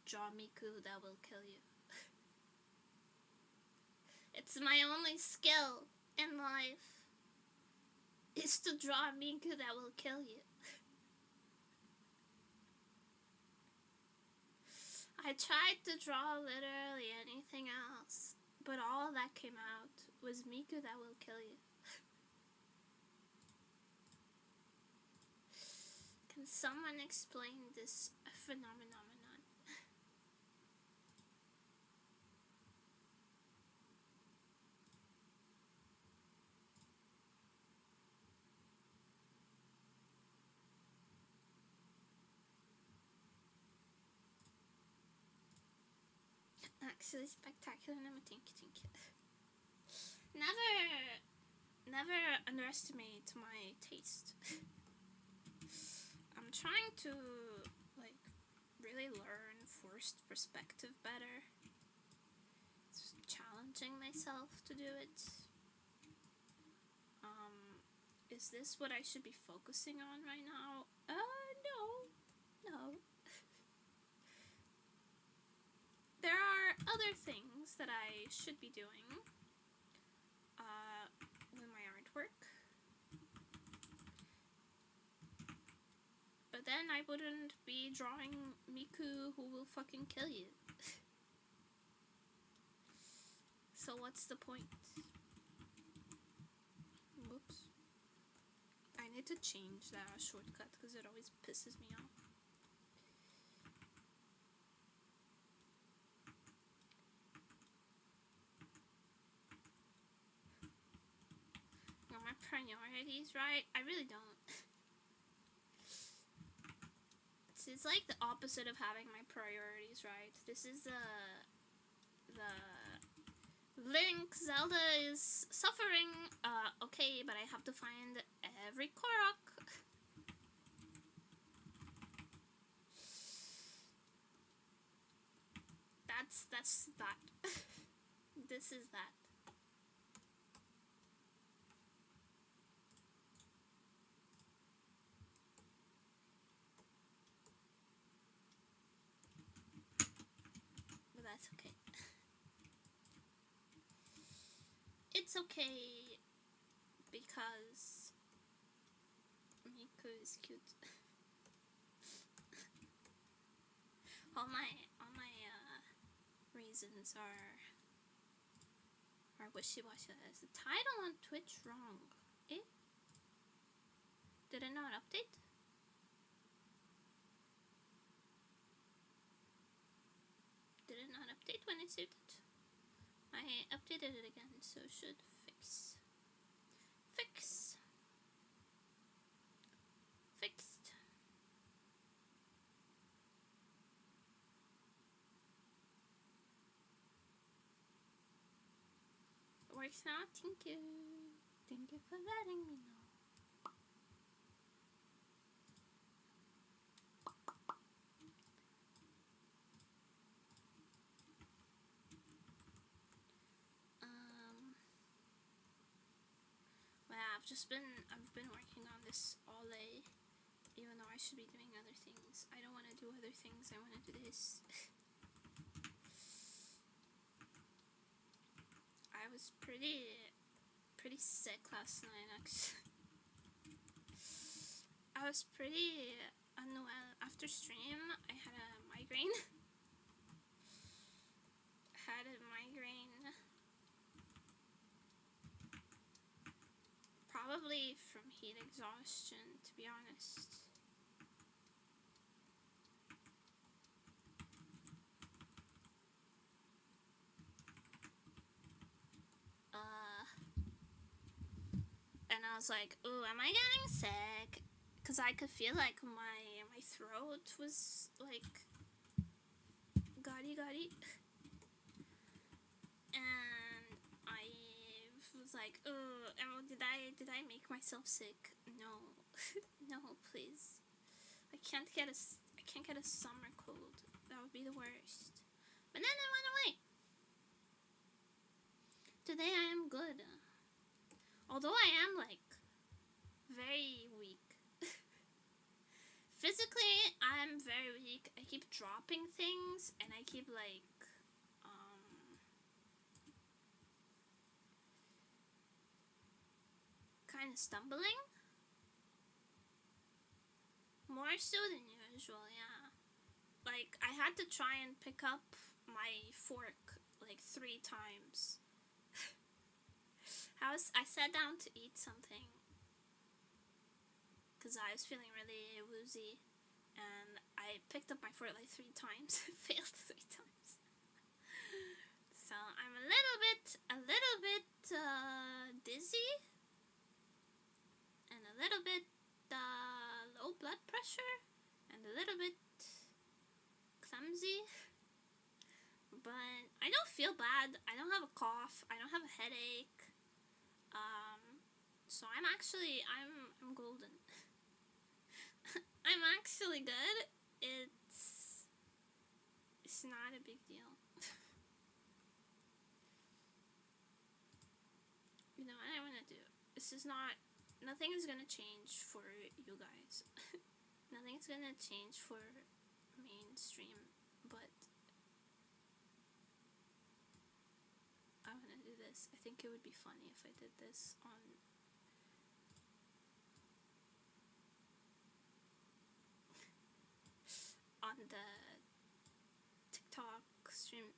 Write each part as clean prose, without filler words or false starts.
draw miku that will kill you. It's my only skill in life, is to draw miku that will kill you. I tried to draw literally anything else, but all that came out was miku that will kill you. Can someone explain this phenomenon? Actually spectacular, thank you. Never underestimate my taste. I'm trying to like really learn forced perspective better. It's challenging myself to do it. Is this what I should be focusing on right now? No. There are other things that I should be doing with my artwork. But then I wouldn't be drawing miku who will fucking kill you. So what's the point? Whoops. I need to change that shortcut because it always pisses me off. Got my priorities right? I really don't. It's like the opposite of having my priorities right. This is the Link, Zelda is suffering. Okay, but I have to find every Korok. That's that. This is that. But that's okay. It's okay because miku is cute. all my reasons are wishy-washy. Is the title on Twitch wrong? Eh? Did it not update? Did it not update when I saved it? I updated it again, so it should fix. Fixed. It works now. Thank you. Thank you for letting me know. I've been working on this all day, even though I should be doing other things. I don't want to do other things, I want to do this. I was pretty sick last night, actually. I was pretty unwell. After stream, I had a migraine. Probably from heat exhaustion, to be honest. And I was like, ooh, am I getting sick? Because I could feel like my throat was like gaudy. And I was like, oh, did I make myself sick? No. No, please. I can't get a summer cold. That would be the worst. But then it went away. Today I am good. Although I am like very weak. Physically, I'm very weak. I keep dropping things, and I keep like kind of stumbling. More so than usual, yeah. Like, I had to try and pick up my fork like 3 times. I sat down to eat something because I was feeling really woozy, and I picked up my fork like 3 times. Failed 3 times. So I'm a little bit dizzy, and a little bit low blood pressure, and a little bit clumsy. But I don't feel bad. I don't have a cough. I don't have a headache. So I'm golden. I'm actually good. It's not a big deal. You know what I want to do? Nothing is gonna change for you guys. Nothing's gonna change for mainstream, but I want to do this. I think it would be funny if I did this on the TikTok stream.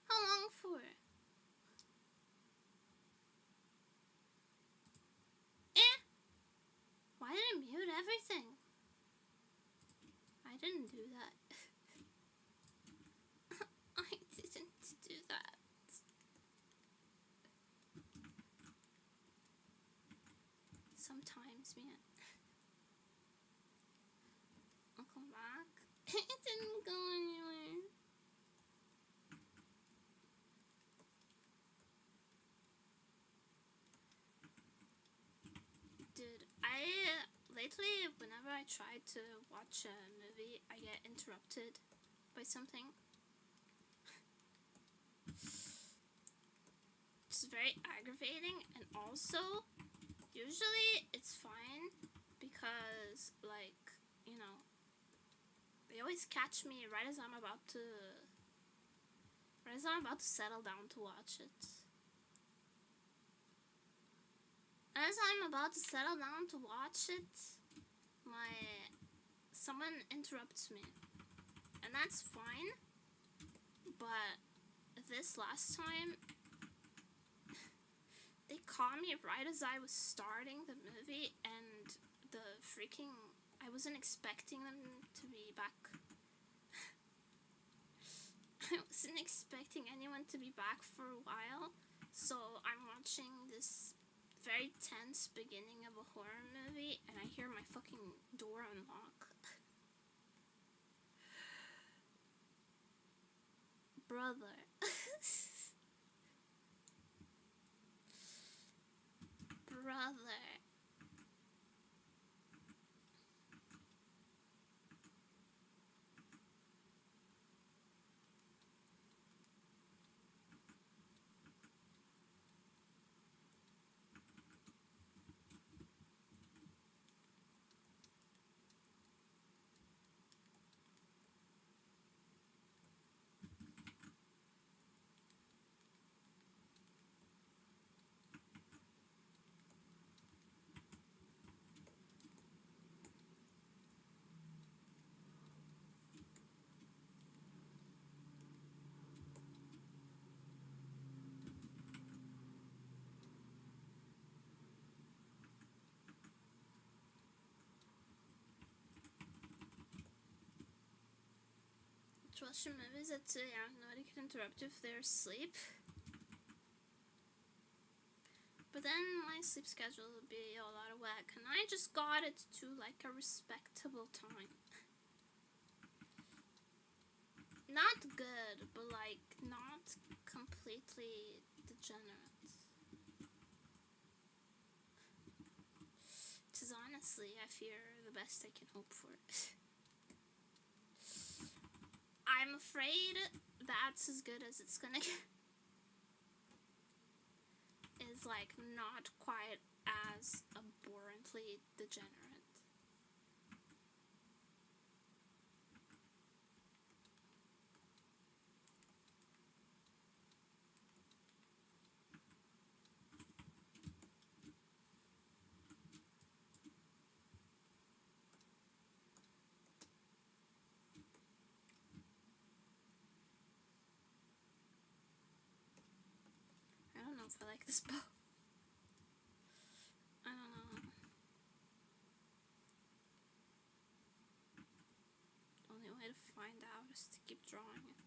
How long for? Why did it mute everything? I didn't do that. I didn't do that. Sometimes, man. I'll come back. It didn't go anywhere. Dude, lately, whenever I try to watch a movie, I get interrupted by something. It's very aggravating, and also, usually it's fine because, like, you know, they always catch me right as I'm about to settle down to watch it. As I'm about to settle down to watch it, someone interrupts me. And that's fine. But this last time, they caught me right as I was starting the movie, and I wasn't expecting them to be back. I wasn't expecting anyone to be back for a while, so I'm watching this very tense beginning of a horror movie, and I hear my fucking door unlock. Brother. Brother. Watching movies at 2 a.m. Nobody can interrupt you if they're asleep. But then my sleep schedule would be all out of whack, and I just got it to like a respectable time. Not good, but like not completely degenerate. Which is honestly, I fear, the best I can hope for. I'm afraid that's as good as it's gonna get. Is like not quite as abhorrently degenerate. I don't know if I like this bow. I don't know. Only way to find out is to keep drawing it.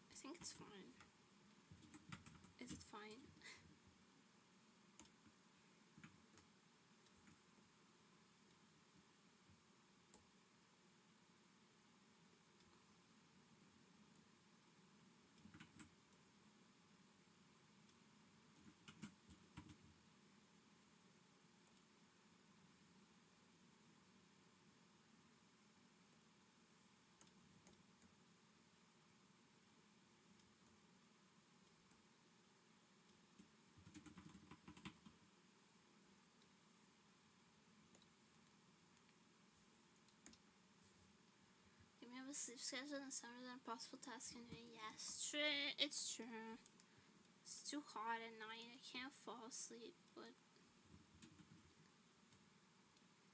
I think it's fine. Is it fine? We have a sleep schedule and some of the impossible tasks can do. Yes, true. It's true. It's too hot at night. I can't fall asleep, but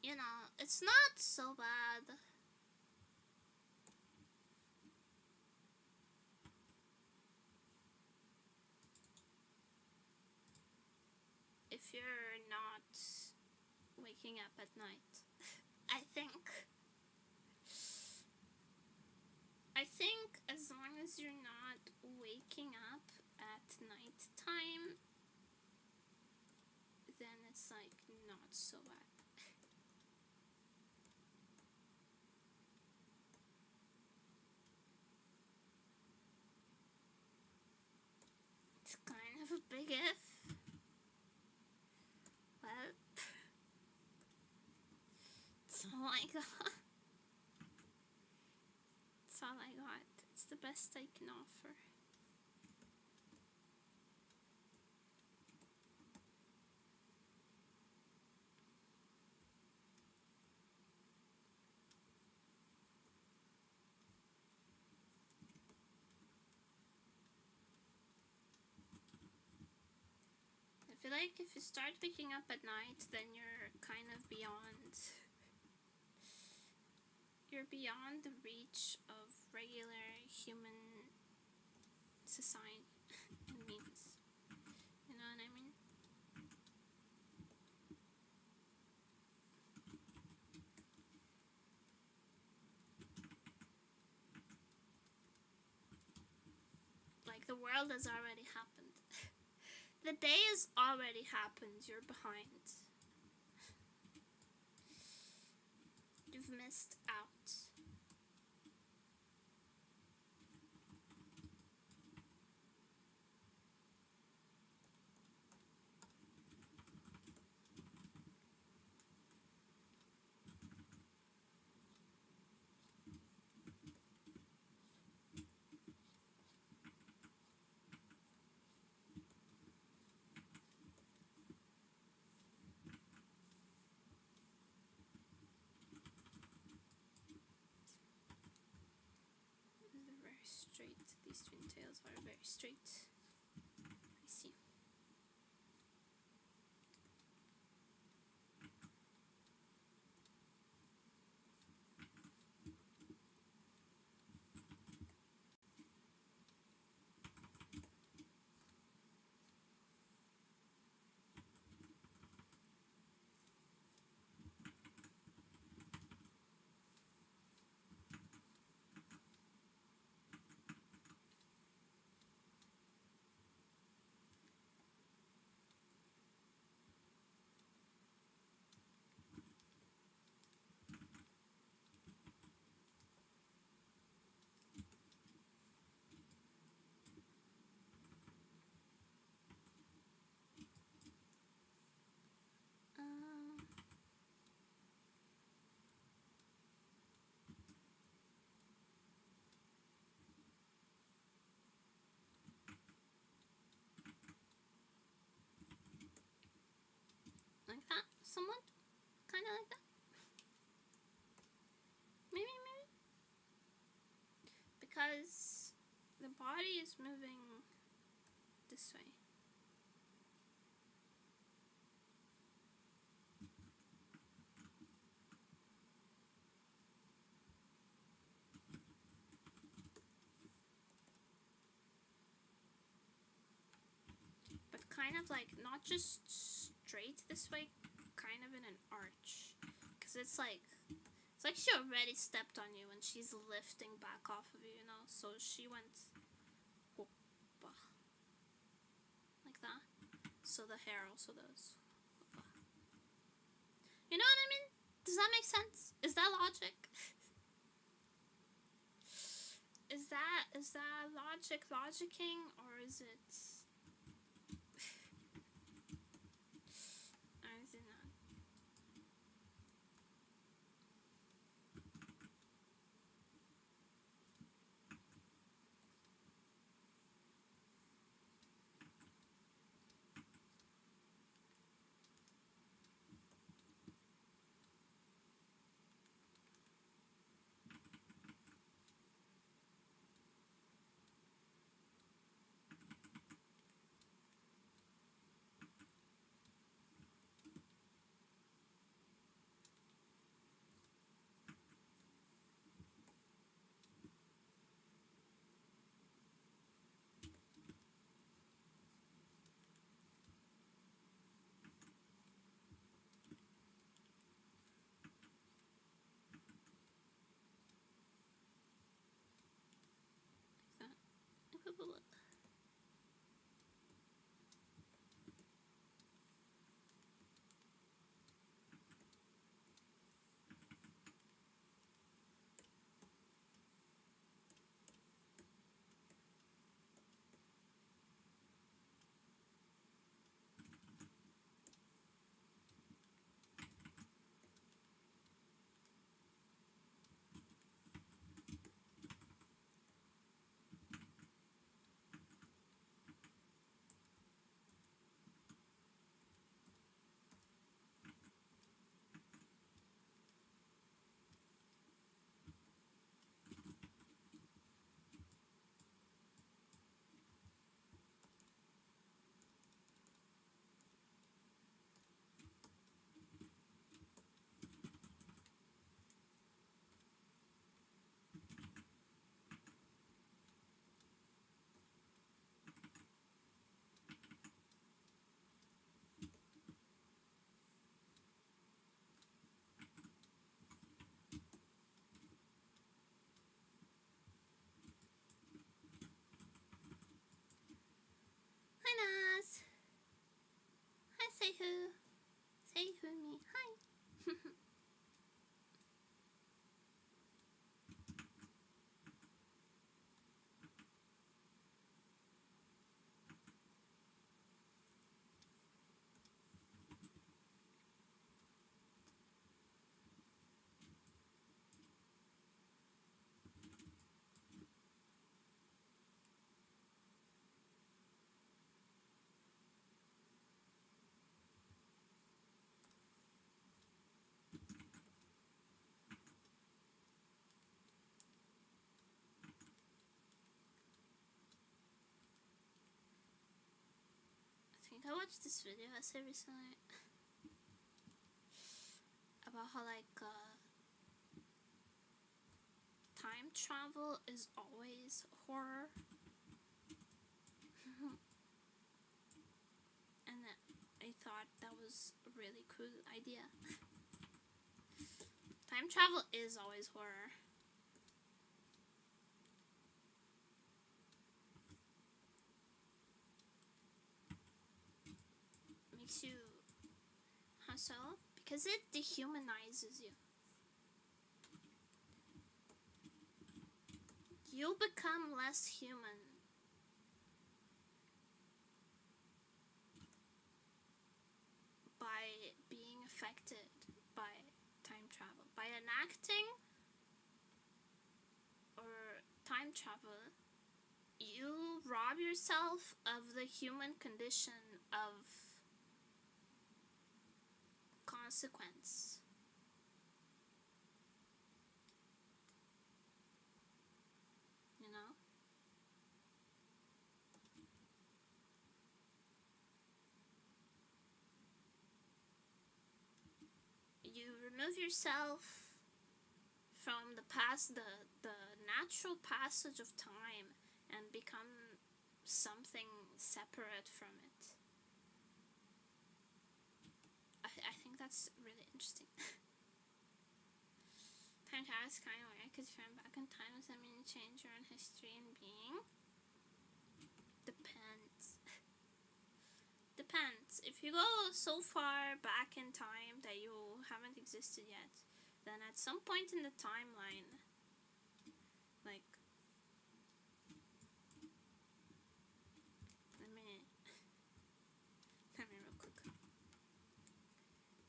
you know, it's not so bad. If you're not waking up at night. I think as long as you're not waking up at night time, then it's like not so bad. It's kind of a big if. Well, that's all I got. That's all I got. It's the best I can offer. I feel like if you start waking up at night, then you're kind of beyond the reach of regular human society and means. You know what I mean? Like, the world has already happened. The day has already happened. You're behind. You've missed out. Straight. These twin tails are very straight. I see. Like that, somewhat, kind of like that. Maybe, because the body is moving this way. But kind of like not just straight this way, kind of in an arch, because it's like she already stepped on you and she's lifting back off of you, you know, so she went whoopa, like that, so the hair also does whoopa. You know what I mean? Does that make sense? Is that logic? Is that logicking, or is it not? think I watched this video essay recently about how like time travel is always horror. And I thought that was a really cool idea. Time travel is always horror. Makes you... How so? Because it dehumanizes you. You become less human. By being affected by time travel. By enacting or time travel, you rob yourself of the human condition of consequence. You know? You remove yourself from the past, the natural passage of time, and become something separate from it. I think that's really interesting. Time travel is kind of weird because if you're back in time, does that mean you change your own history and being? Depends. Depends. If you go so far back in time that you haven't existed yet, then at some point in the timeline, like, let me real quick.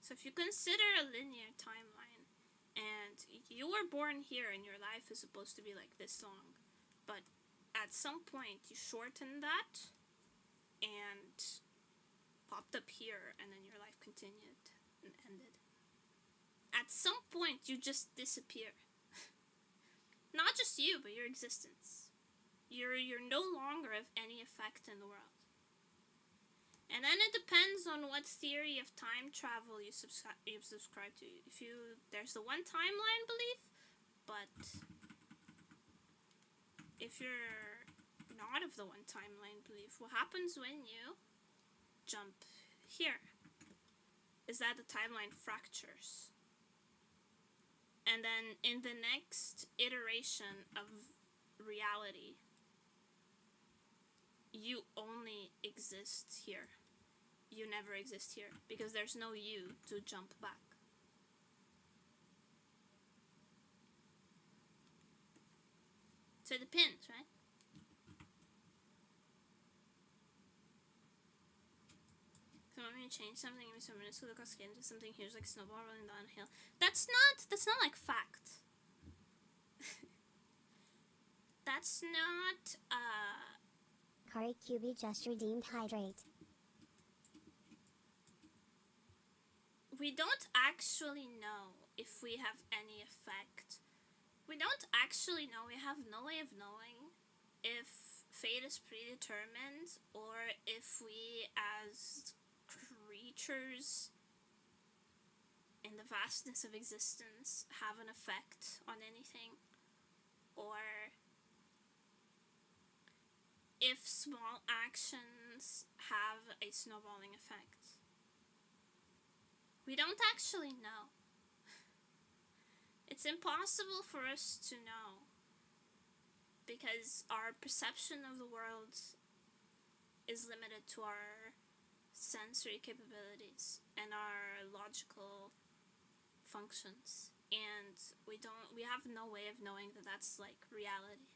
So if you consider a linear timeline, and you were born here and your life is supposed to be like this long, but at some point you shorten that and popped up here, and then your life continued and ended. At some point, you just disappear. Not just you, but your existence. You're no longer of any effect in the world. And then it depends on what theory of time travel you subscribe to. There's the one timeline belief, but if you're not of the one timeline belief, what happens when you jump here is that the timeline fractures, and then in the next iteration of reality you only exist here. You never exist here because there's no you to jump back. So it depends, right? So when you change something in so minuscule that into something huge like snowball rolling downhill. That's not like fact. That's not Kari QB just redeemed hydrate. We don't actually know if we have any effect. We don't actually know. We have no way of knowing if fate is predetermined or if we as creatures in the vastness of existence have an effect on anything, or if small actions have a snowballing effect. We don't actually know. It's impossible for us to know because our perception of the world is limited to our sensory capabilities and our logical functions, and we have no way of knowing that that's like reality.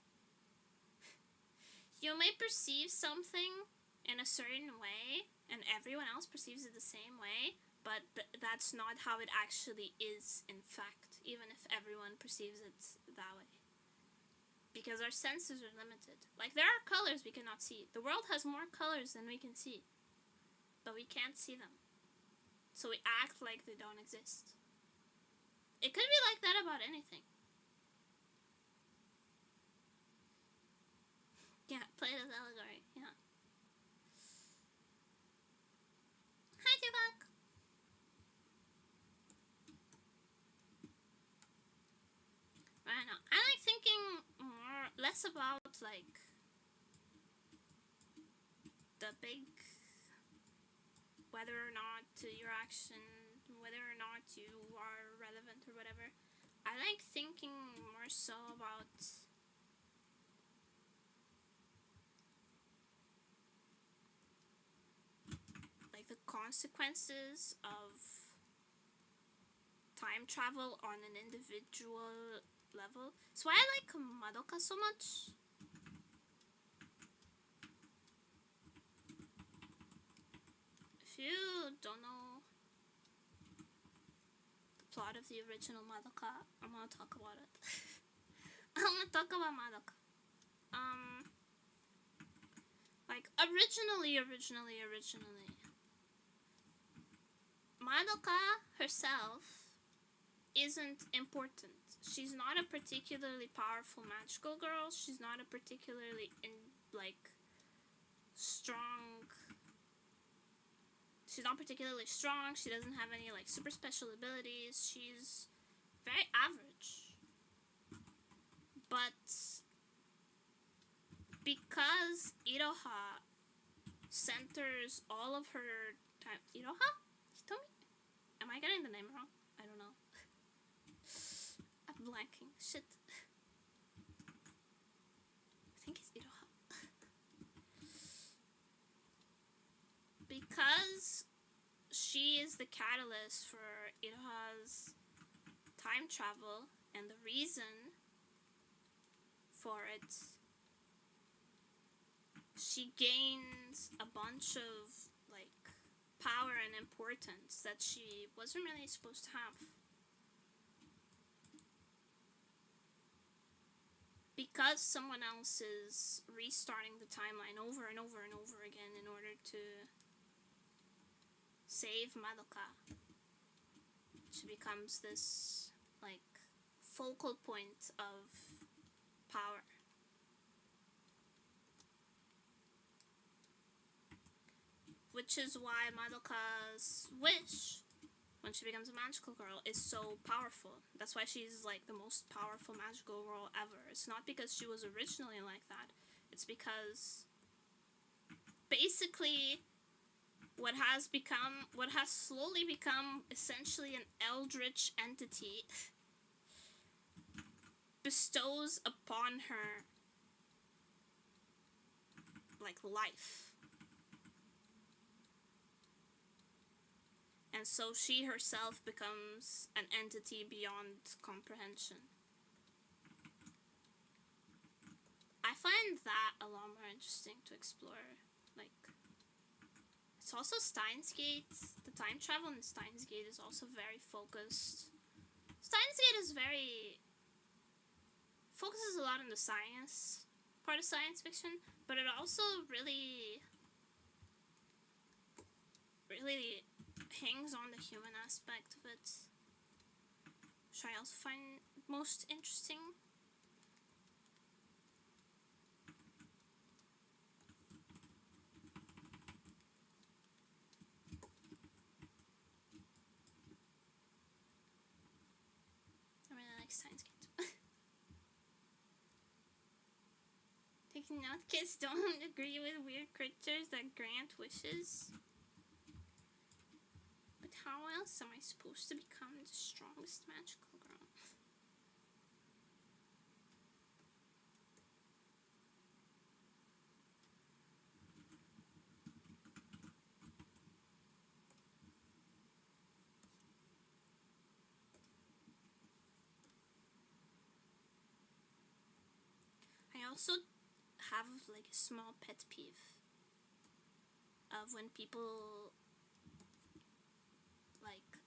You may perceive something in a certain way and everyone else perceives it the same way, but that's not how it actually is in fact, even if everyone perceives it that way. Because our senses are limited. Like, there are colors we cannot see. The world has more colors than we can see, but we can't see them. So we act like they don't exist. It could be like that about anything. Yeah, Plato's allegory, yeah. less about like the big, whether or not your action, whether or not you are relevant or whatever. I like thinking more so about like the consequences of time travel on an individual level. That's why I like Madoka so much. If you don't know the plot of the original Madoka, I'm gonna talk about it. I'm gonna talk about Madoka. Like originally, Madoka herself isn't important. She's not a particularly powerful magical girl. She's not a particularly strong. She's not particularly strong. She doesn't have any like super special abilities. She's very average. But because Iroha centers all of her time. Iroha? Hitomi? Am I getting the name wrong? I don't know. I'm blanking. Shit. I think it's Iroha. Because she is the catalyst for Iroha's time travel, and the reason for it, she gains a bunch of like power and importance that she wasn't really supposed to have. Because someone else is restarting the timeline over and over and over again in order to save Madoka, she becomes this like focal point of power. Which is why Madoka's wish, when she becomes a magical girl, is so powerful. That's why she's like the most powerful magical girl ever. It's not because she was originally like that. It's because basically what has slowly become essentially an eldritch entity bestows upon her like life. And so she herself becomes an entity beyond comprehension. I find that a lot more interesting to explore. Like, it's also Steins Gate. The time travel in Steins Gate is also very focused. Steins Gate is focuses a lot on the science part of science fiction, but it also really hangs on the human aspect of it, which I also find most interesting. I really like Steins Gate. Taking note, kids don't agree with weird creatures that grant wishes. But how else am I supposed to become the strongest magical girl? I also have like a small pet peeve of when people like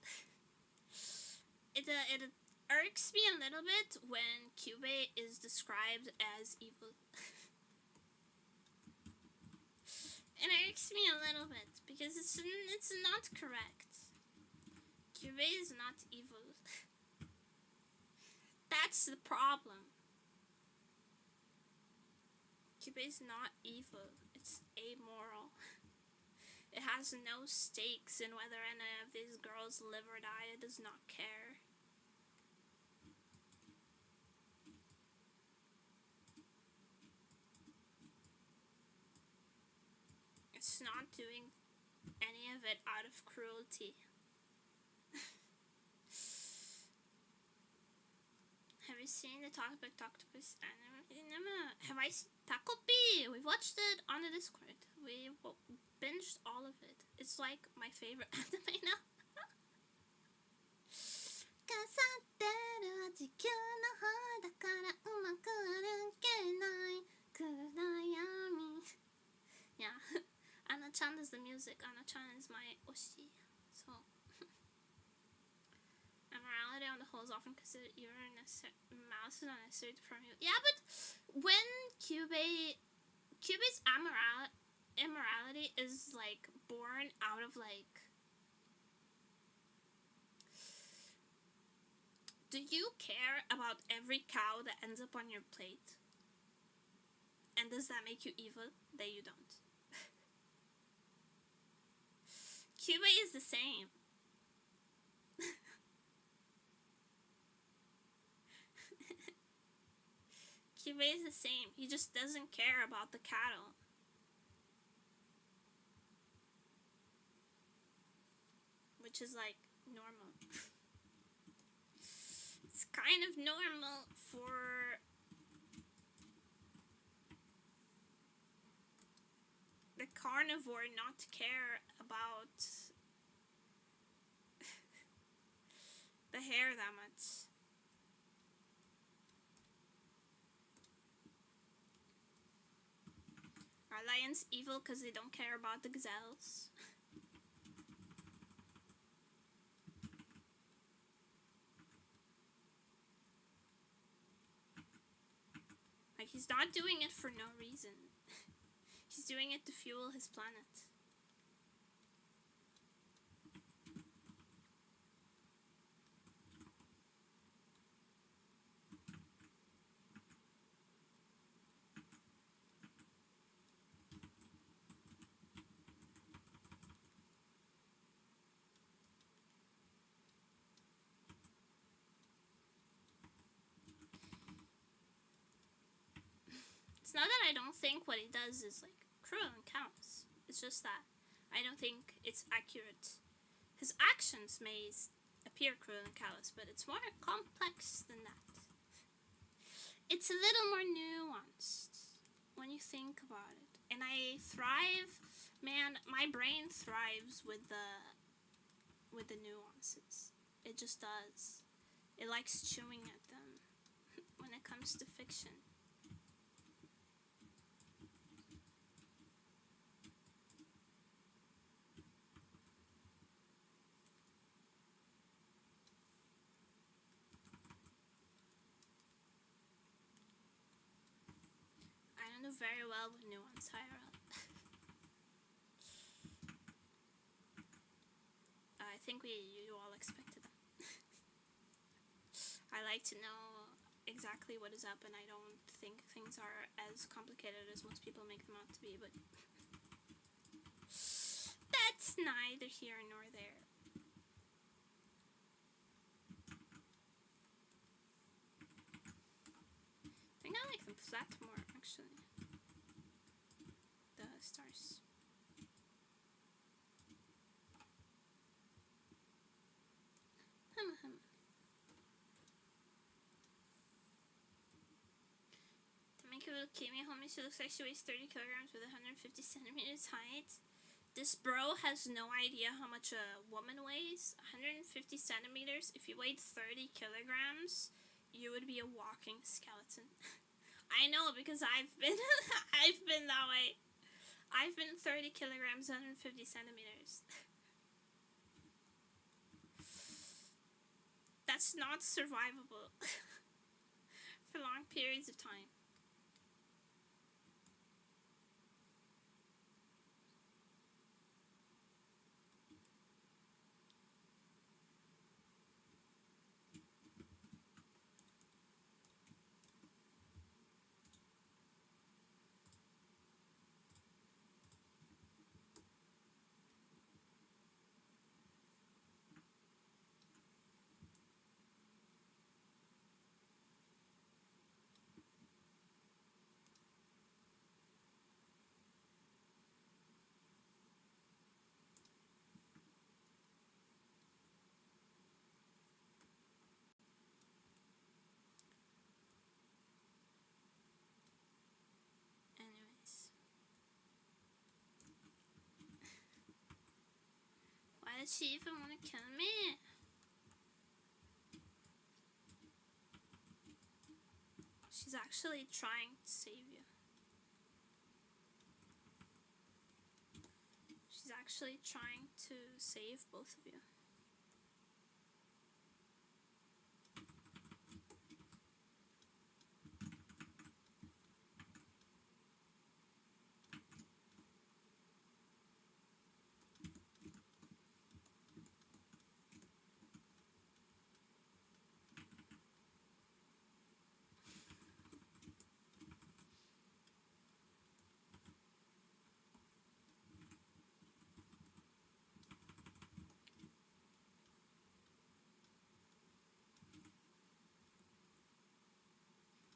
it irks me a little bit when Cubey is described as evil. It irks me a little bit because it's not correct. Cubey is not evil. That's the problem. Cubey is not evil. It's amoral. It has no stakes in whether any of these girls live or die. It does not care. He's not doing any of it out of cruelty. Have you seen the Talk About Octopus anime? Have I seen Takopi? We watched it on the Discord. We binged all of it. It's like my favorite anime now. Yeah, Anna-chan is the music. Anna-chan is my oshi. So, immorality on the whole is often considered either mouse is not necessary to from you. Yeah, but when Cube's immorality is like born out of like, do you care about every cow that ends up on your plate? And does that make you evil? That you don't. Cuba is the same. Cuba is the same. He just doesn't care about the cattle. Which is like normal. It's kind of normal for the carnivore not to care about the hair that much. Are lions evil because they don't care about the gazelles? Like, he's not doing it for no reason. He's doing it to fuel his planet. It's not that I don't think what he does is like cruel and callous. It's just that I don't think it's accurate. His actions may appear cruel and callous, but it's more complex than that. It's a little more nuanced when you think about it. And I thrive, man, my brain thrives with the nuances. It just does. It likes chewing at them when it comes to fiction. I do very well with nuance IRL. I think you all expected that. I like to know exactly what is up, and I don't think things are as complicated as most people make them out to be, but that's neither here nor there. I think I like them flat more, actually. The stars. To make a little Kimi homie, she looks like she weighs 30 kilograms with 150 centimeters height. This bro has no idea how much a woman weighs. 150 centimeters. If you weighed 30 kilograms, you would be a walking skeleton. I know, because I've been I've been that way. I've been 30 kilograms, 150 centimeters. That's not survivable for long periods of time. did she even want to kill me? She's actually trying to save you. She's actually trying to save both of you.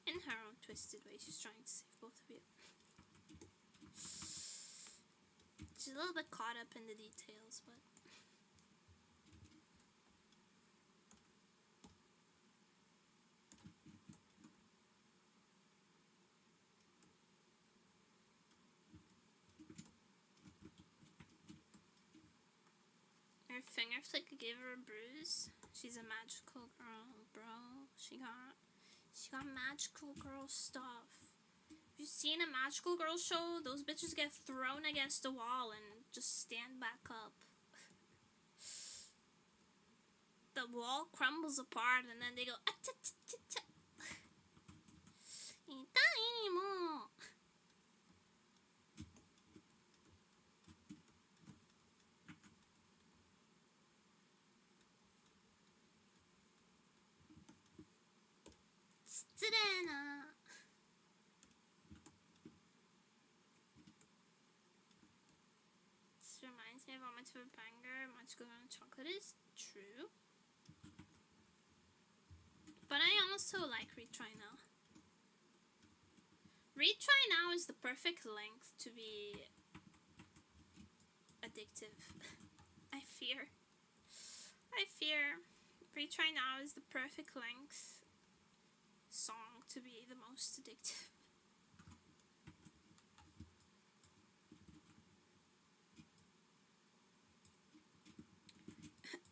In her own twisted way, she's trying to save both of you. She's a little bit caught up in the details, but... Her finger flick gave her a bruise. She's a magical girl, bro. She got magical girl stuff. If you've seen a magical girl show, those bitches get thrown against the wall and just stand back up. The wall crumbles apart and then they go ah-cha-cha-cha-cha. Itai mo. This reminds me of how much of a banger Magical Girl Chocolate is. True. But I also like Retry Now. Retry Now is the perfect length to be addictive. I fear. Retry Now is the perfect length song to be the most addictive.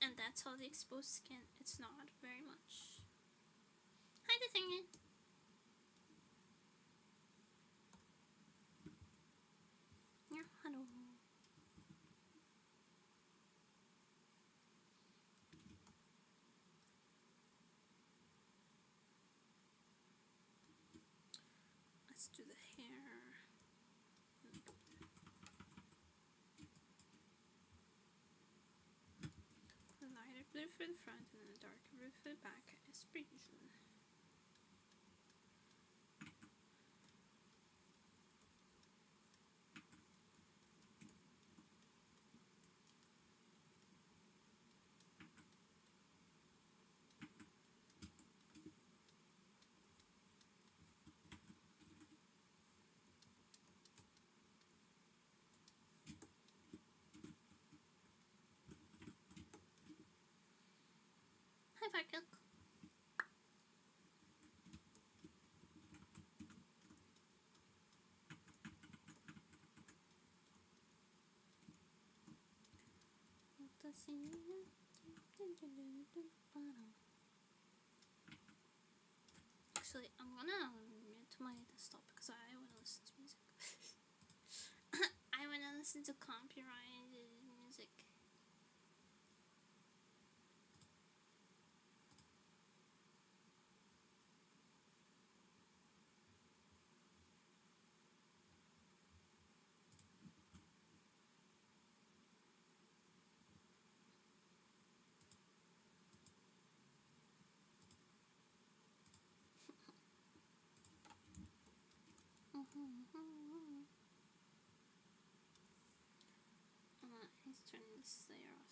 And that's all the exposed skin. It's not very much. Hi, the thingy. Yeah, hello. Let's do the hair. The lighter blue for the front and then the darker blue for the back, as per usual. Hi, Varkilk. Actually, I'm gonna mute my desktop because I want to listen to music. I want to listen to copyrighted music. He's turning this layer off.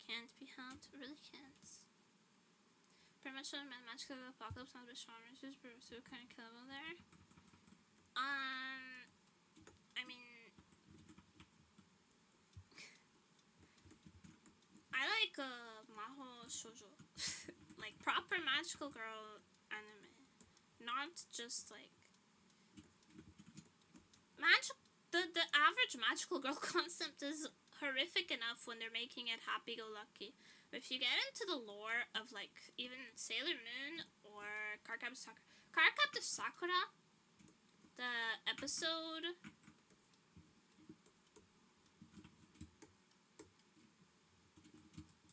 Can't be helped, really can't. Pretty much on Magical Apocalypse, not a bit stronger, just so kind of killable there. I mean, I like Maho Shoujo. Like proper magical girl, anime, not just like magic. The average magical girl concept is horrific enough when they're making it happy-go-lucky. But if you get into the lore of like even Sailor Moon or Cardcaptor Sakura, the episode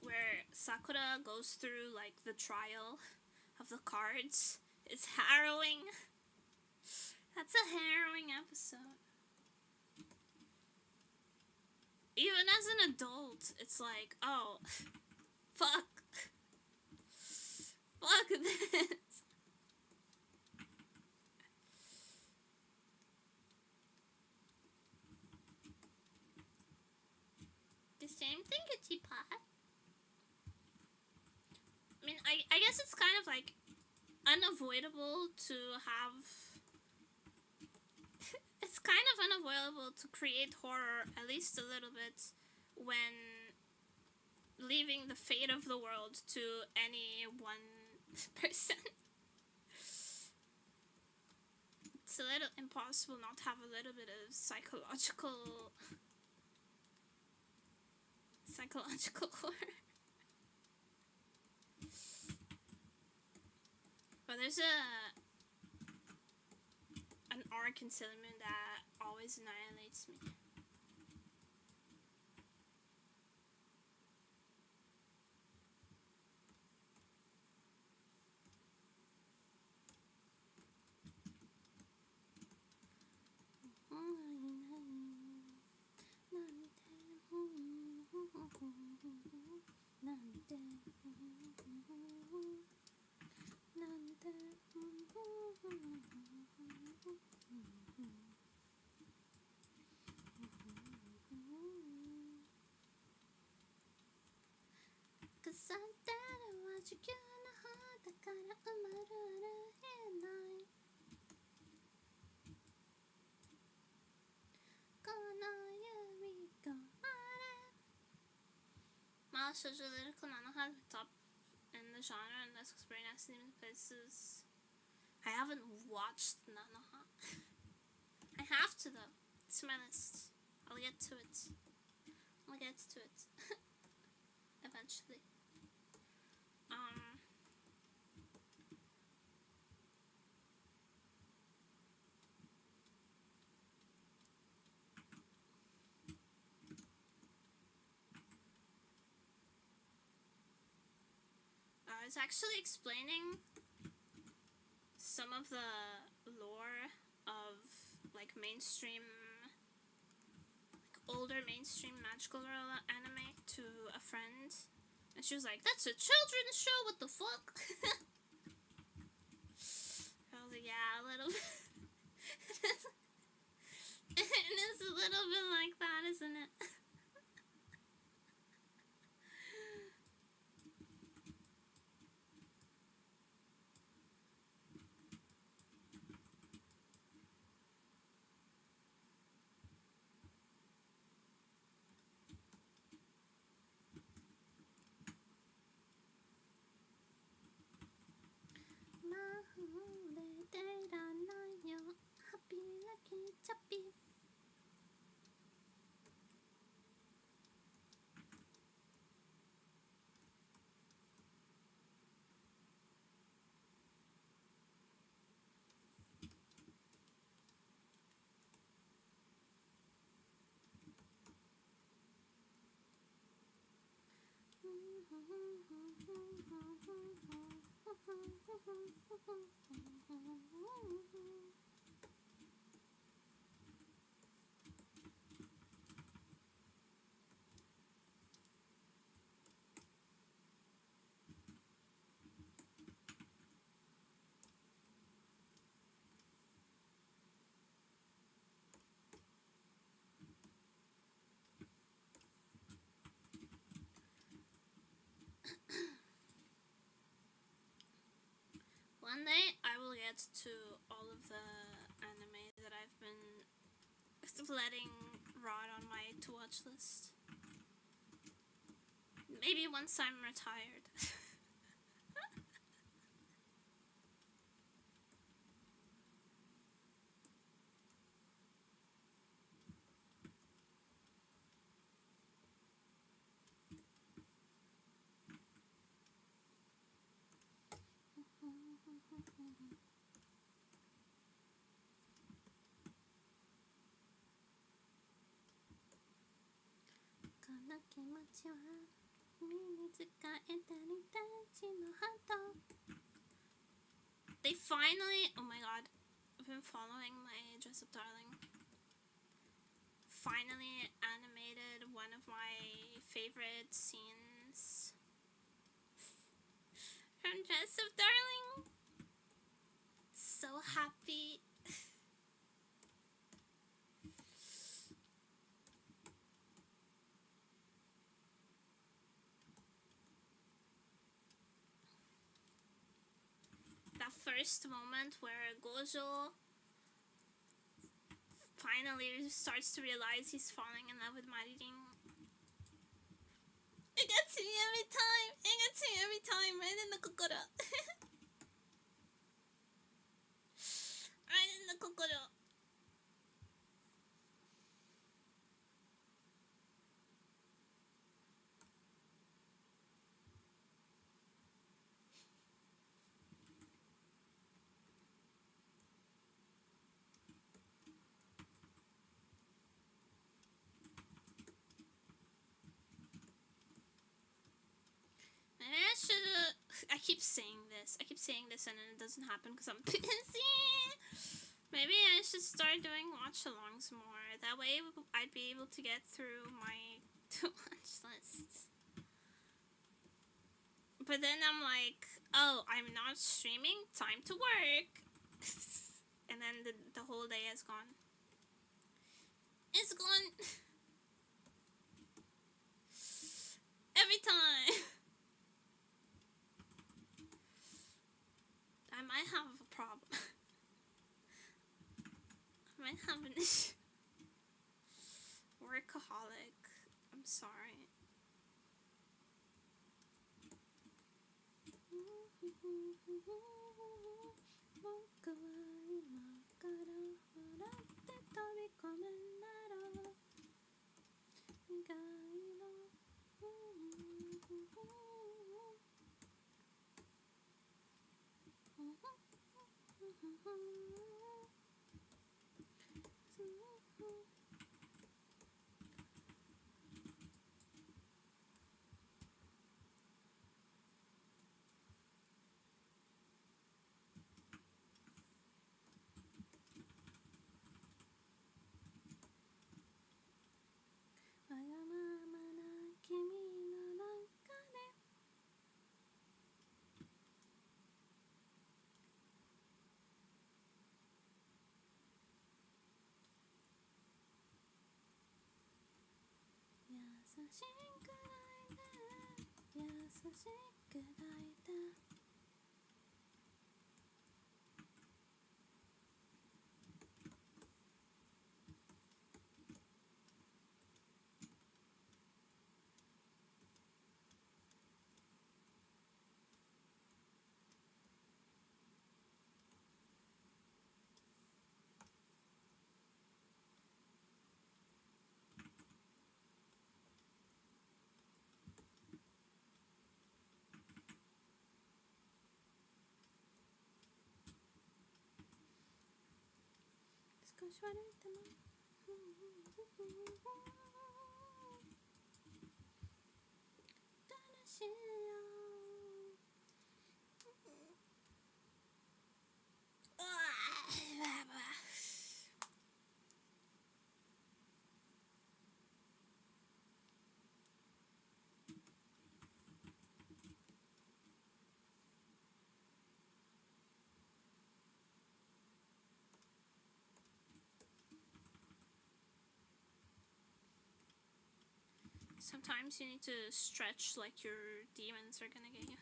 where Sakura goes through like the trial of the cards is harrowing. That's a harrowing episode. Even as an adult, it's like, oh, fuck. Fuck this. The same thing, a teapot. I mean, I guess it's kind of like unavoidable to have... It's kind of unavoidable to create horror, at least a little bit, when leaving the fate of the world to any one person. It's a little impossible not to have a little bit of psychological horror. But there's an arc in Sailor Moon that always annihilates me. Such a lyrical nanoha top in the genre, and that's very nice in places. I haven't watched Nanoha. I have to though. It's my list. I'll get to it. Eventually. I was actually explaining some of the lore of like mainstream, like older mainstream magical girl anime to a friend, and she was like, "That's a children's show, what the fuck?" I was like, "Yeah, a little bit." And it's a little bit like that, isn't it? One day I will get to all of the anime that I've been letting rot on my to-watch list. Maybe once I'm retired. 気持ちは身につかえたりたちのハート They finally, oh my god, I've been following my Dress Up Darling. Finally animated one of my favorite scenes from Dress Up Darling. So happy. That first moment where Gojo finally starts to realize he's falling in love with Maridin. It gets me every time. It gets me every time. Right in the kokoro. Right in the kokoro. Maybe I should. I keep saying this. I keep saying this and then it doesn't happen because I'm busy. Maybe I should start doing watch-alongs more. That way I'd be able to get through my to-watch list. But then I'm like, oh, I'm not streaming. Time to work. And then the whole day is gone. It's gone. Every time. I might have a problem. I might have an issue. Workaholic. I'm sorry. Sometimes you need to stretch like your demons are gonna get you.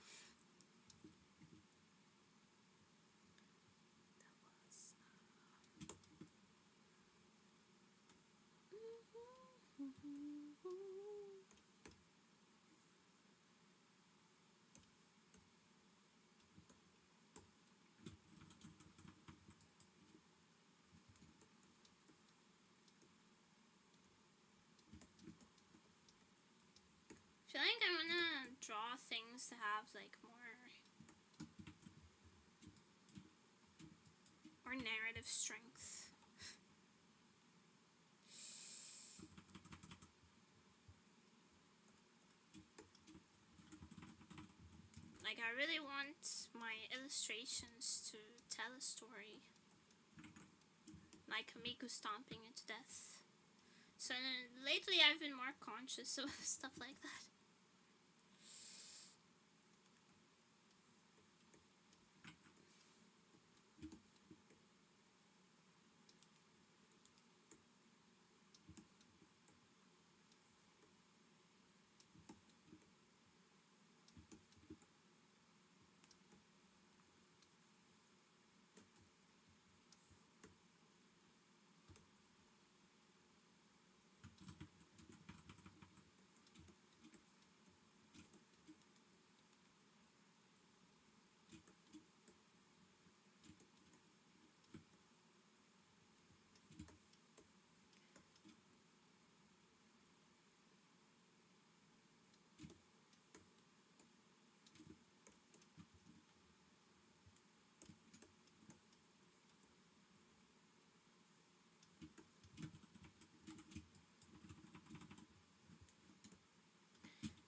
I feel like I wanna draw things to have like more narrative strength. really want my illustrations to tell a story. Like Miku stomping it to death. So lately I've been more conscious of stuff like that.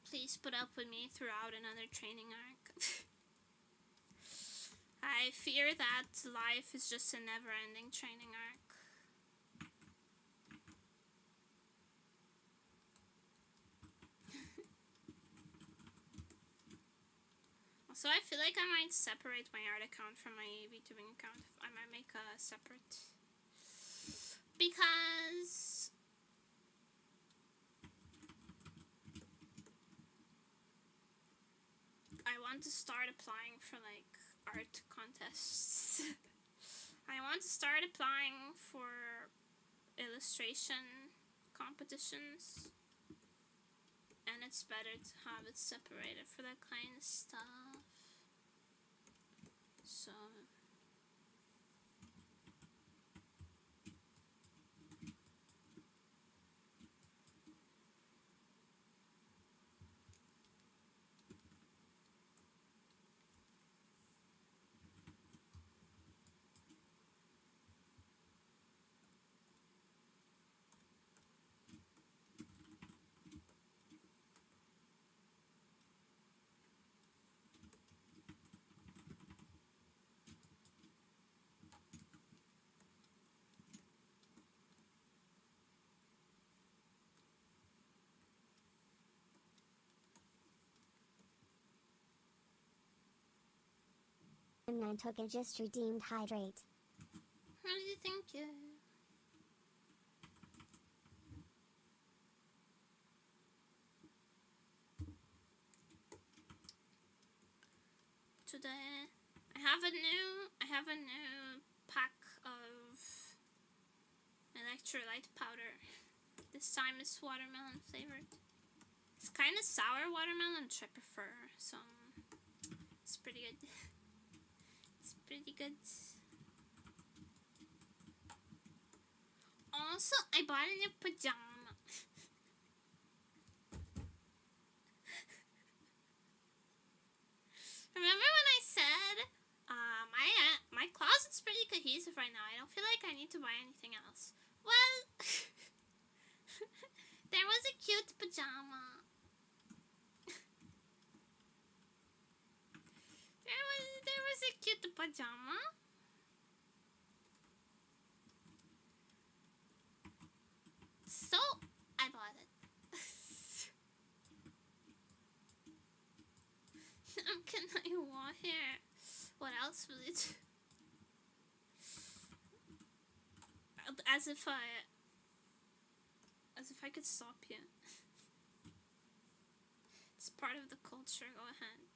Please put up with me throughout another training arc. I fear that life is just a never-ending training arc. Also, I feel like I might separate my art account from my VTubing account. I might make a separate. Because I want to start applying for like art contests. I want to start applying for illustration competitions, and it's better to have it separated for that kind of stuff. So M9 token just redeemed hydrate. how do you think you? Today I have a new pack of electrolyte powder. This time it's watermelon flavored. It's kind of sour watermelon, which I prefer, so it's pretty good. It's pretty good. Also, I bought a new pajama. Remember when I said my closet's pretty cohesive right now. I don't feel like I need to buy anything else. Well, there was a cute pajama. There was a cute pajama. So I bought it. Can I walk here? What else will it? As if I could stop you. It's part of the culture. Go ahead.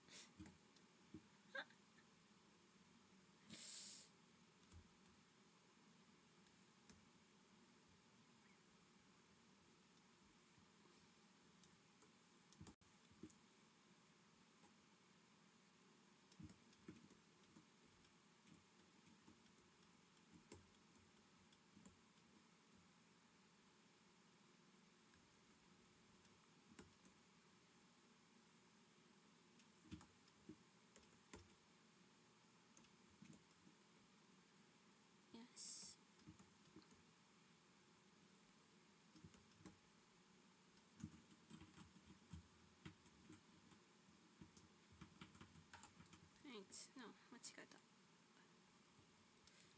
No, 間違えた。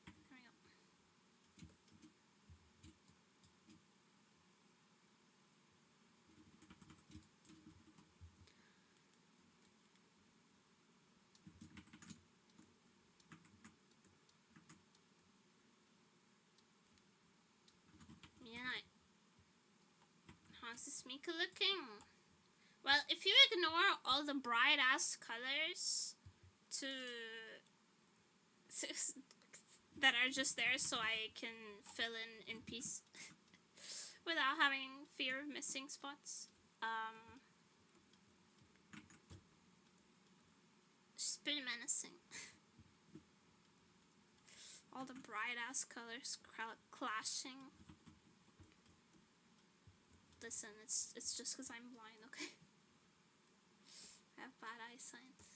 There we go. How's this miku looking? Well, if you ignore all the bright ass colors that are just there so I can fill in peace without having fear of missing spots. She's pretty menacing. All the bright ass colors clashing. Listen, it's just because I'm blind, okay? I have bad eyesight.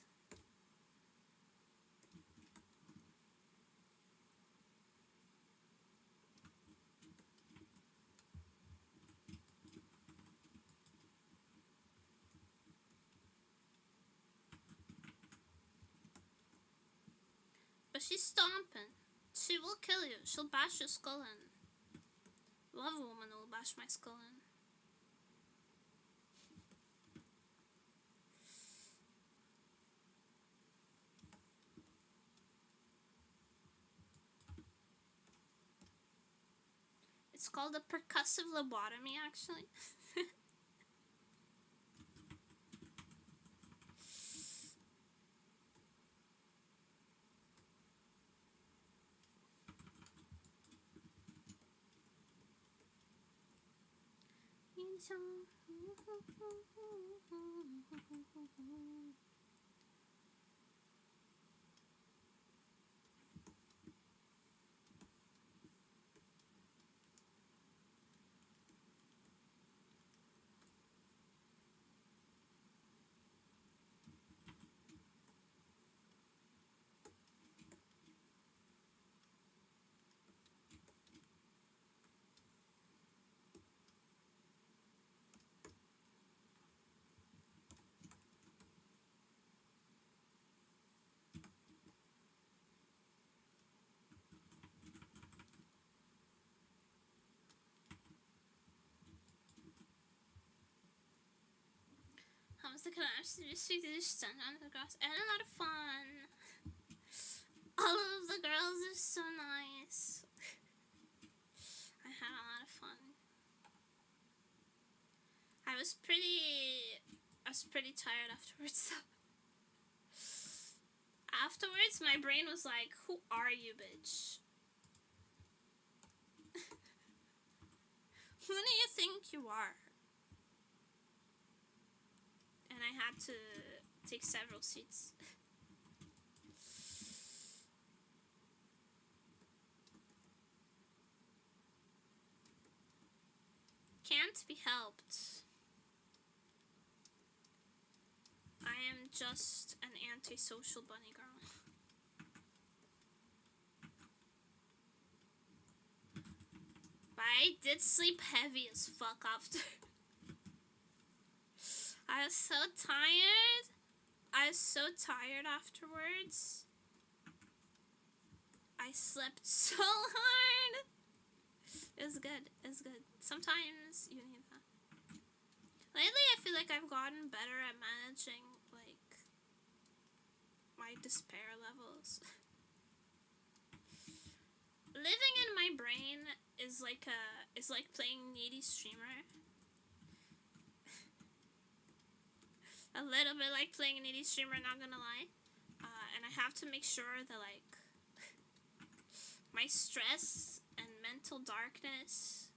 But she's stomping. She will kill you. She'll bash your skull in. Love a woman who will bash my skull in. It's called a percussive lobotomy, actually. The collapse to the stand on the grass and a lot of fun. All of the girls are so nice. I had a lot of fun. I was pretty tired afterwards though. Afterwards my brain was like, who are you, bitch? Who do you think you are? And I had to take several seats. Can't be helped. I am just an antisocial bunny girl. But I did sleep heavy as fuck after. I was so tired. I was so tired afterwards. I slept so hard. It was good. It was good. Sometimes you need that. Lately, I feel like I've gotten better at managing, like, my despair levels. Living in my brain is like playing needy streamer. A little bit like playing an indie streamer, not gonna lie. And I have to make sure that, like, my stress and mental darkness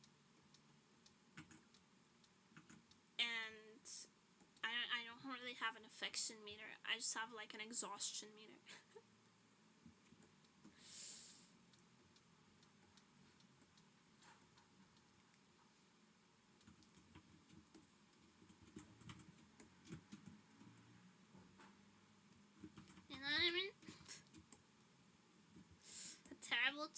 and I don't really have an affection meter. I just have, like, an exhaustion meter.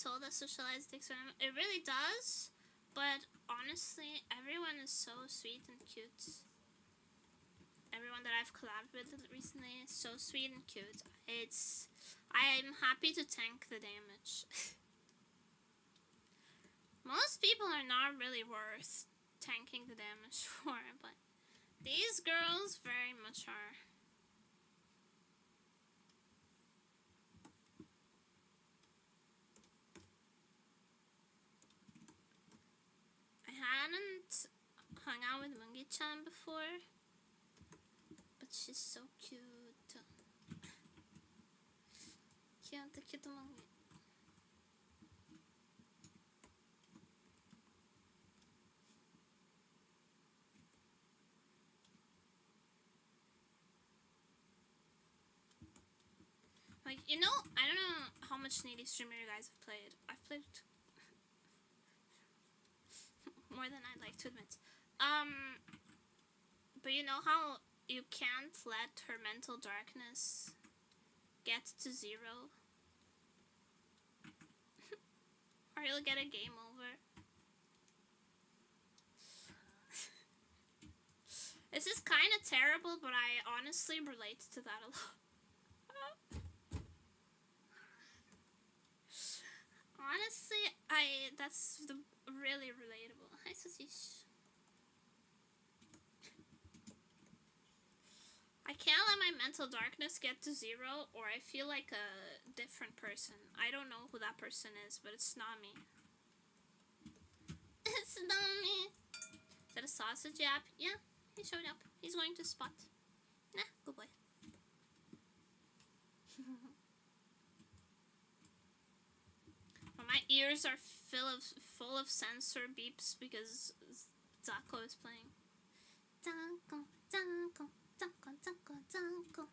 Told that socialized takes on it really does, but honestly everyone is so sweet and cute. Everyone that I've collabed with recently. It's so sweet and cute. I'm happy to tank the damage. Most people are not really worth tanking the damage for, but these girls very much are. I hadn't hung out with Mungi-chan before, but she's so cute. Cute Mungi. Like, you know, I don't know how much Needy Streamer you guys have played. I've played more than I'd like to admit. But you know how you can't let her mental darkness get to 0? Or you'll get a game over. This is kind of terrible, but I honestly relate to that a lot. Honestly, that's really relatable. Hi, Sasish. I can't let my mental darkness get to 0, or I feel like a different person. I don't know who that person is, but it's not me. It's not me. Is that a sausage app? Yeah, he showed up. He's going to spot. Nah, good boy. Well, my ears are full of sensor beeps because Zako is playing. Zako, Zako, Zako, Zako, Zako.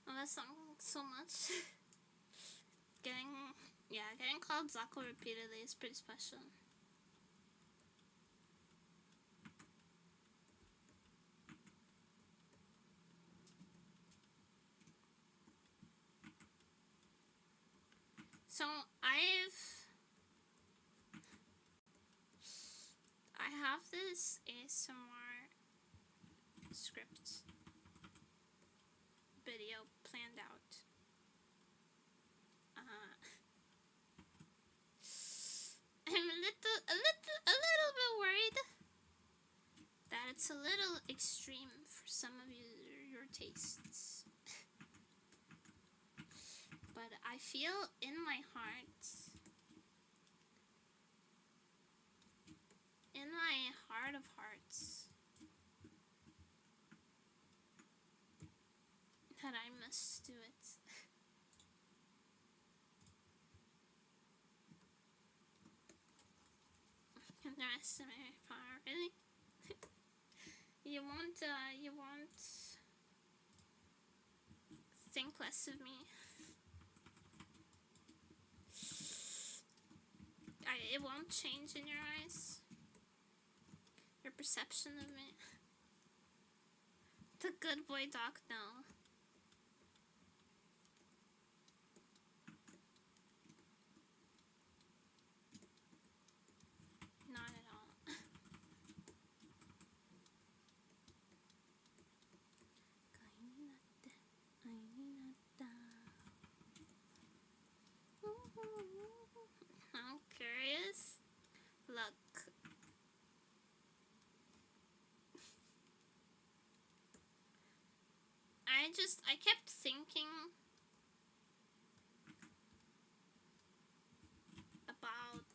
Oh, that song so much. Getting called Zako repeatedly is pretty special. So I have this ASMR script video planned out. I'm a little bit worried that it's a little extreme for some of your tastes. But I feel in my heart my heart of hearts that I must do it. Underestimate my power, really? You want think less of me. It won't change in your eyes. Your perception of me. The good boy dog, no. Not at all. I'm curious. Look. I kept thinking about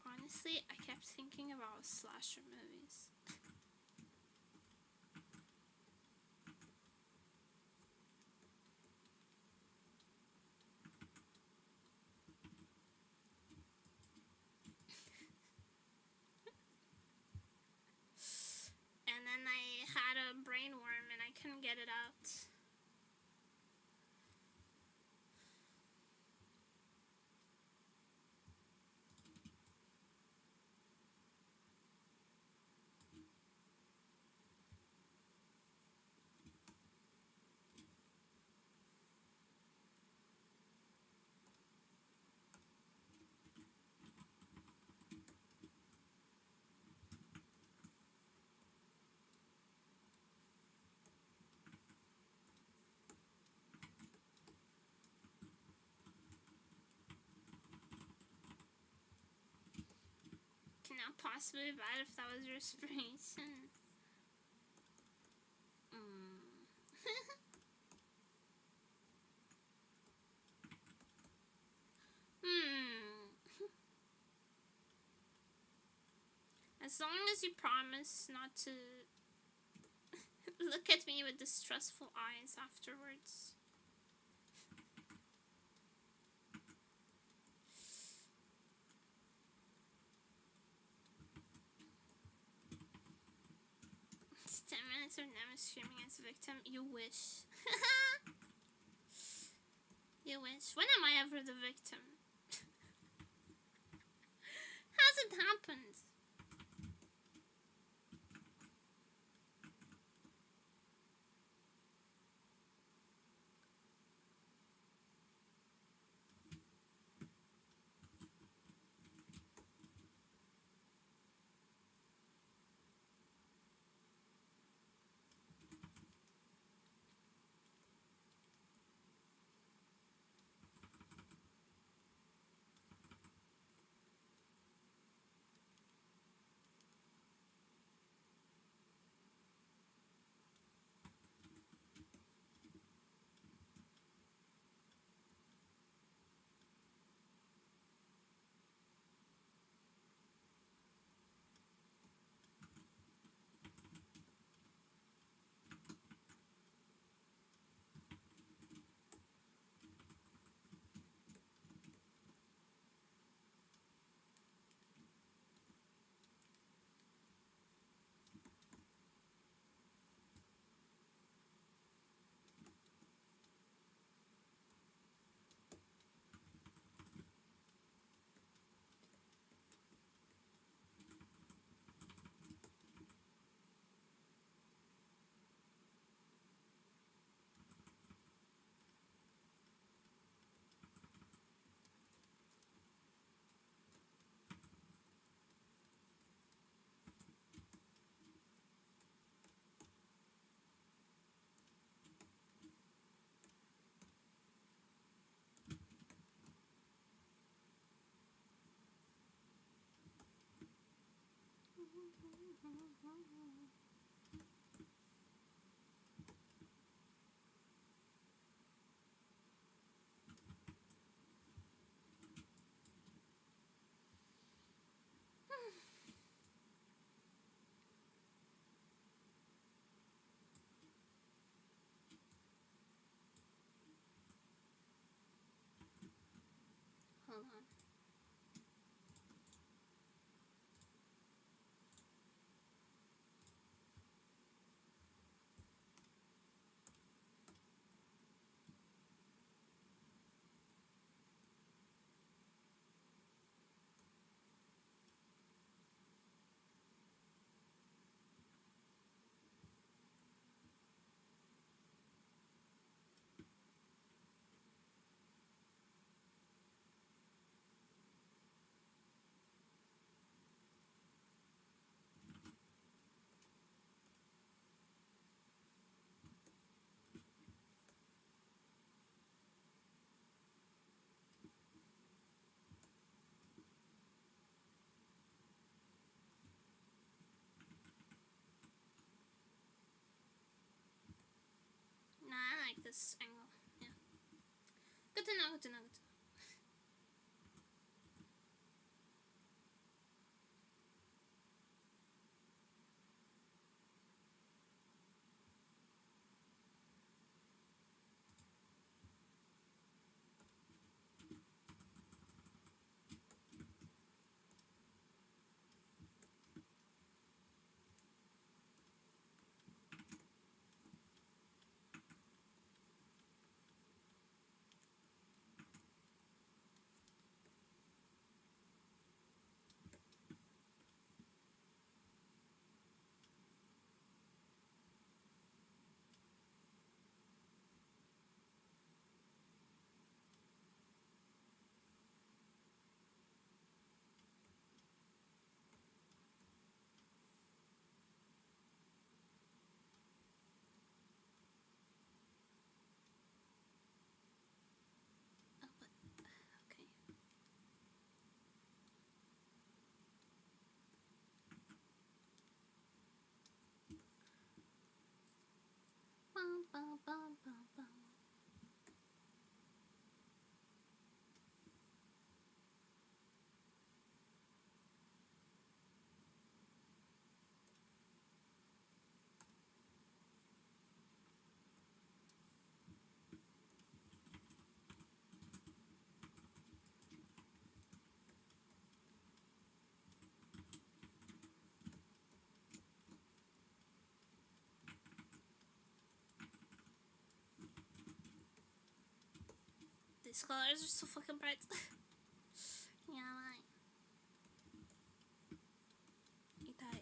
honestly, I kept thinking about slasher movies. And then I had a brain worm and I couldn't get it out. Cannot possibly be bad if that was your inspiration. As long as you promise not to look at me with distrustful eyes afterwards. It's 10 minutes of Nema screaming as a victim. You wish. You wish. When am I ever the victim? Hasn't happened. hold on. Nah, I like this angle. Yeah. Good to know, good to know, good to know. Oh, but okay. Bum, bum, bum, bum, bum. These colors are so fucking bright. Yeah, right. Itai.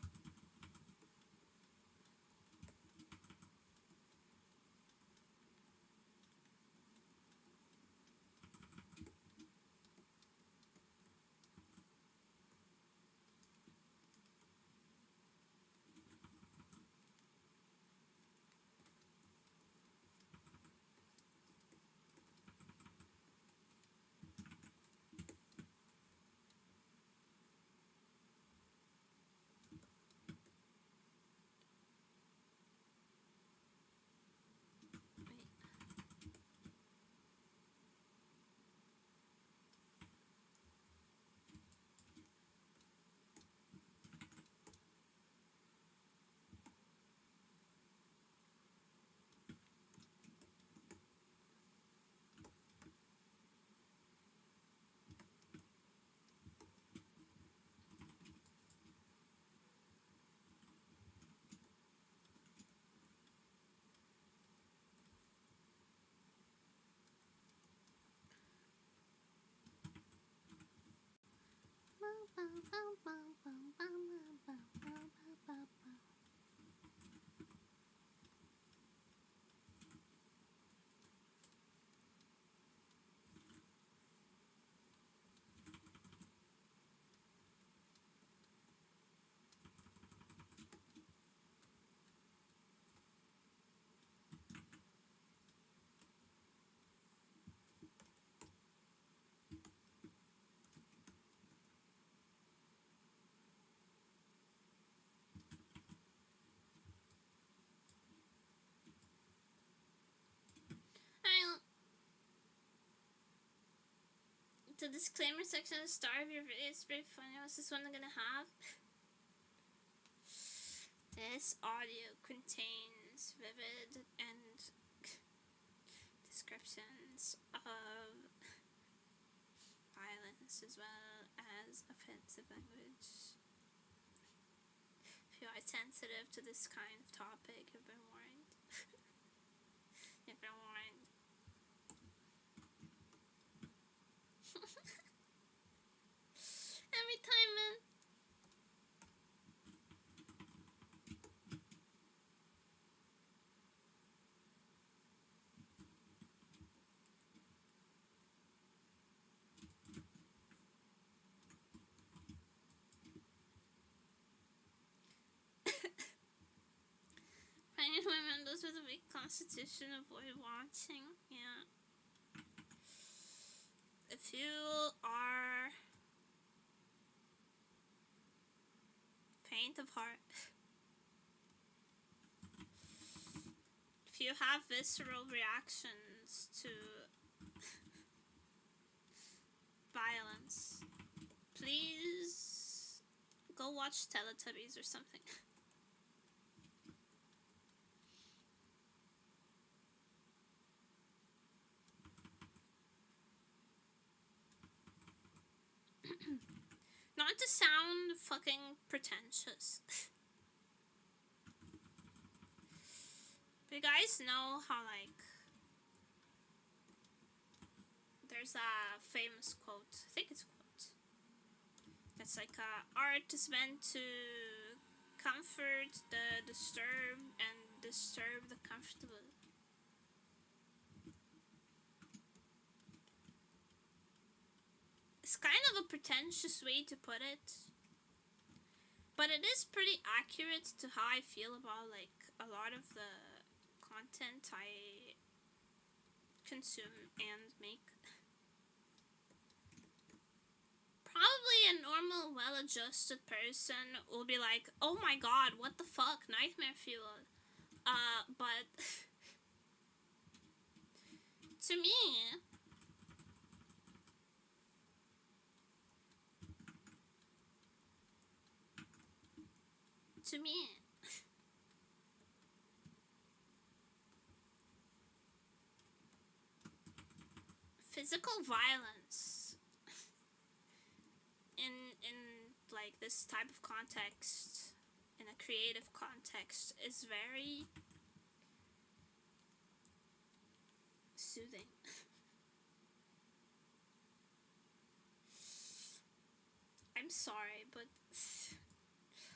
The disclaimer section at the start of your video is pretty funny. What's this one gonna have? This audio contains vivid and descriptions of violence. just as well as offensive language. If you are sensitive to this kind of topic, you've been warned. You've been warned. Every time, man. Pregnant women, those with a weak constitution, avoid watching. Yeah. If you are faint of heart, if you have visceral reactions to violence, please go watch Teletubbies or something. Not to sound fucking pretentious. But you guys know how, like, there's a famous quote, I think it's a quote, that's like, art is meant to comfort the disturbed and disturb the comfortable. It's kind of a pretentious way to put it, but it is pretty accurate to how I feel about, like, a lot of the content I consume and make. Probably a normal, well-adjusted person will be like, oh my god, what the fuck, nightmare fuel. But to me, physical violence in like this type of context, in a creative context, is very soothing. I'm sorry, but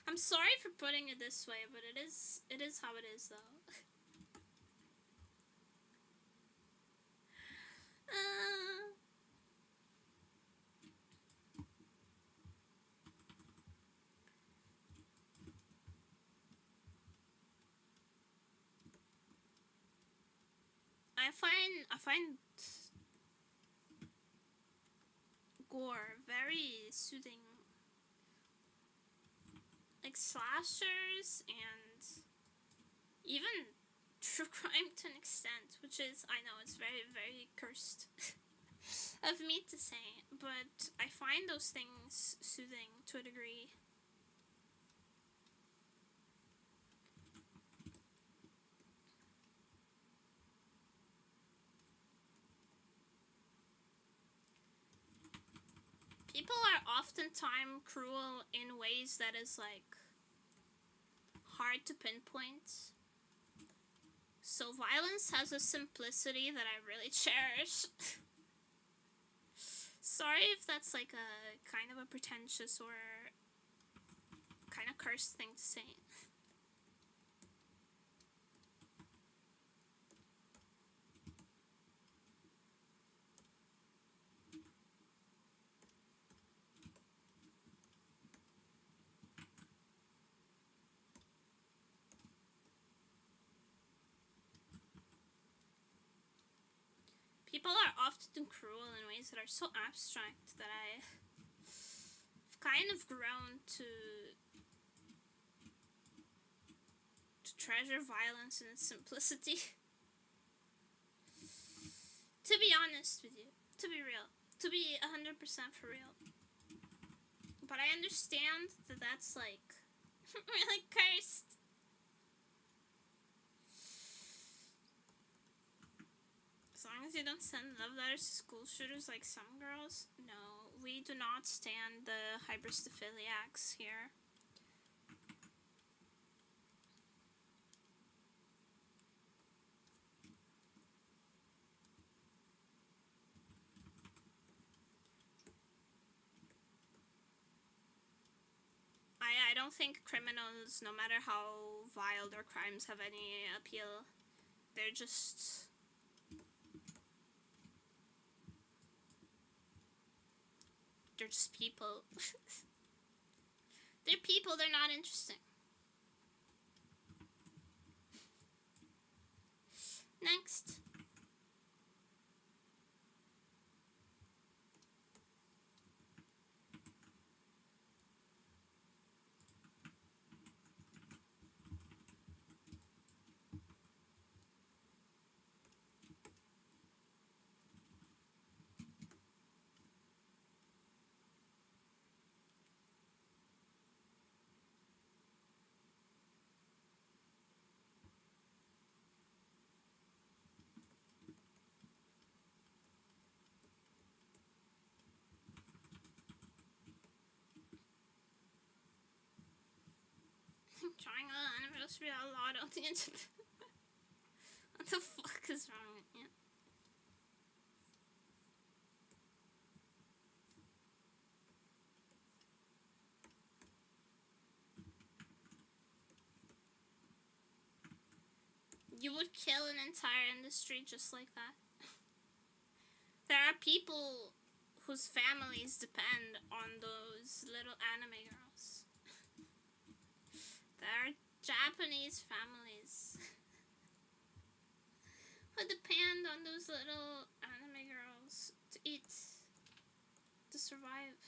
I'm sorry for putting it this way, but it is how it is, though. I find gore very soothing. Like slashers and even true crime to an extent, which is, I know it's very, very cursed of me to say, but I find those things soothing to a degree. People are oftentimes cruel in ways that is, like, hard to pinpoint. So violence has a simplicity that I really cherish. Sorry if that's, like, a kind of a pretentious or kind of cursed thing to say. People are often cruel in ways that are so abstract that I've kind of grown to treasure violence in its simplicity. To be honest with you, to be real, to be 100% for real. But I understand that that's, like, really cursed. As long as you don't send love letters to school shooters like some girls, no, we do not stand the hybristophiliacs here. I don't think criminals, no matter how vile their crimes, have any appeal. They're just people. They're people, they're not interesting. Next. Trying an anniversary a lot on the internet. What the fuck is wrong with you? You would kill an entire industry just like that. There are people whose families depend on those little anime girls. There are Japanese families who depend on those little anime girls to eat, to survive.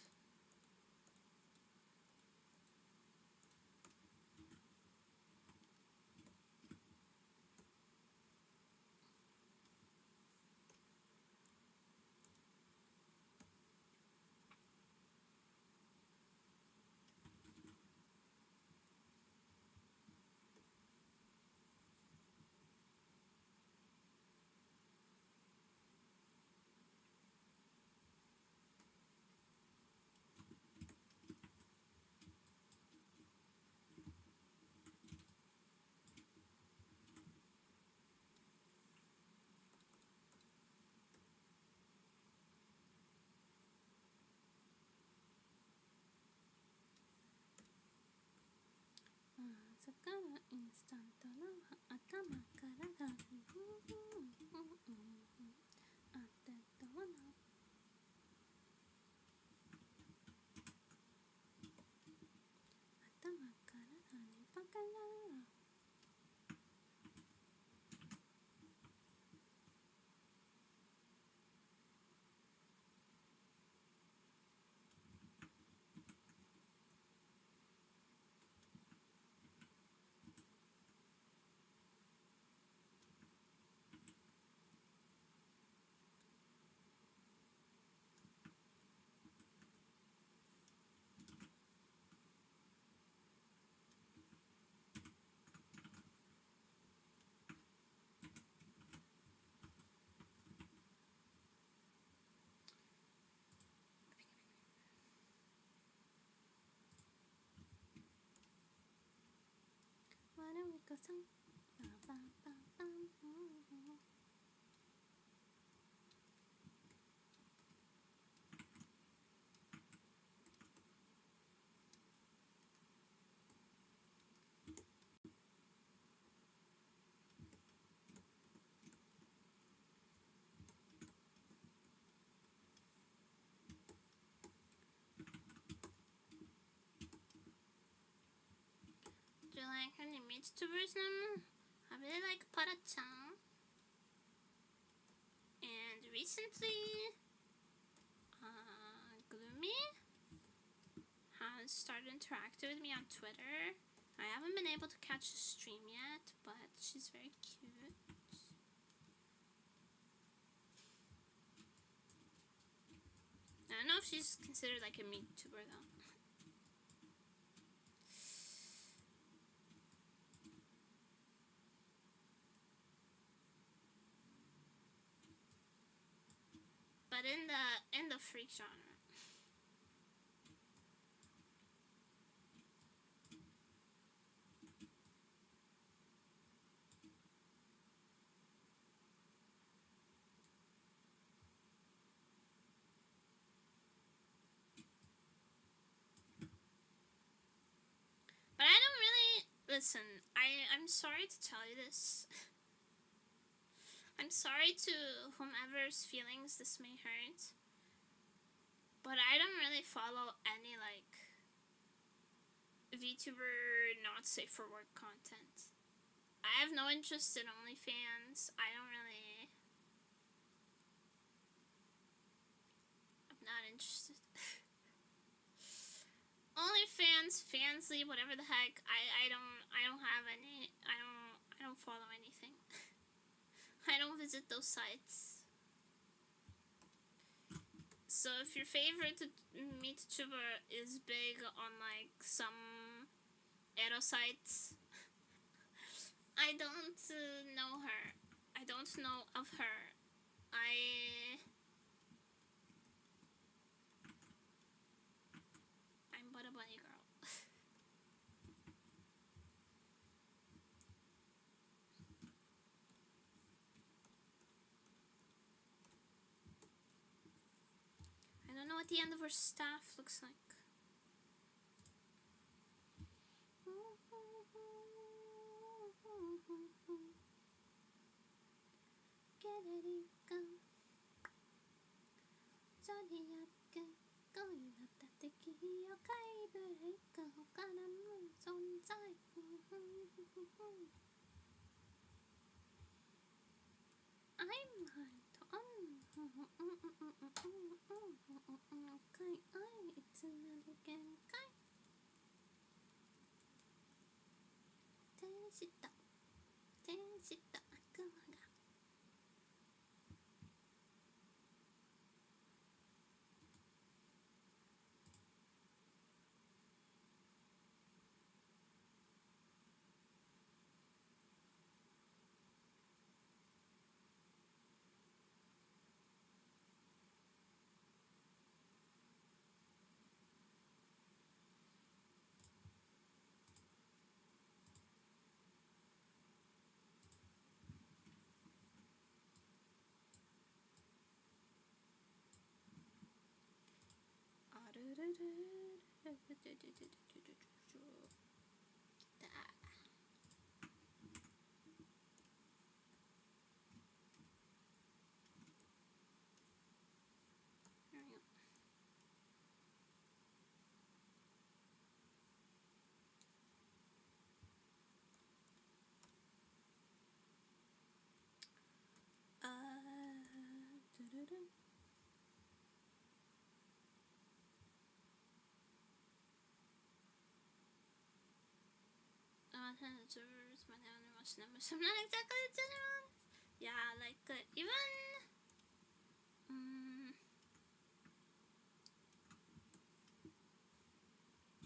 Do you like any Vtubers now? I really like Para-chan. And recently, Gloomy has started interacting with me on Twitter. I haven't been able to catch a stream yet, but she's very cute. I don't know if she's considered like a Vtuber though. But in the freak genre. Listen, I'm sorry to tell you this. I'm sorry to whomever's feelings this may hurt. But I don't really follow any, like, VTuber not safe for work content. I have no interest in OnlyFans. I'm not interested. OnlyFans, Fansly, whatever the heck. I don't have any. I don't follow anything. I don't visit those sites. So if your favorite Vtuber is big on like some ero sites, I don't know her. I don't know of her. I'm but a bunny girl. I don't know what the end of her staff looks like. I'm not exactly a general. Yeah, like even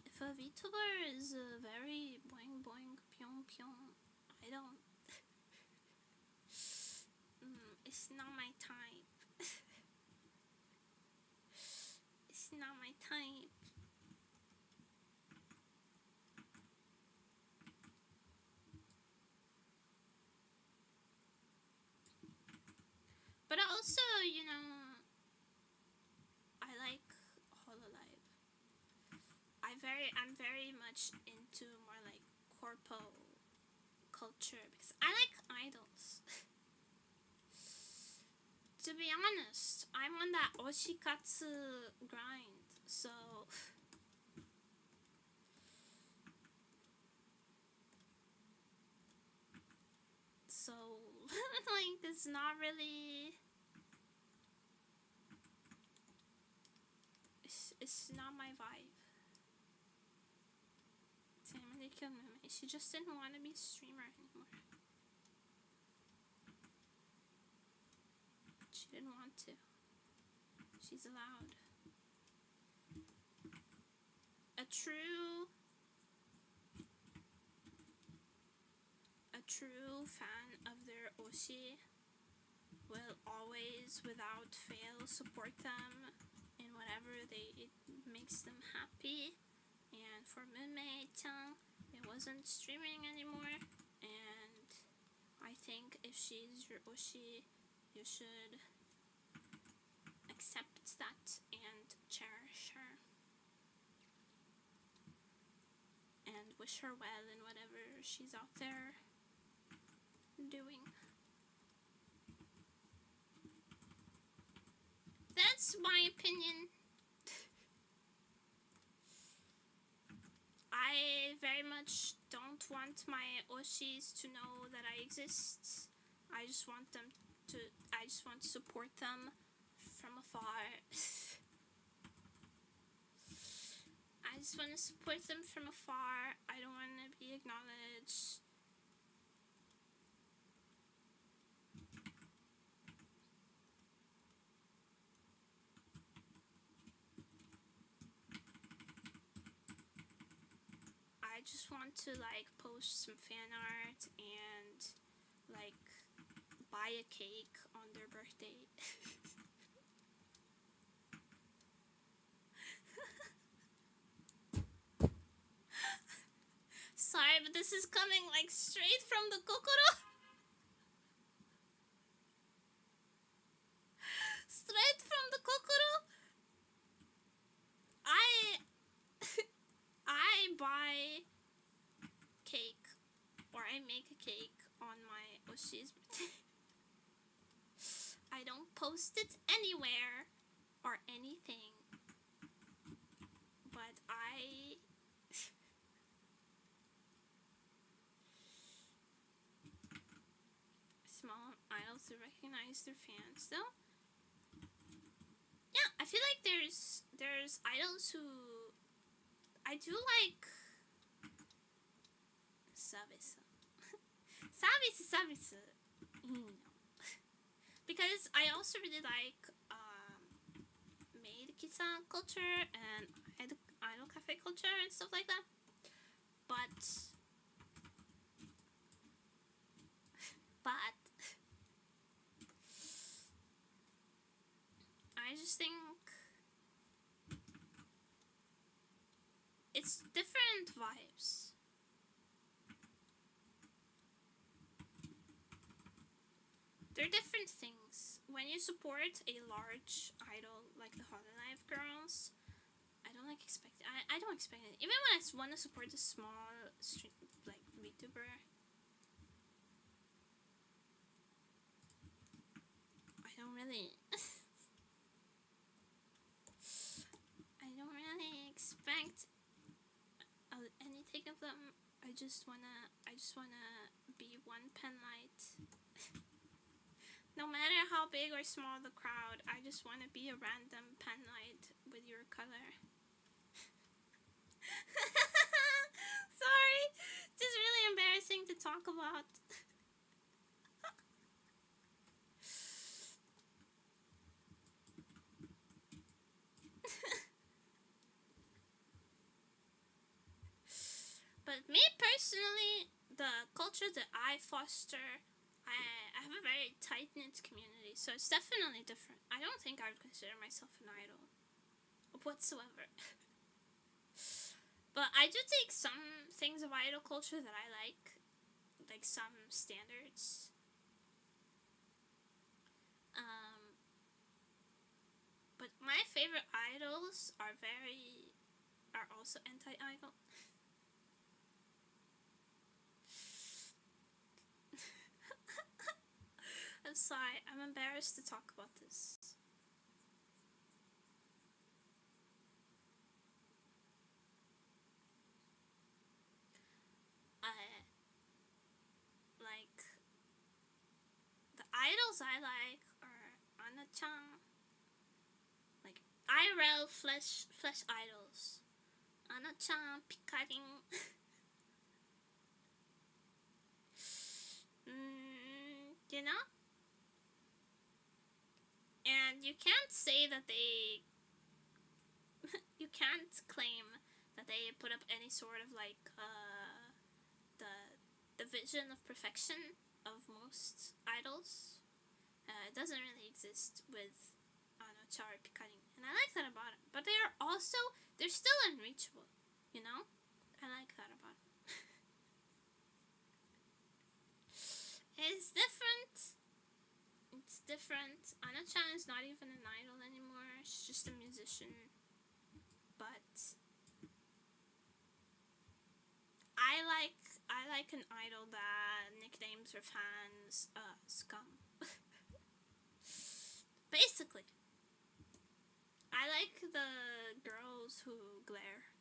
if a VTuber is very boing boing pyong pyong, I don't. It's not my type. It's not my type. But also, you know, I like hololive. I'm very much into more like corpo culture because I like idols. To be honest, I'm on that oshikatsu grind, so like it's not really. It's not my vibe. She just didn't want to be a streamer anymore. She didn't want to. She's allowed. A true fan of their oshi will always, without fail, support them in whatever it makes them happy. And for Moonmei-chan, it wasn't streaming anymore, and I think if she's your oshi, you should accept that and cherish her and wish wish her well in whatever she's out there doing. That's my opinion. I very much don't want my oshis to know that I exist. I just want to support them from afar. I just want to support them from afar. I don't want to be acknowledged. I just want to like post some fan art and like buy a cake on their birthday. Sorry, but this is coming like straight from the kokoro. Straight from the kokoro. I buy cake, or I make a cake on my oshi's birthday. I don't post it anywhere or anything, but I small idols to recognize their fans though. Yeah, I feel like there's idols who I do like service. Service. Because I also really like maid kissa culture and idol cafe culture and stuff like that. But I just think it's different vibes. They're different things. When you support a large idol like the Hololive girls, I don't expect it. Even when I want to support a small like Vtuber, I don't really expect anything of them. I just wanna be one pen light. No matter how big or small the crowd, I just want to be a random pen light with your color. Sorry, just really embarrassing to talk about. But me personally, the culture that I foster, I have a very tight-knit community, so it's definitely different. I don't think I would consider myself an idol whatsoever. But I do take some things of idol culture that I like some standards. But my favorite idols are also anti-idol. I'm sorry, I'm embarrassed to talk about this. The idols I like are Anna-chan, like IRL flesh idols. Anna-chan, Pikarin. You know? And you can't say that they you can't claim that they put up any sort of like the vision of perfection of most idols. It doesn't really exist with Anna-chan or Pikarin, and I like that about it. But they're still unreachable, you know? I like that about it. It's different. Anna-chan is not even an idol anymore. She's just a musician. But like an idol that nicknames her fans scum. Basically. I like the girls who glare.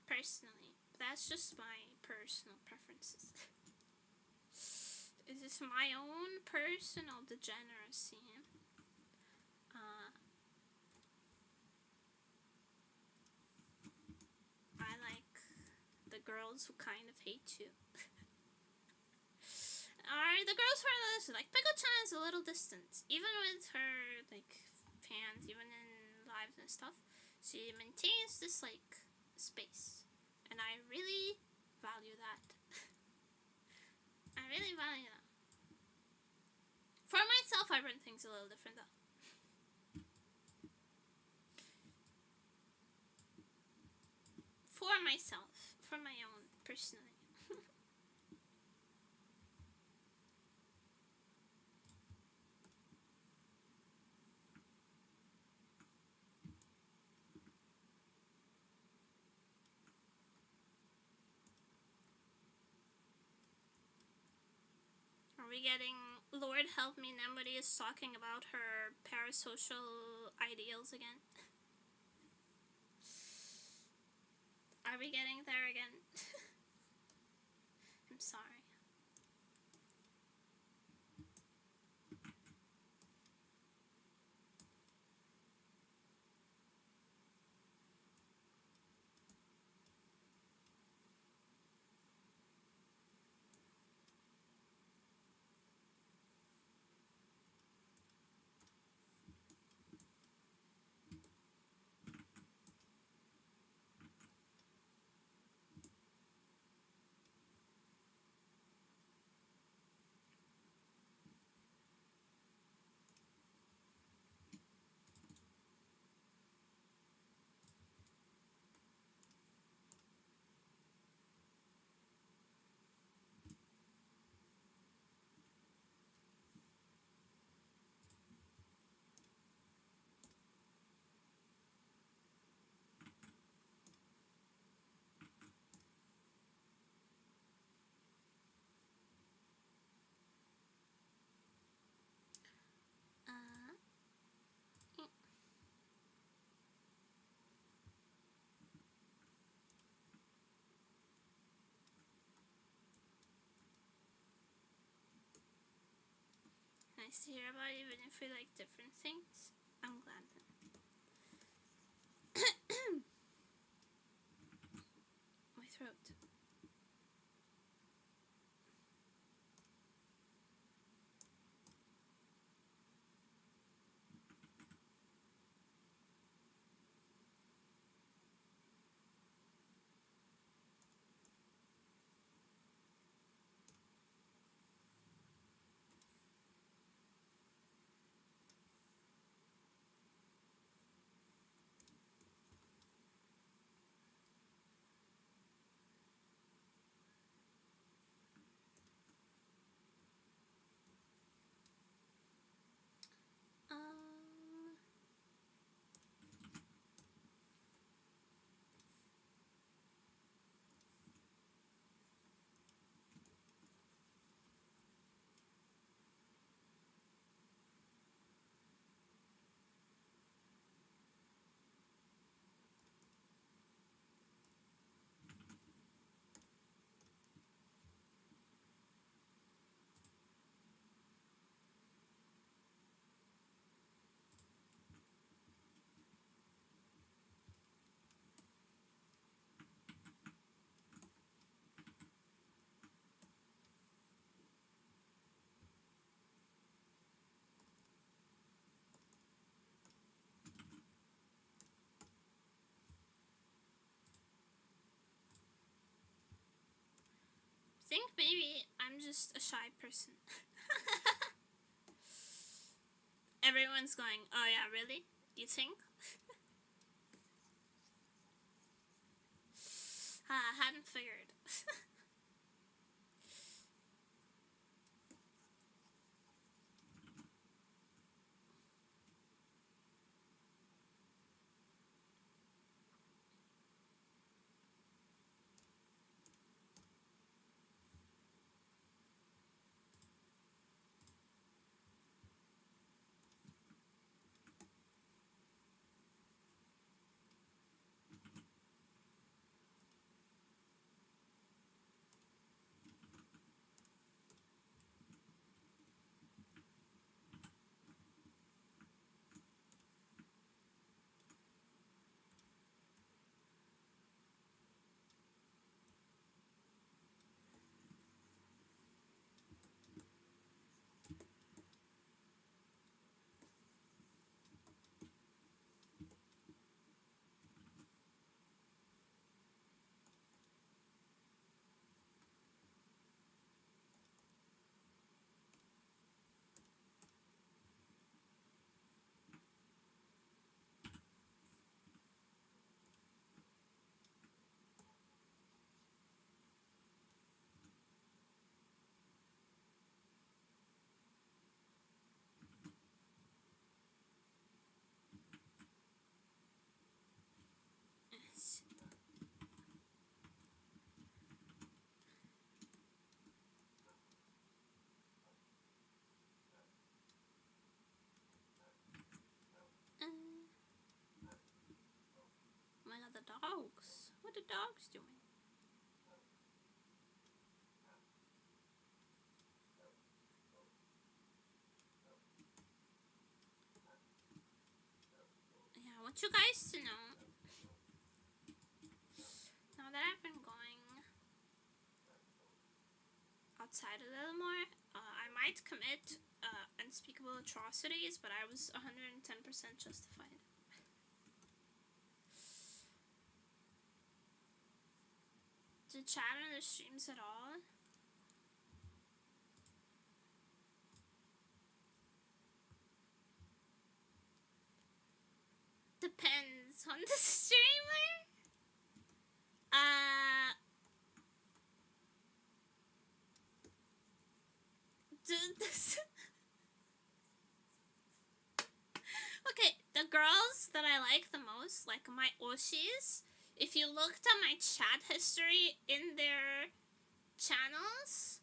Personally. That's just my personal preferences. This is my own personal degeneracy. I like the girls who kind of hate you. Or the girls who are listening. Like, Pickle-chan is a little distant. Even with her, like, fans, even in lives and stuff, she maintains this, like, space. And I really value that. I really value that. For myself, I run things a little different, though. For myself. For my own, personally. Are we getting Lord help me, Nemuri is talking about her parasocial ideals again? Are we getting there again? I'm sorry. Nice to hear about, even if we like different things. I'm glad then. My throat. I think maybe I'm just a shy person. Everyone's going, oh yeah, really? You think? I hadn't figured. dogs doing? Yeah, I want you guys to know, now that I've been going outside a little more, I might commit unspeakable atrocities, but I was 110% justified. To chat on the streams at all? Depends on the streamer. Okay, the girls that I like the most, like my oshis, if you looked at my chat history in their channels,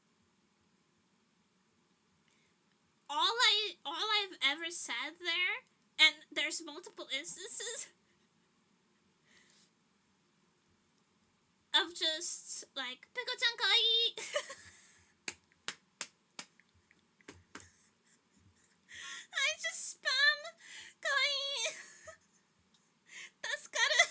all I've ever said there, and there's multiple instances of just like Peko-chan kawaii. I just spam kawaii. Tasukaru.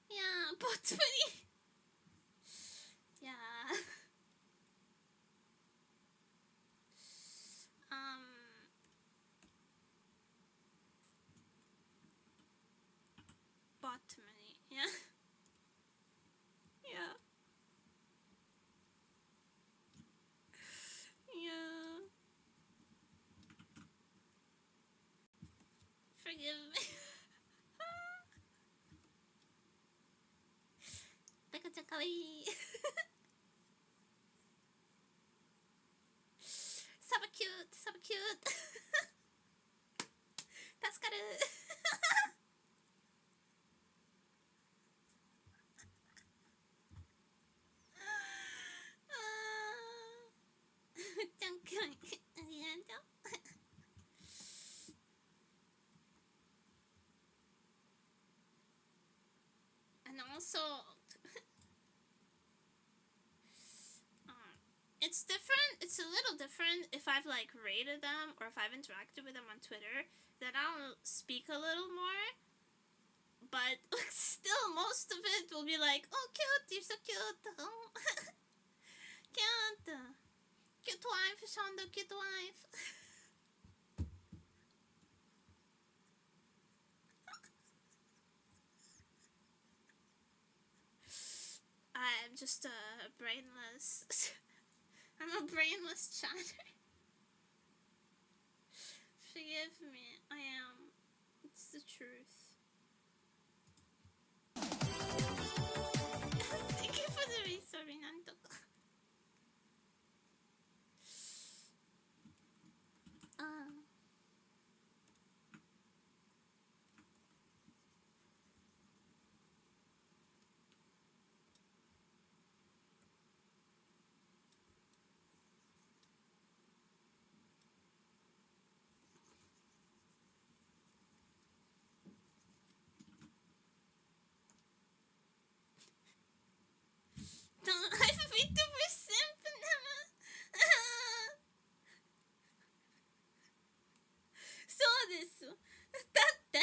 Yeah, bottomly. Yeah. Bottomly. Yeah. Yeah. Yeah. Forgive me. Peko-chan kawaii. Super cute, super cute. Tasukaru. And also, it's different. It's a little different if I've like rated them or if I've interacted with them on Twitter. Then I'll speak a little more. But still, most of it will be like, "Oh, cute! You're so cute! Oh, cute! Cute wife, Shonda, cute wife." I'm just a brainless. I'm a brainless chatter. Forgive me. I am. It's the truth. Thank you for the restory, Nantoka. I've Vtuber simp never. そうです。だって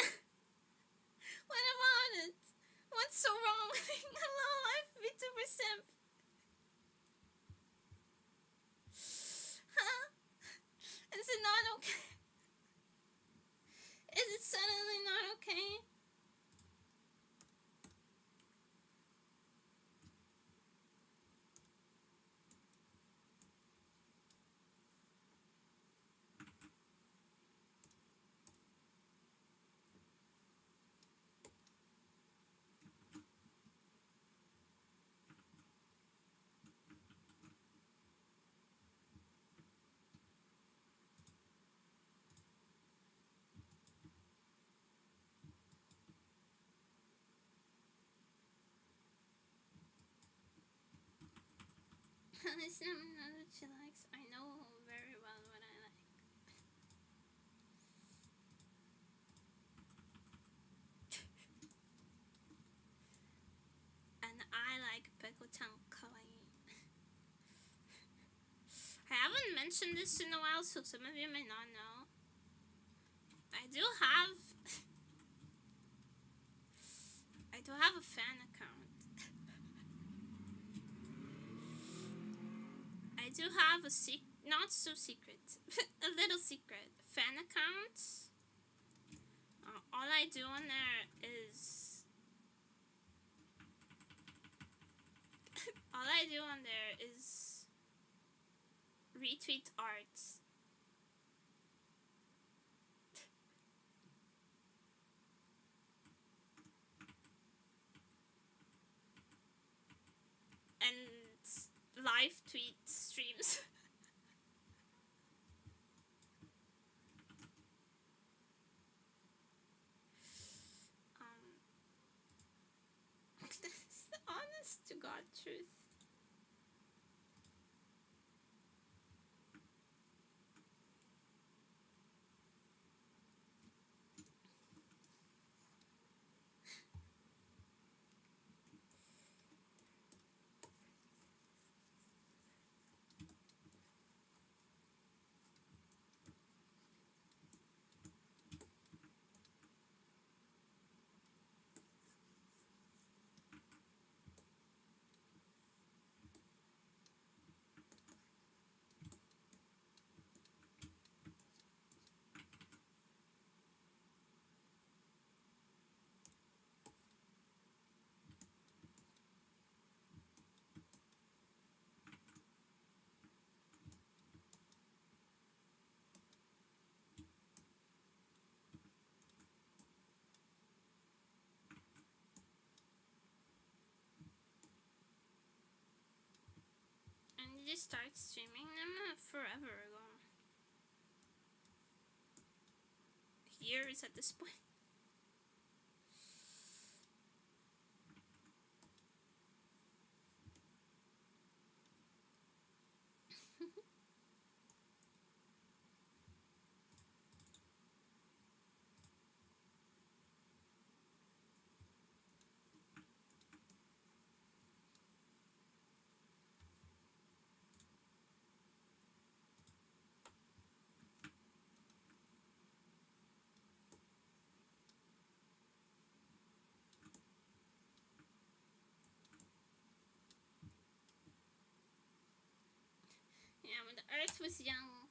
What about it? What's so wrong with being a low-life Vtuber simp? Huh? Is it not okay? Is it suddenly not okay? Listen, I know what she likes. I know very well what I like. And I like Peko-chan kawaii. I haven't mentioned this in a while, so some of you may not know. I do have a fan account. I do have a not so secret, a little secret fan account. All I do on there is retweet art. And live tweet streams. That's the honest to God truth. They started streaming them forever ago. Years at this point. Yeah, when the Earth was young.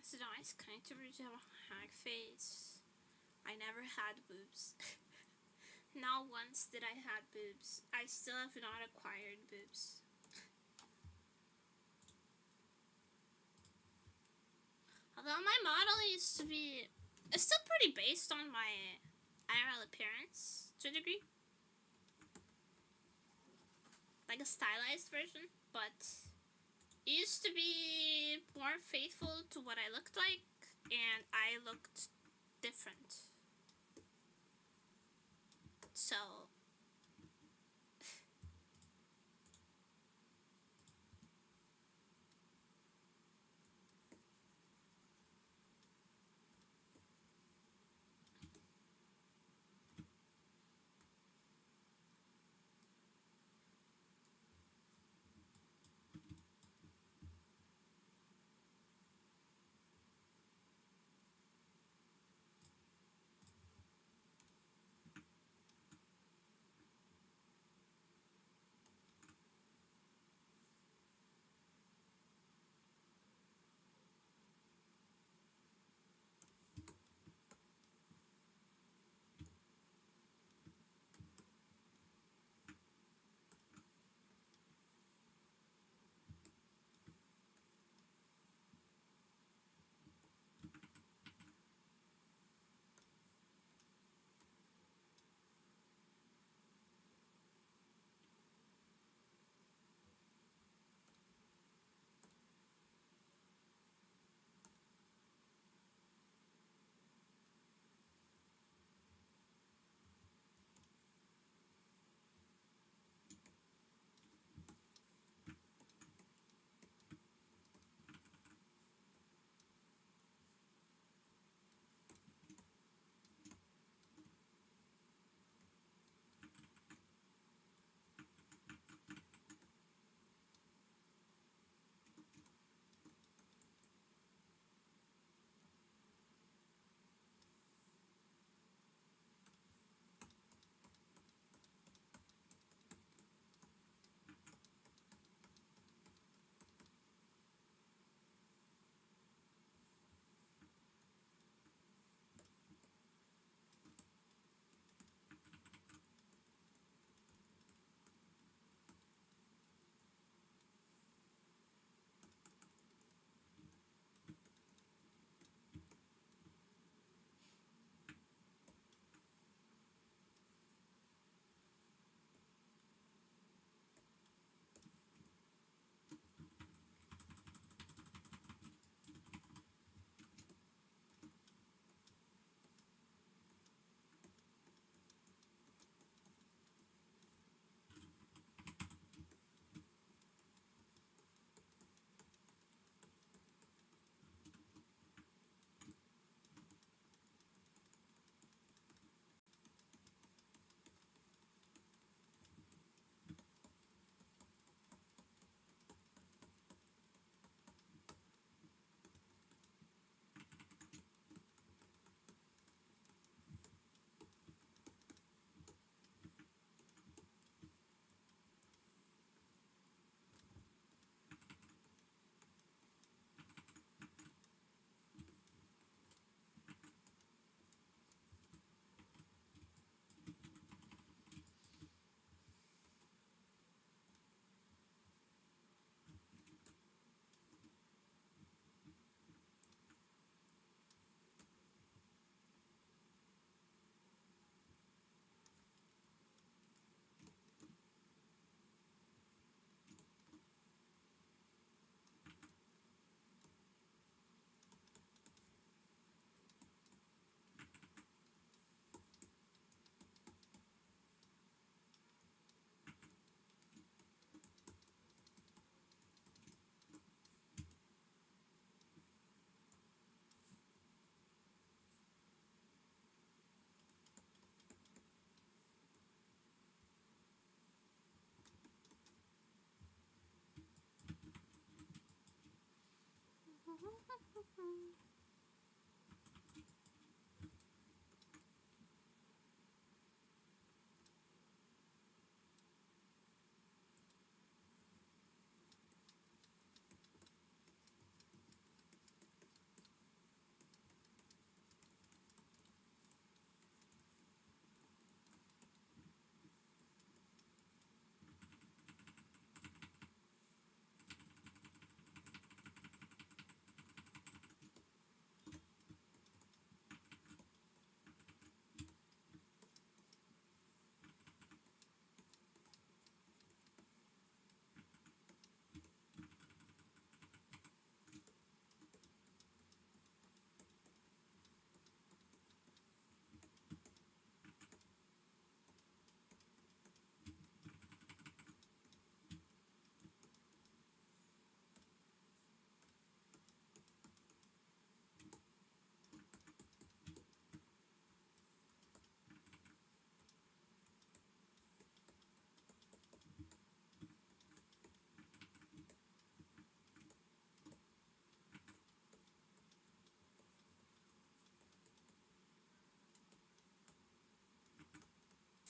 It's a nice kind to reach a hag face. I never had boobs. Not once did I had boobs. I still have not acquired boobs. Although my model used to be, it's still pretty based on my IRL appearance to a degree. Like a stylized version, but it used to be more faithful to what I looked like, and I looked different. So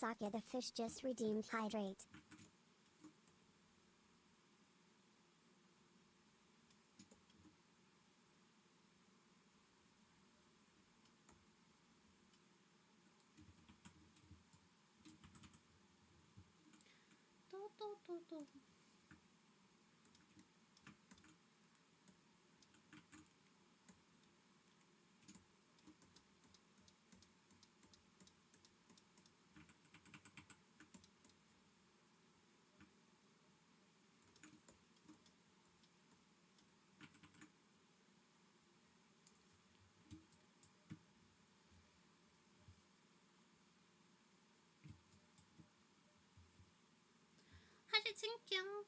Sake the fish just redeemed hydrate. Do. Thank you.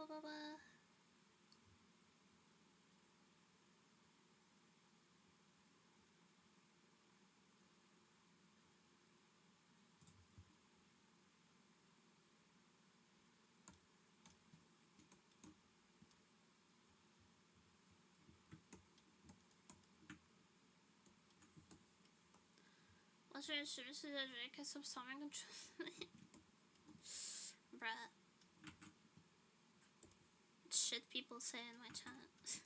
Blah. 我是不是觉得开始上面更准？ Bruh. Shit people say in my chat.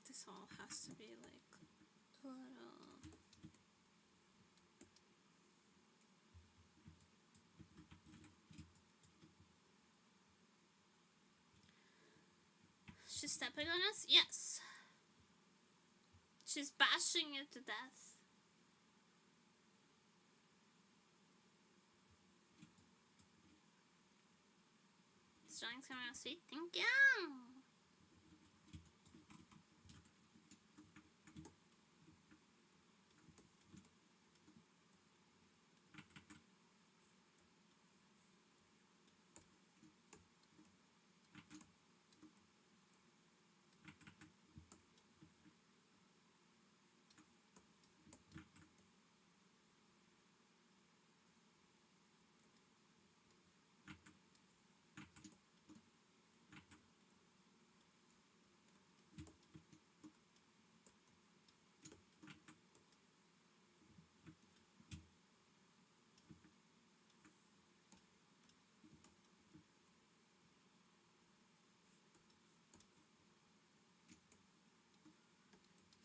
This all has to be like a little. She's stepping on us? Yes. She's bashing you to death. Drawing's coming out sweet. Thank you.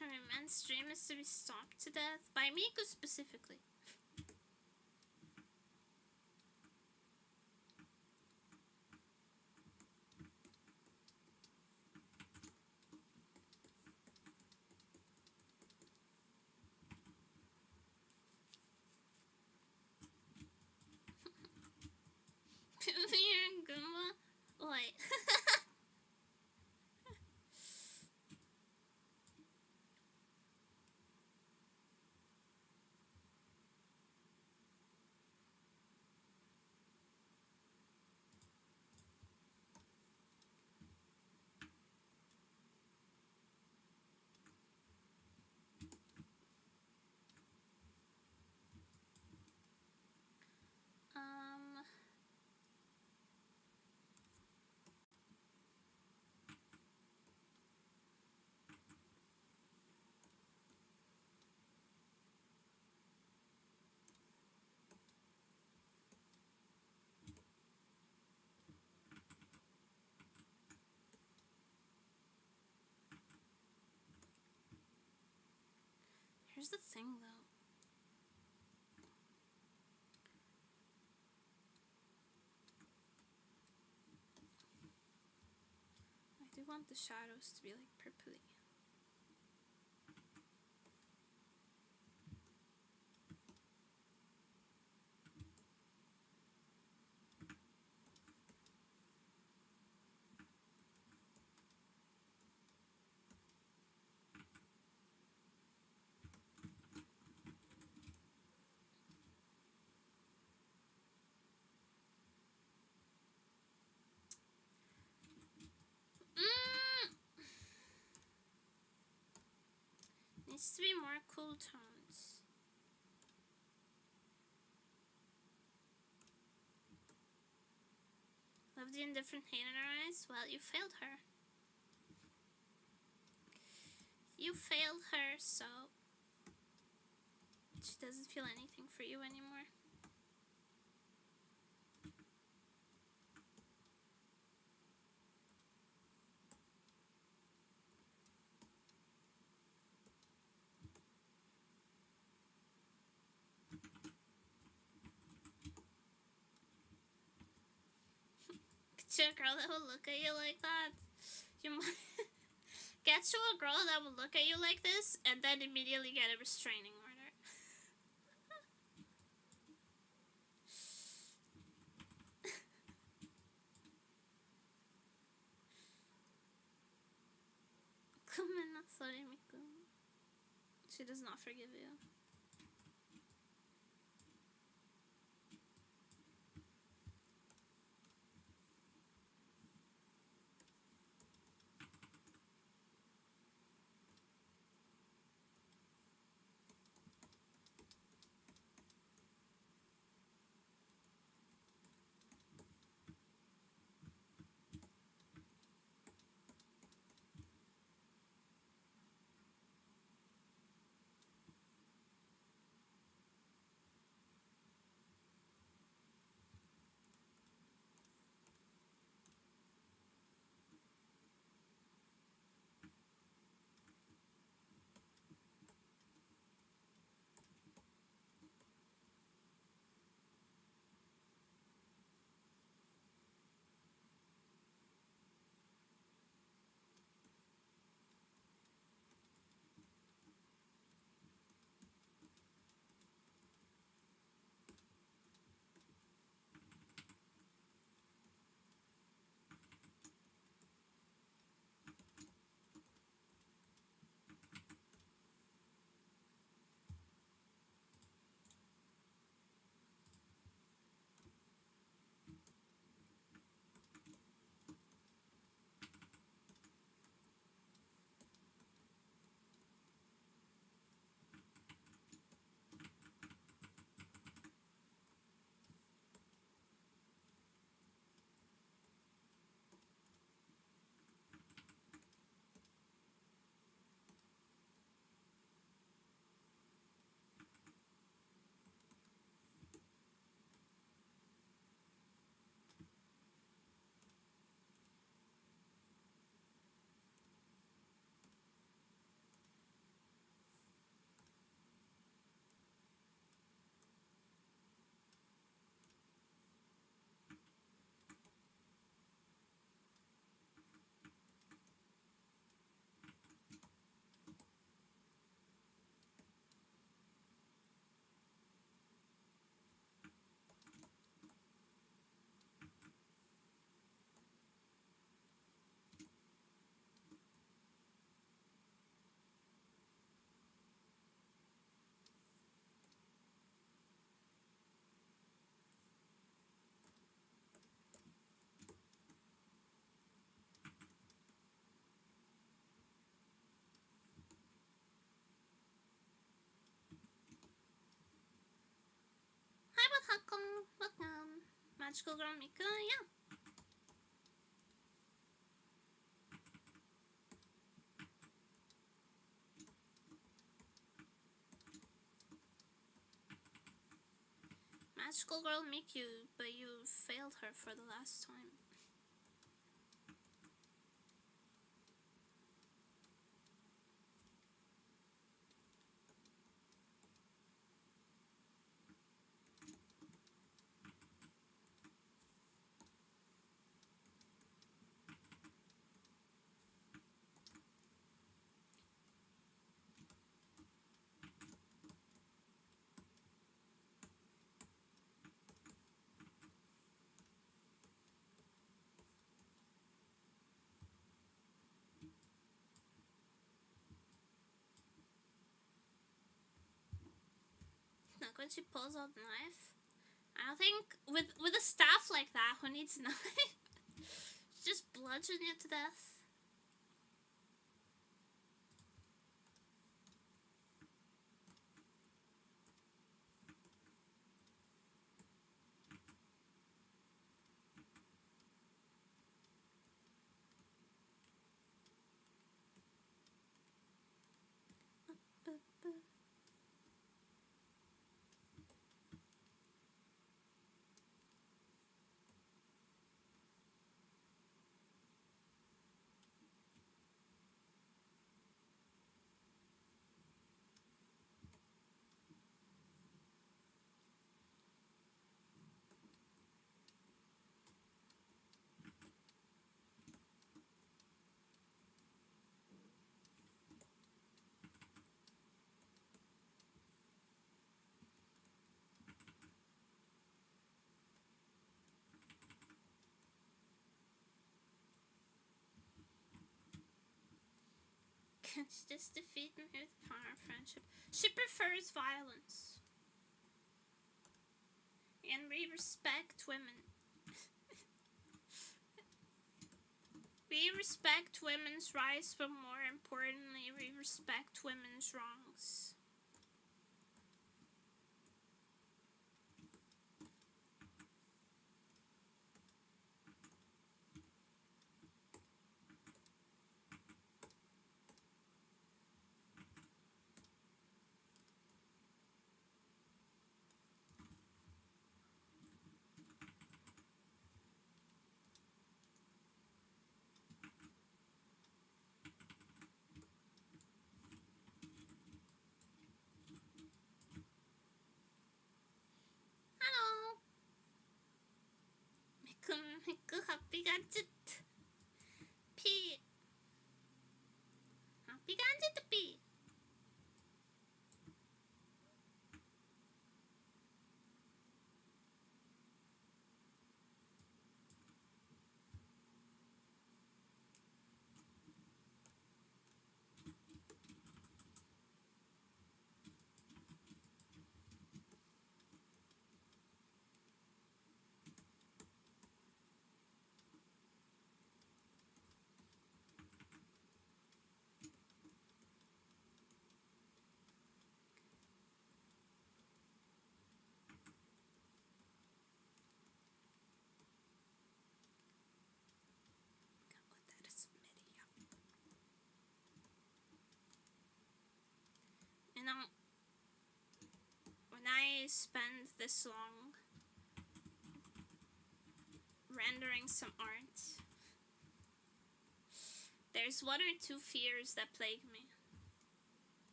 Her immense dream is to be stomped to death by Miku specifically. You're Goomba? Wait. Here's the thing, though. I do want the shadows to be like purpley. Needs to be more cool tones. Love the indifferent hate in her eyes? Well, you failed her. You failed her, so she doesn't feel anything for you anymore. to a girl that will look at you like that. You might get to a girl that will look at you like this and then immediately get a restraining order. Sorry, miku. She does not forgive you. Welcome. Magical girl Miku, yeah. Magical girl Miku, but you failed her for the last time. Like when she pulls out the knife, I don't think with a staff like that, who needs a knife? Just bludgeon you to death. Can she just defeat me with the power of friendship? She prefers violence. And we respect women. We respect women's rights, but more importantly, we respect women's wrongs. Miku, happy gadget. P. Happy gadget P. You know, when I spend this long rendering some art, there's one or two fears that plague me.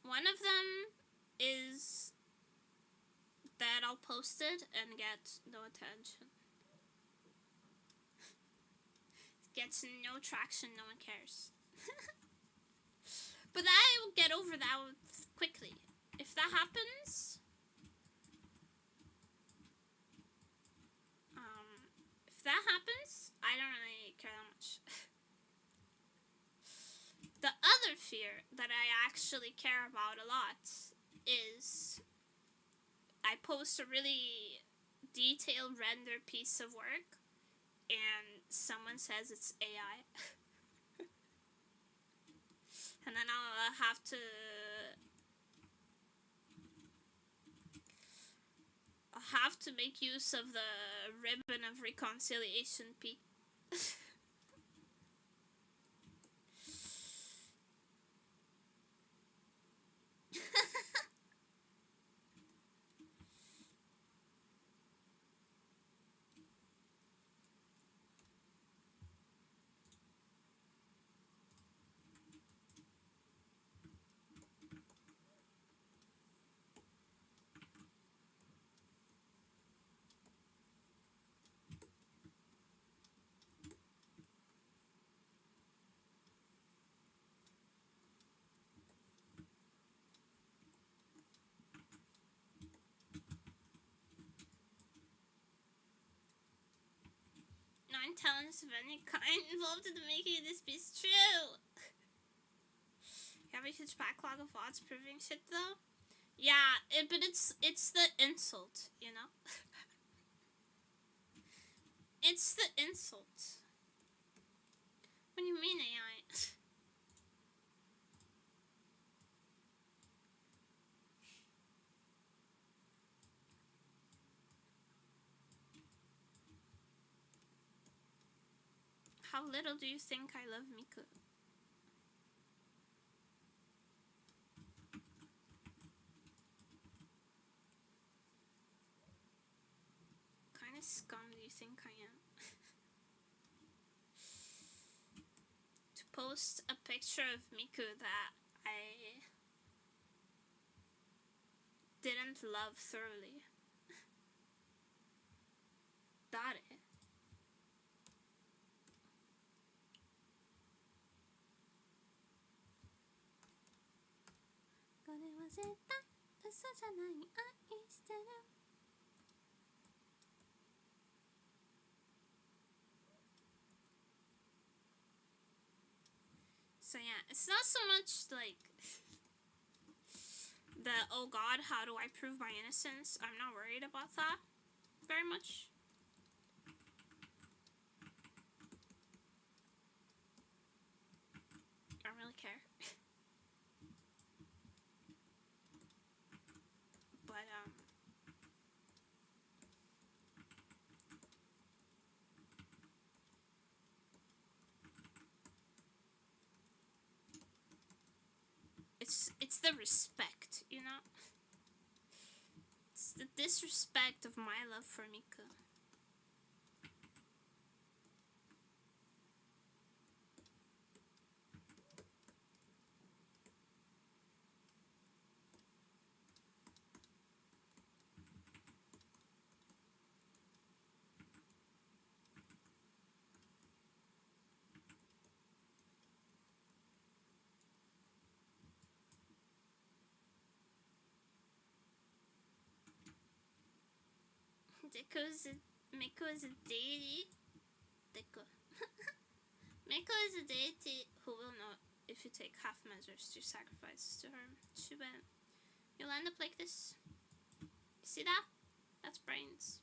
One of them is that I'll post it and get no attention. Gets no traction, no one cares. But I will get over that quickly. If that happens, I don't really care that much. The other fear that I actually care about a lot is I post a really detailed render piece of work and someone says it's AI. And then I'll have to make use of the ribbon of reconciliation P. Talents of any kind involved in the making of this piece true. You have a huge backlog of odds proving shit though? Yeah, but it's the insult, you know? It's the insult. What do you mean AI? How little do you think I love Miku? Kind of scum do you think I am? To post a picture of Miku that I didn't love thoroughly. Dare? So yeah, it's not so much like the oh god, how do I prove my innocence? I'm not worried about that very much. I don't really care. But it's the respect, you know? It's the disrespect of my love for Miku. Miku is a deity. Miku is a deity who will know if you take half measures to sacrifice to her. You'll end up like this. You see that? That's brains.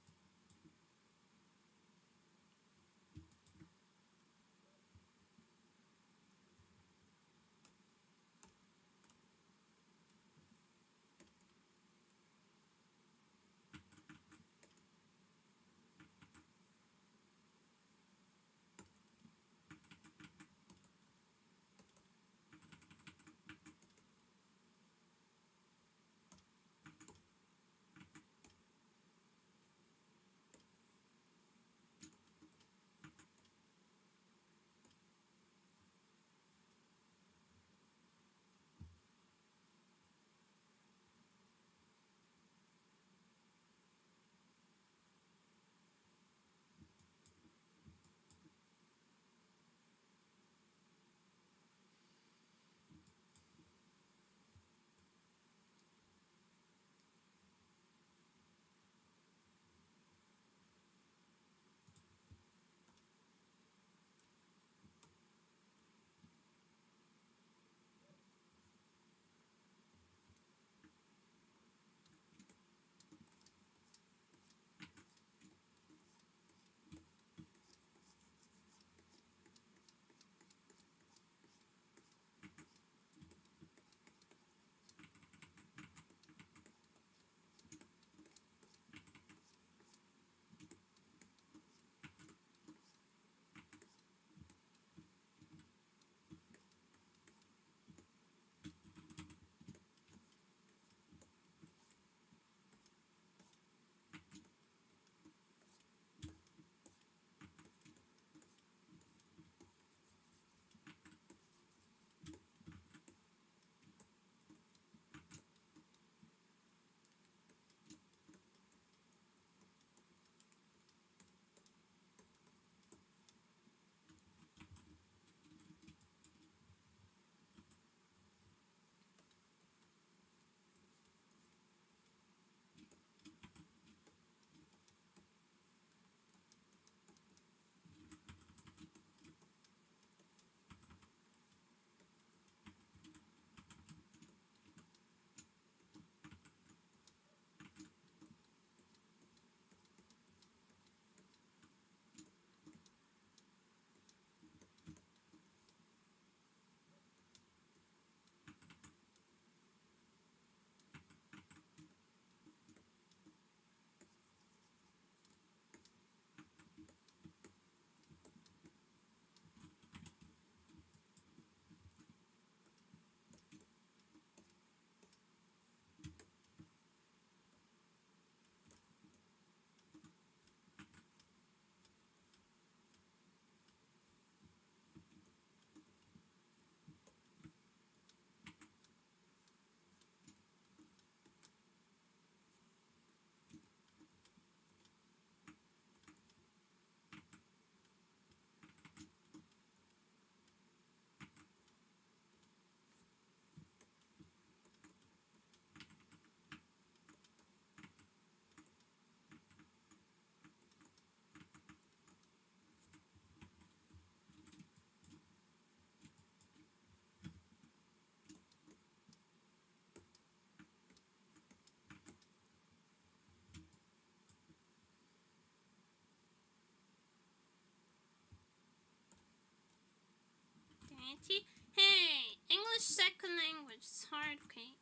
opportunity. Hey, English second language. It's hard, okay?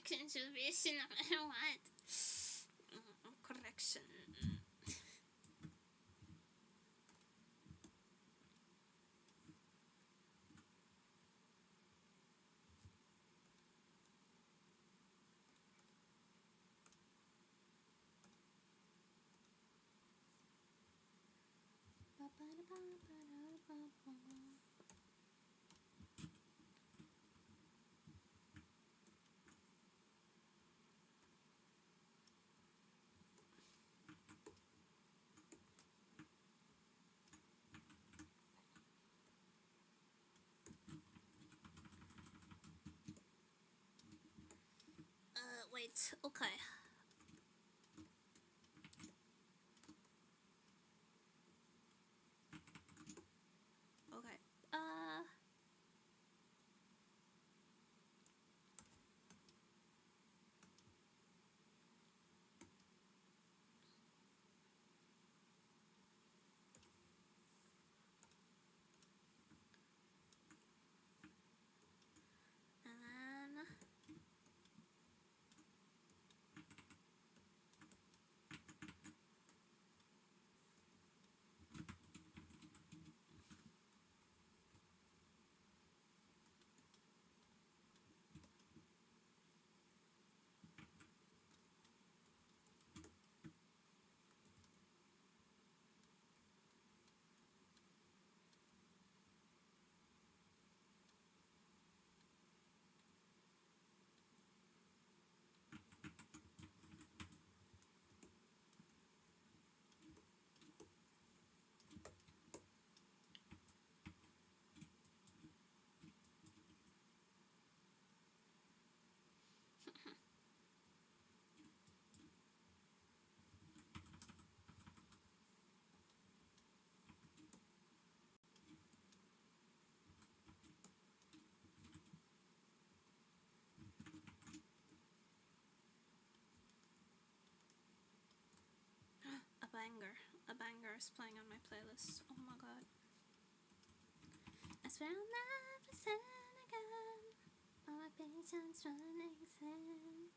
Contribution no matter what. Correction. Wait, okay. Okay. And then a banger is playing on my playlist. Oh my god. I swear I'll never sin again. All my patience running thin.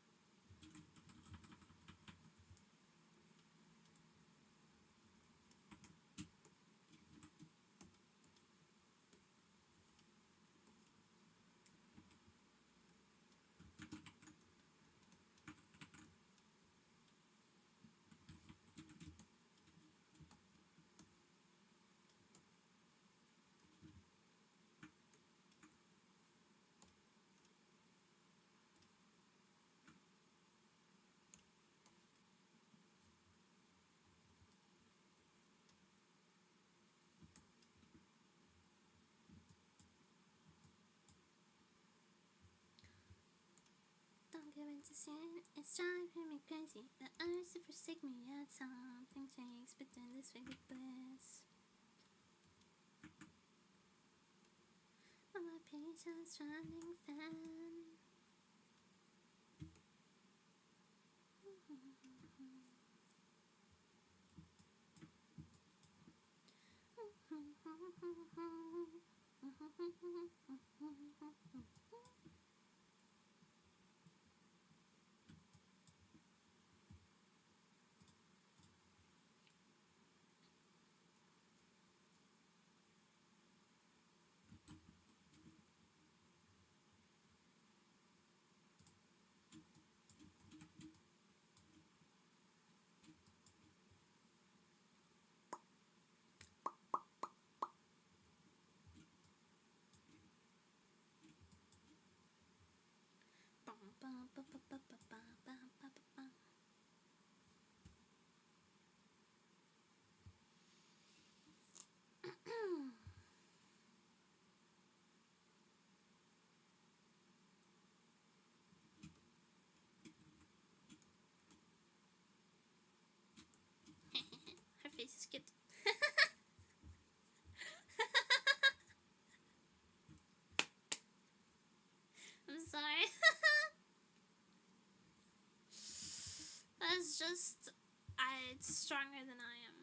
Don't give in to sin, it's driving me crazy. The urge to forsake me, yet something shakes between this wicked bliss. All my patience running thin. stronger than I am.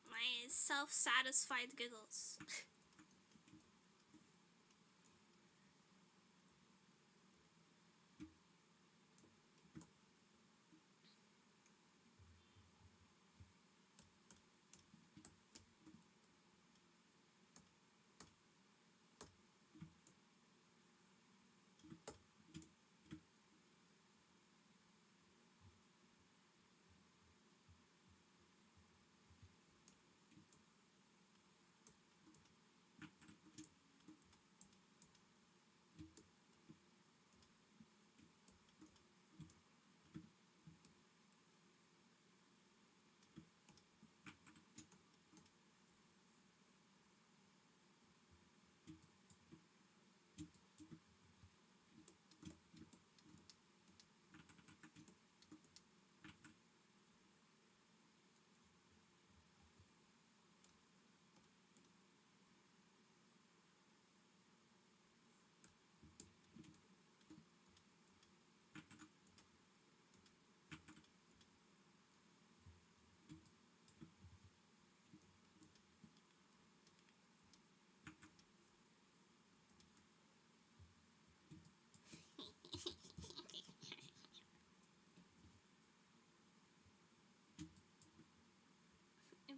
My self-satisfied giggles.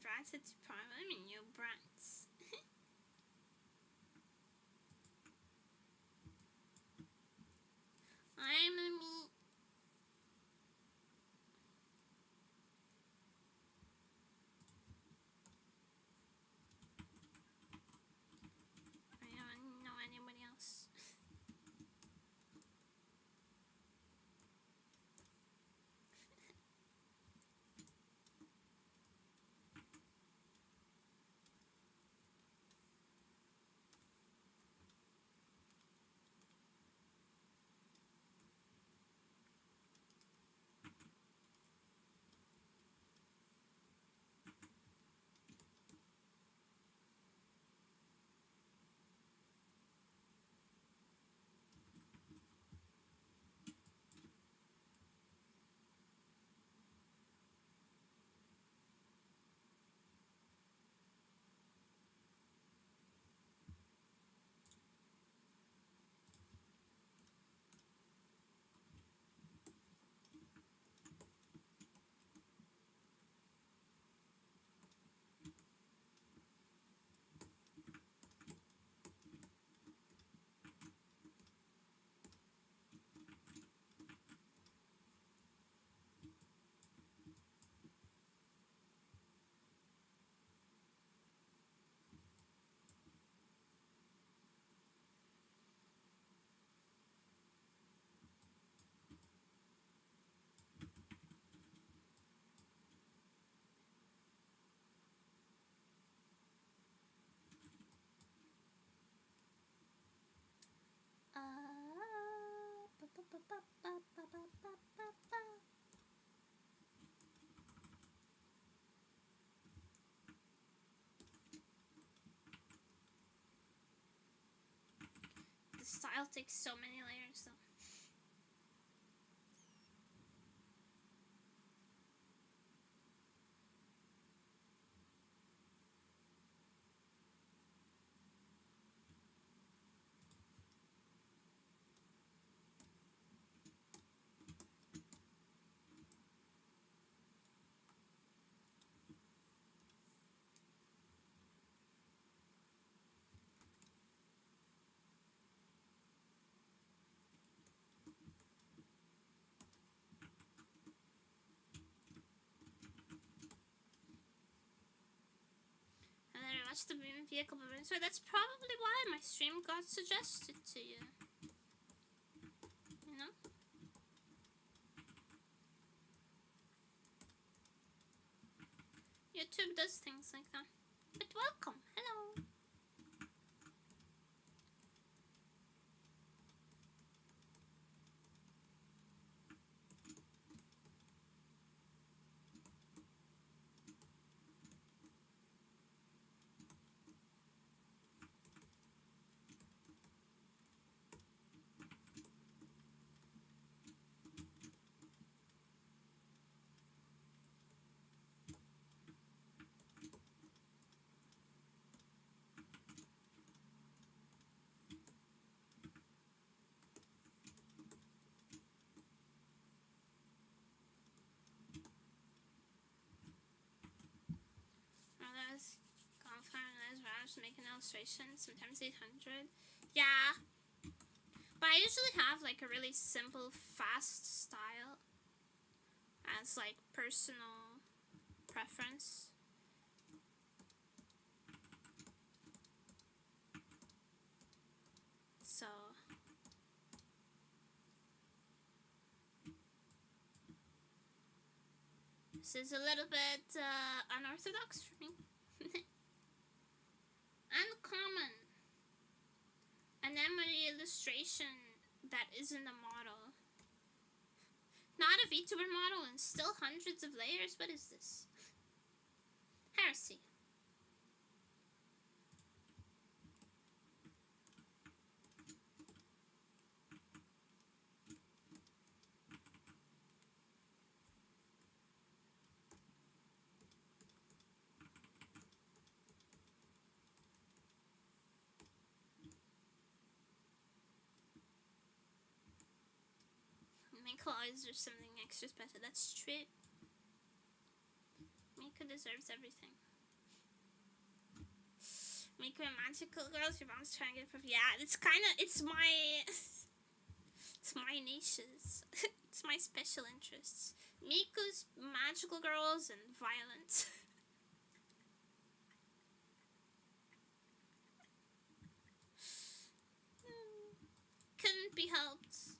Brats, it's prime. I mean, you brats. I'm a me. I don't know anybody else. The style takes so many layers though. Watched the movie a couple of minutes ago. That's probably why my stream got suggested to you. You know? YouTube does things like that. But welcome. Hello. to make an illustration, sometimes 800. Yeah, but I usually have like a really simple, fast style as like personal preference. So this is a little bit unorthodox for me. Uncommon. A nemuri illustration that isn't a model. Not a Vtuber model and still hundreds of layers? What is this? Heresy. Miku always deserves something extra special. That's true. Miku deserves everything. Miku and magical girls, your mom's trying to get perfect. Yeah, it's my it's my niches. It's my special interests. Miku's magical girls and violence. Couldn't be helped.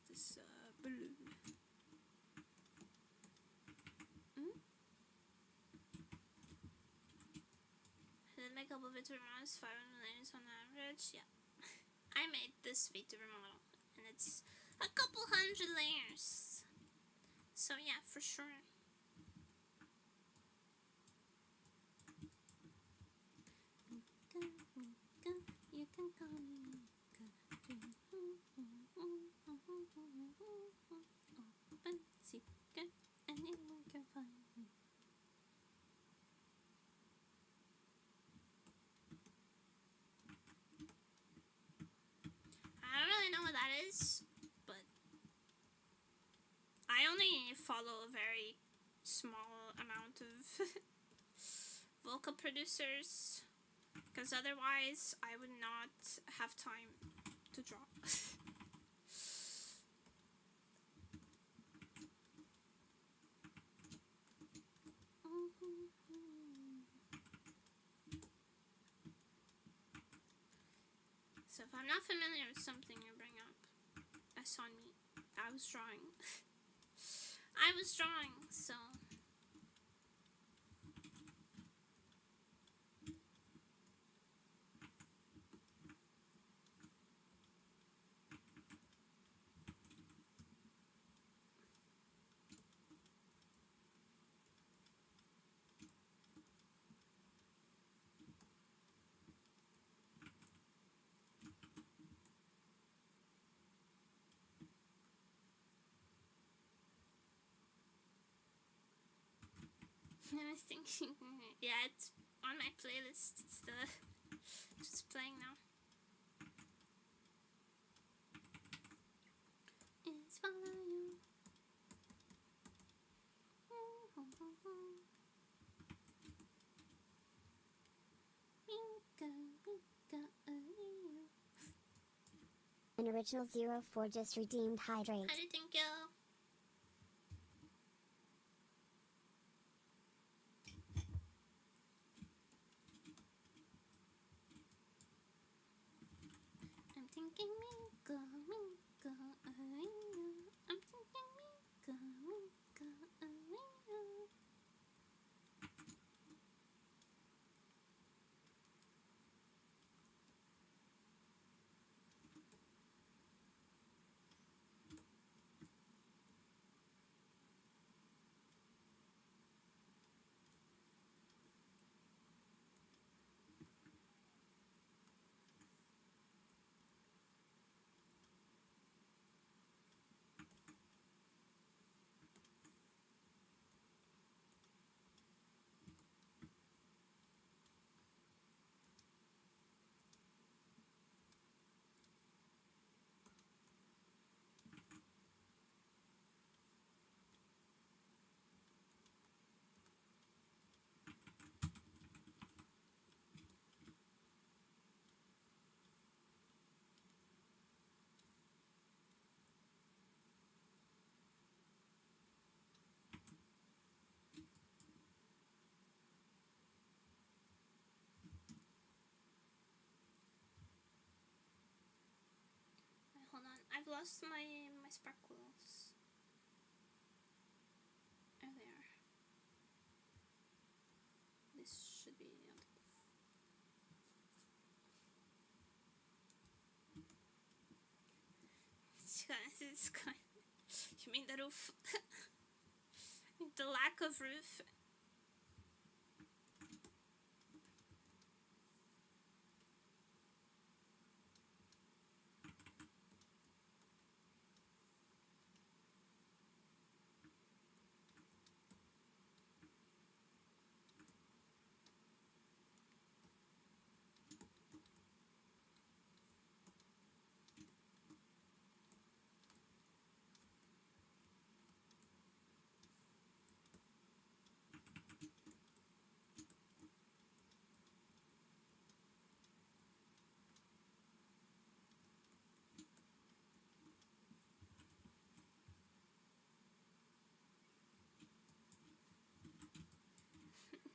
This balloon. Did make a couple of Vtuber models, 500 layers on average. Yeah, I made this Vtuber model, and it's a couple hundred layers. So yeah, for sure. You can call me open secret, anyone can find me. I don't really know what that is, but I only follow a very small amount of vocal producers, because otherwise I would not have time to draw. So if I'm not familiar with something you bring up, that's on me. I was drawing. I was drawing, so... I was thinking, yeah, it's on my playlist. It's just playing now. It's for you. An original 04 just redeemed hydrate. How do you think, yo? I'm thinking miku, miku, I'm thinking miku, miku, I've lost my sparkles. Oh, they are. This should be on top. It's kind. You mean the roof? The lack of roof.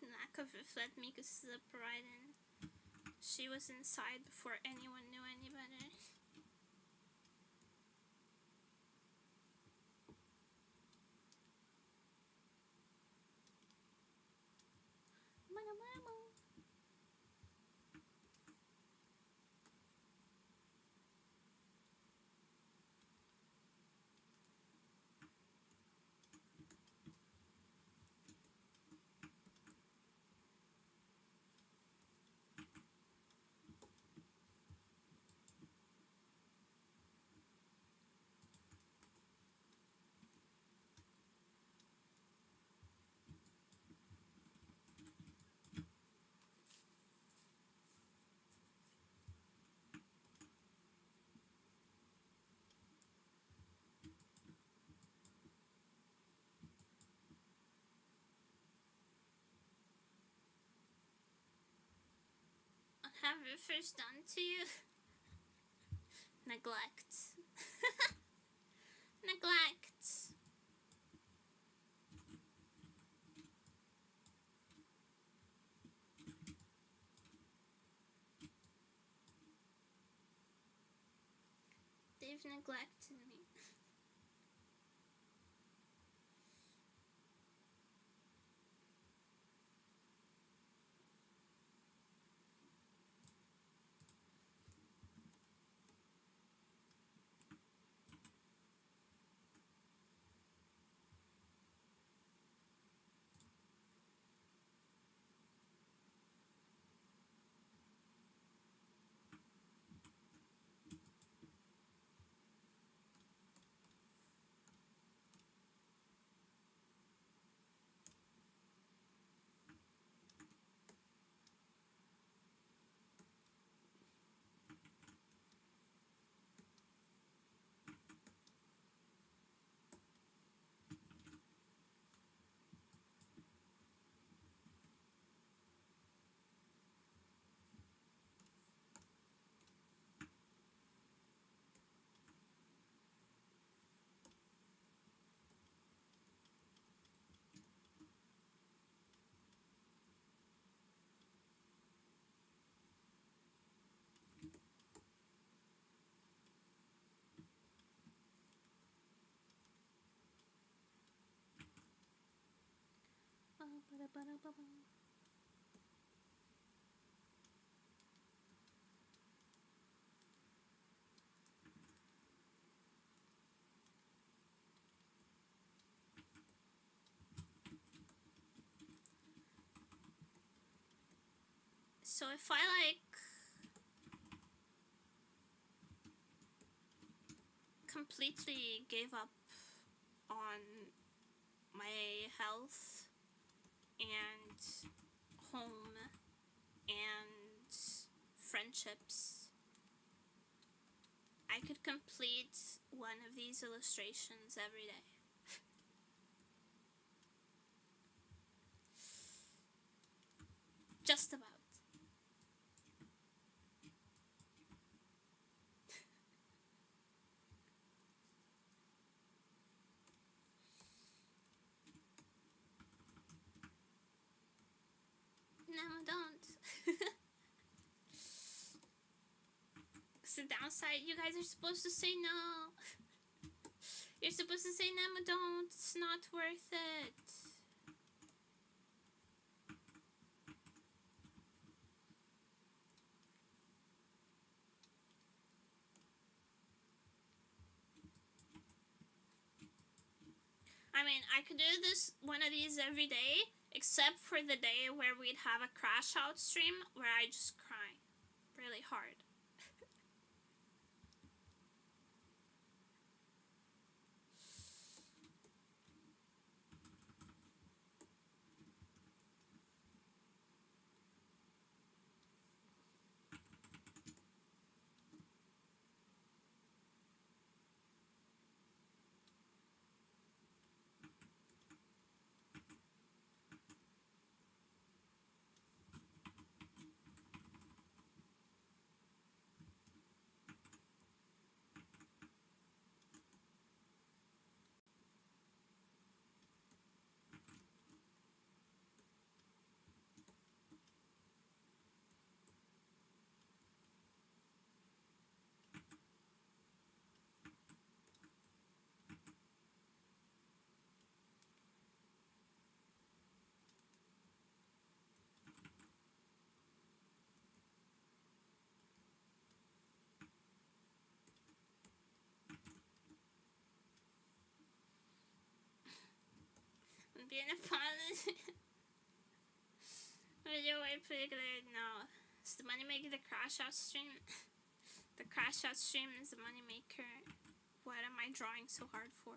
Lack of roof let Miku slip right in. She was inside before anyone knew any better. Have roofers done to you? Neglect. Neglect. They've neglected me. So if I like completely gave up on my health and home and friendships, I could complete one of these illustrations every day. Just about. No, don't. The side. You guys are supposed to say no. You're supposed to say Nemo, don't. It's not worth it. I mean, I could do this one of these every day, except for the day where we'd have a crash out stream where I just cry really hard. Being a pilot. Video way pretty good. No. It's the money maker, the crash out stream. The crash out stream is the money maker. What am I drawing so hard for?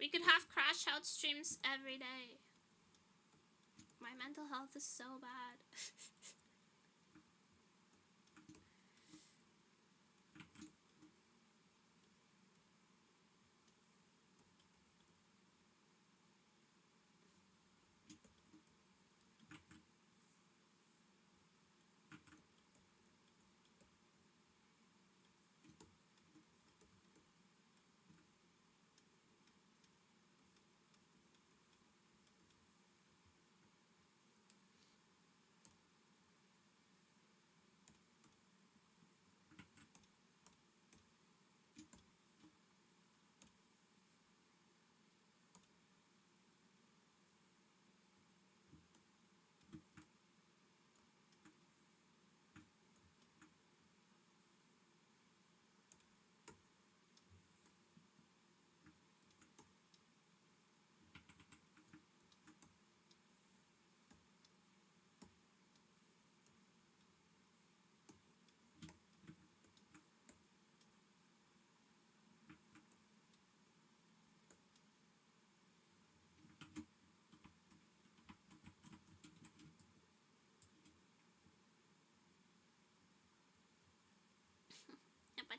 We could have crash out streams every day. My mental health is so bad.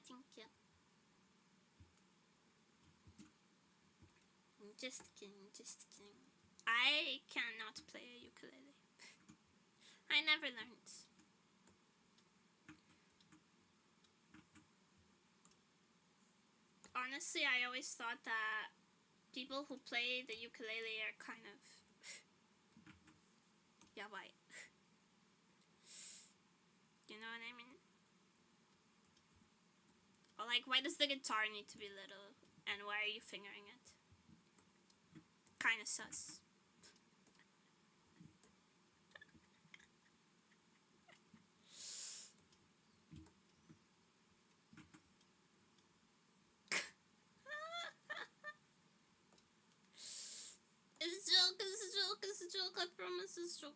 Thank you. Just kidding, just kidding. I cannot play a ukulele. I never learned. Honestly, I always thought that people who play the ukulele are kind of yabai. You know what I mean? Or like, why does the guitar need to be little? And why are you fingering it? Kinda sus. It's a joke, it's a joke, it's a joke, I promise it's a joke.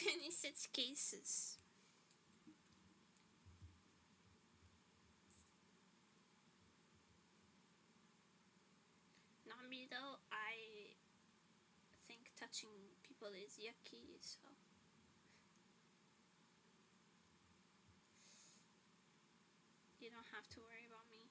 Many such cases. Not me though, I think touching people is yucky, so don't have to worry about me.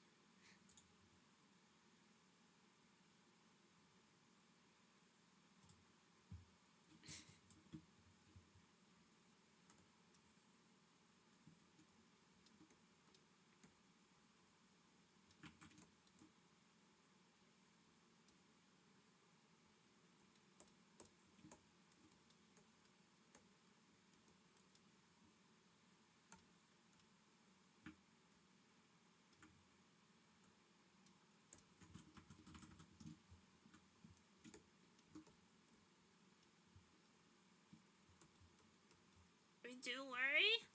We do worry?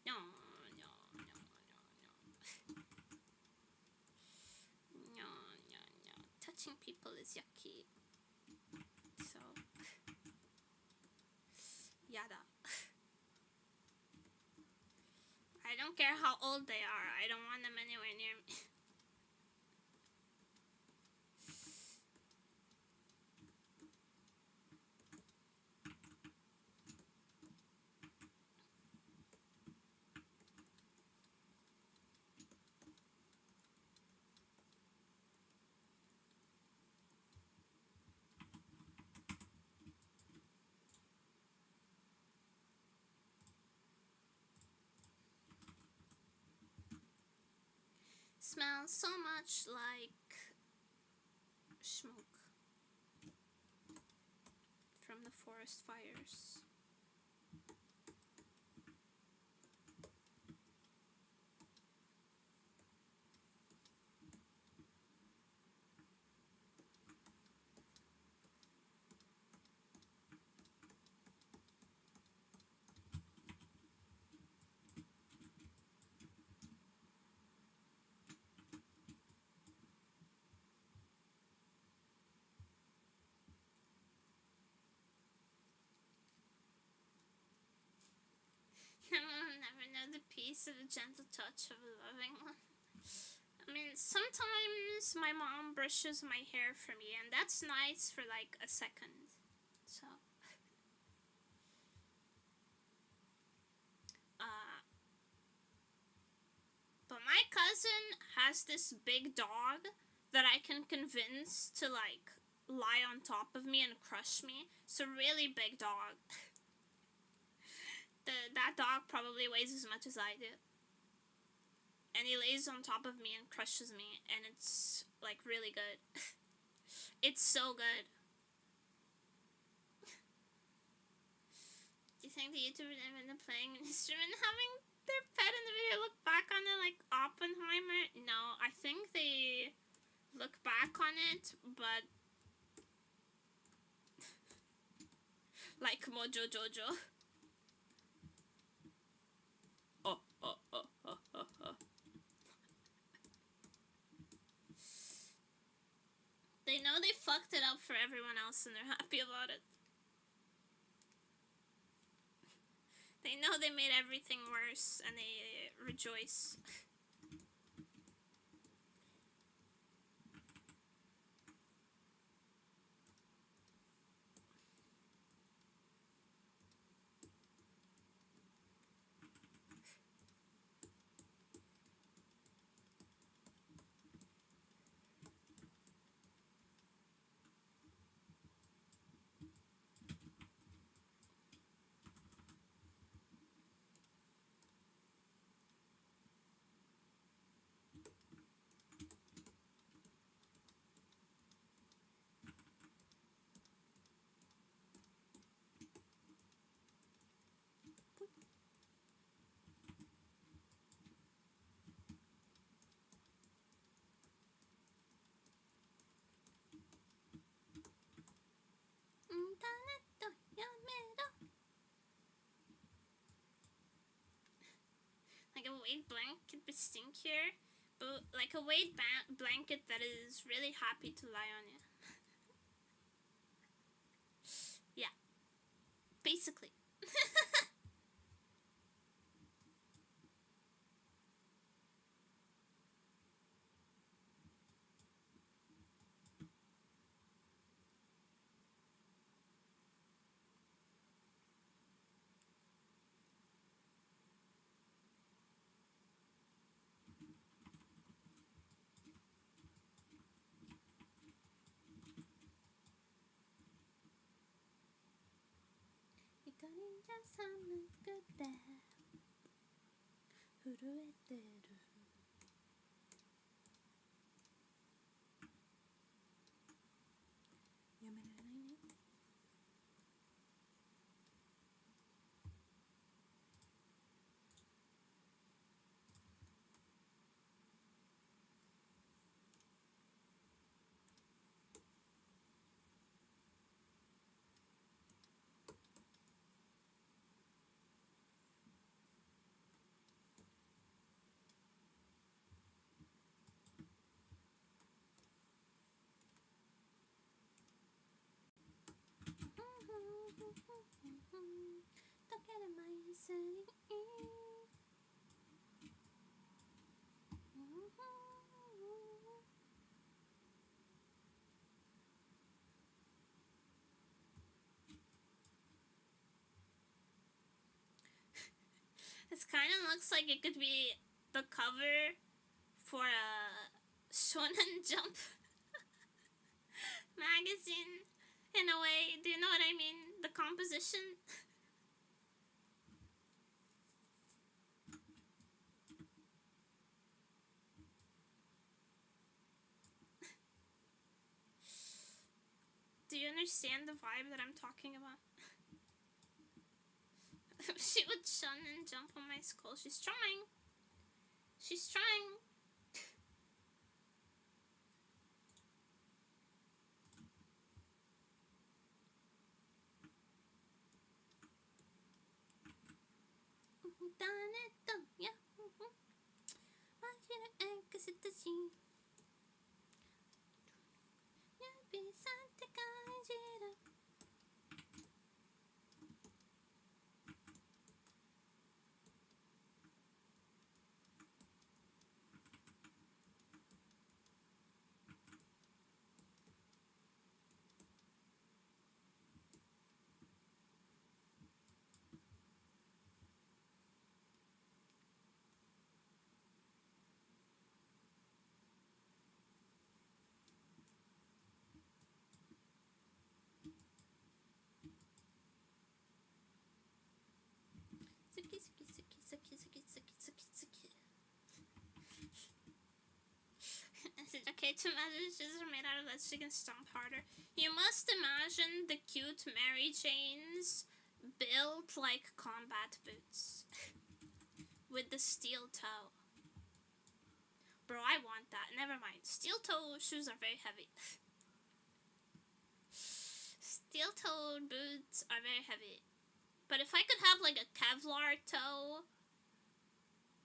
No. No. Touching people is yucky. So, yada. I don't care how old they are. I don't want them anywhere near me. Smells so much like smoke from the forest fires. Never know the peace of a gentle touch of a loving one. I mean, sometimes my mom brushes my hair for me, and that's nice for like a second. So, but my cousin has this big dog that I can convince to like lie on top of me and crush me. It's a really big dog. That dog probably weighs as much as I do. And he lays on top of me and crushes me, and it's like really good. It's so good. Do you think the YouTuber ended up playing an instrument having their pet in the video look back on it like Oppenheimer? No, I think they look back on it, but like Mojo Jojo. They know they fucked it up for everyone else and they're happy about it. They know they made everything worse and they rejoice. Like a weight blanket but stinkier, but like a weight blanket that is really happy to lie on you. Yeah, basically. 人じゃ寒くて震えてるやめられないね。溶ける前すにThis kind of looks like it could be the cover for a Shonen Jump magazine in a way. Do you know what I mean? The composition. Do you understand the vibe that I'm talking about? She would shun and jump on my skull. She's trying. She's trying. Done it, done, yeah. Want you to exit the scene. Yeah, be something kind of. Suki, suki, suki, suki, suki, suki, suki, suki. Is it okay to imagine shoes are made out of that she can stomp harder? You must imagine the cute Mary Janes built like combat boots with the steel toe. Bro, I want that. Never mind. Steel toe shoes are very heavy. Steel toed boots are very heavy. But if I could have like a Kevlar toe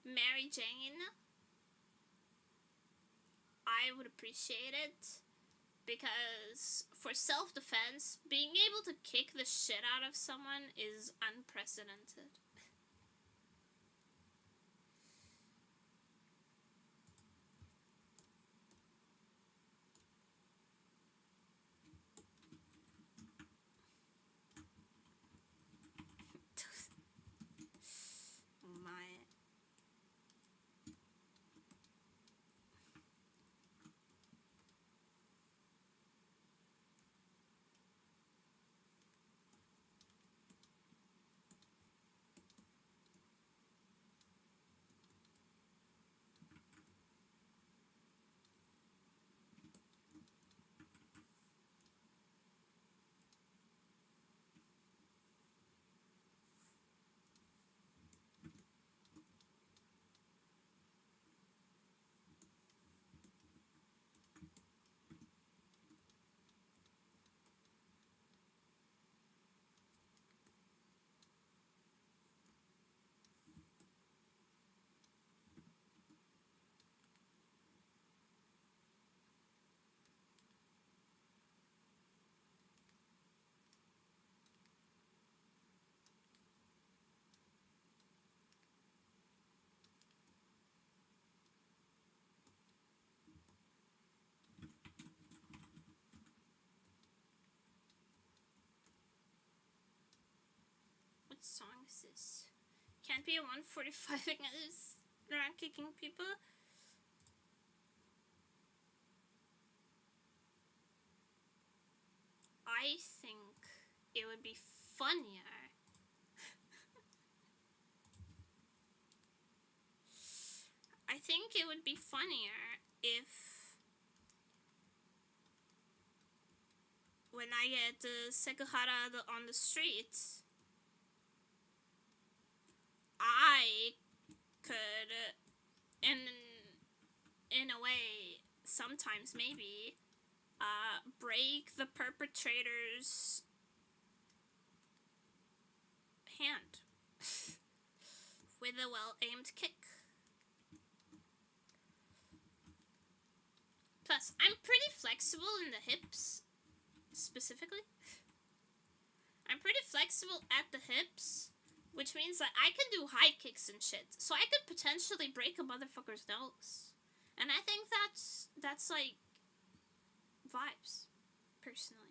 Mary Jane, I would appreciate it. Because for self-defense, being able to kick the shit out of someone is unprecedented. Oh my. What song is this? Can't be a 145 against around kicking people. I think it would be funnier think it would be funnier if when I get Sekihara on the street, I could, in a way, sometimes maybe, break the perpetrator's hand with a well-aimed kick. Plus, I'm pretty flexible in the hips, specifically. I'm pretty flexible at the hips, which means that I can do high kicks and shit. So I could potentially break a motherfucker's nose. And I think that's like vibes, personally.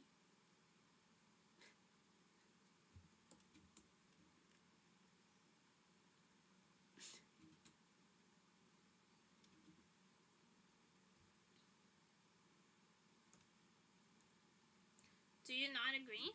Do you not agree?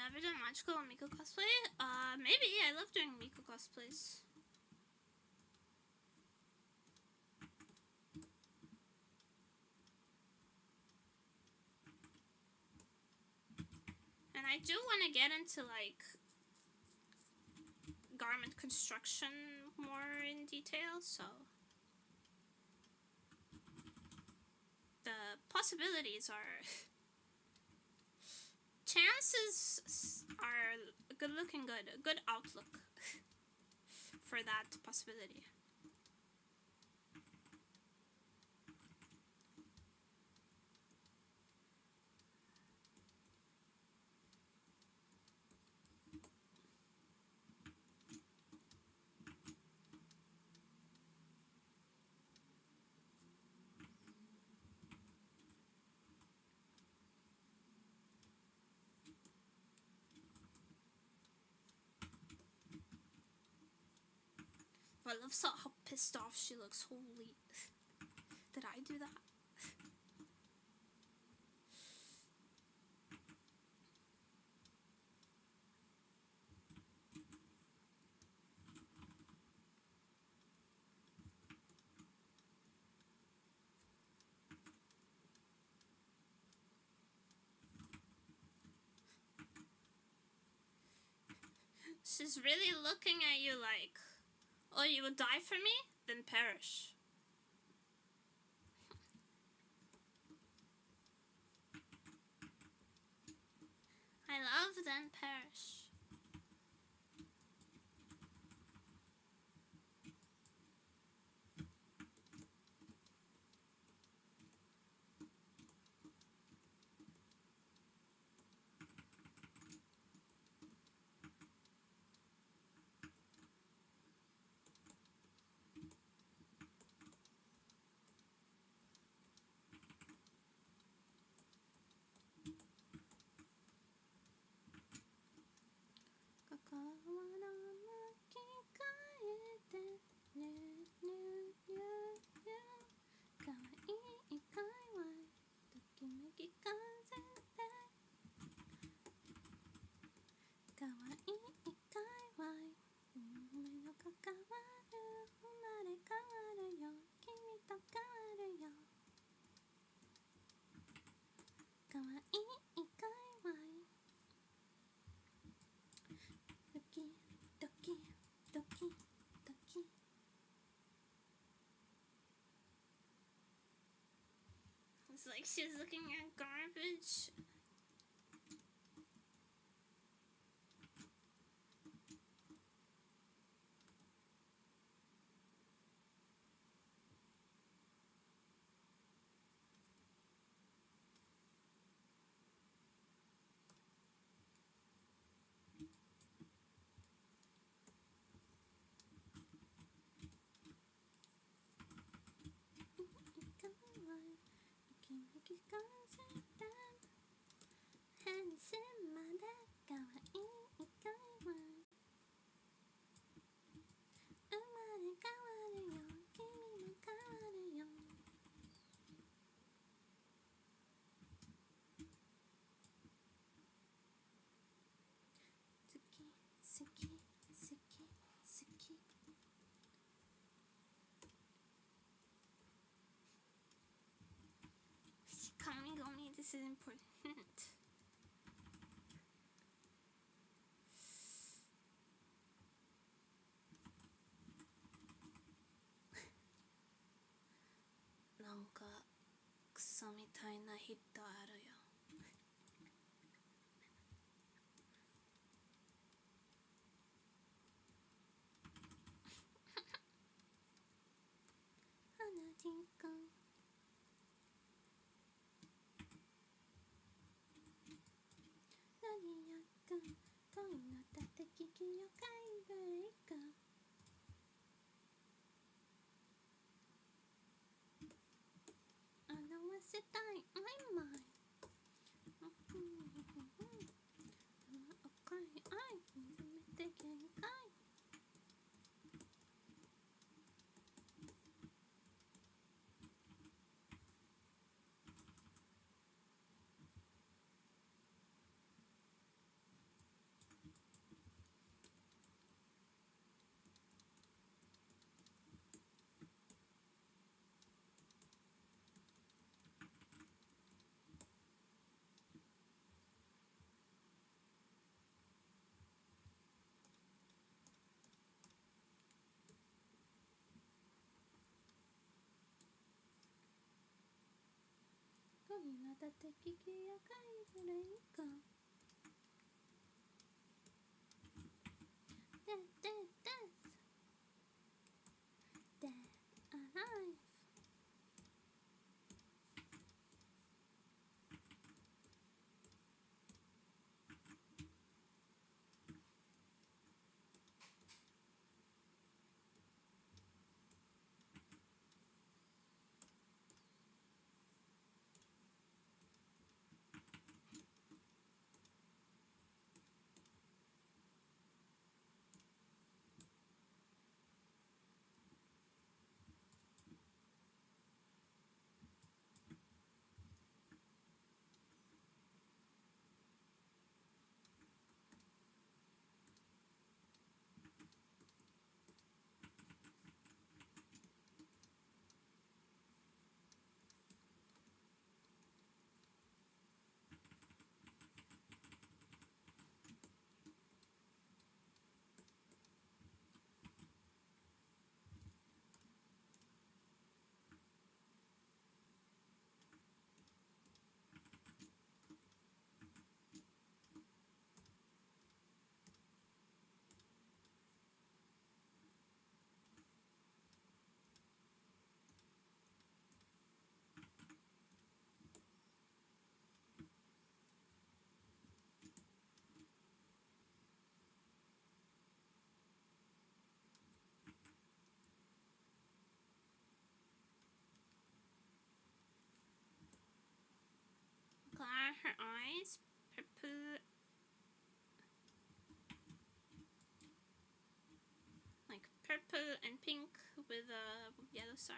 Ever done magical or Miku cosplay? Maybe. I love doing Miku cosplays. And I do want to get into, like, garment construction more in detail, so the possibilities are... chances are looking good. A good outlook for that possibility. I love how pissed off she looks. Holy. Did I do that? She's really looking at you like, oh, you would die for me? Then perish. I love then perish. It's like she's looking at garbage. This is important. Like クソみたいなヒットあるよ。花人くん。恋の叩き機を嗅いでいく表せたいマイマイ赤い愛に埋めて限界恋の叩き機を嗅いでいくDead alive Are her eyes purple? Like purple and pink with a yellow star.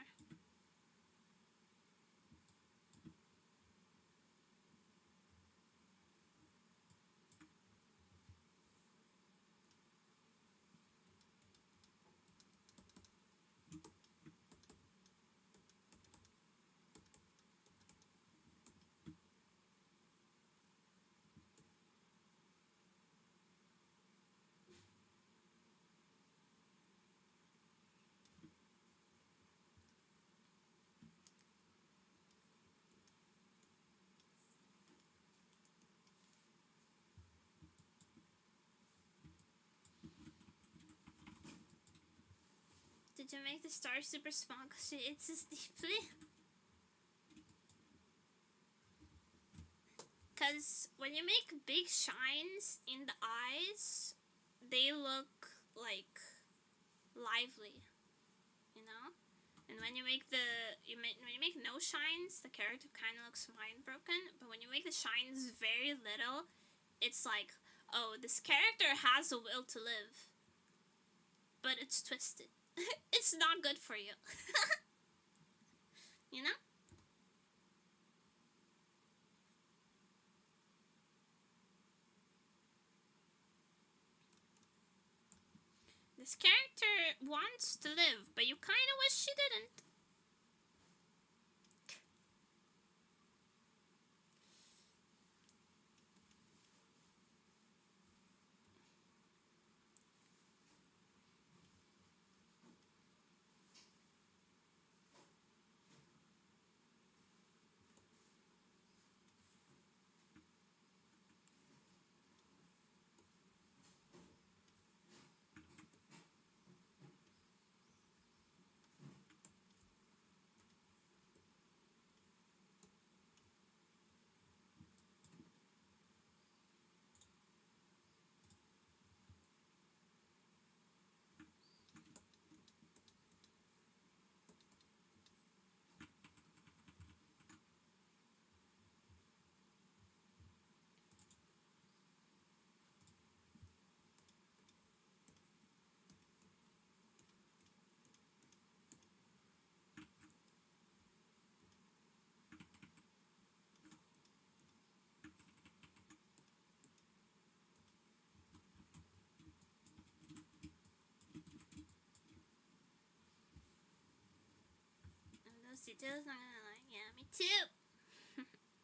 Did you make the star super small because she itches deeply? Because when you make big shines in the eyes, they look like lively, you know? And when you make when you make no shines, the character kind of looks mind broken. But when you make the shines very little, it's like, oh, this character has a will to live, but it's twisted. It's not good for you. You know? This character wants to live, but you kind of wish she didn't. Those details I'm gonna like, yeah, me too.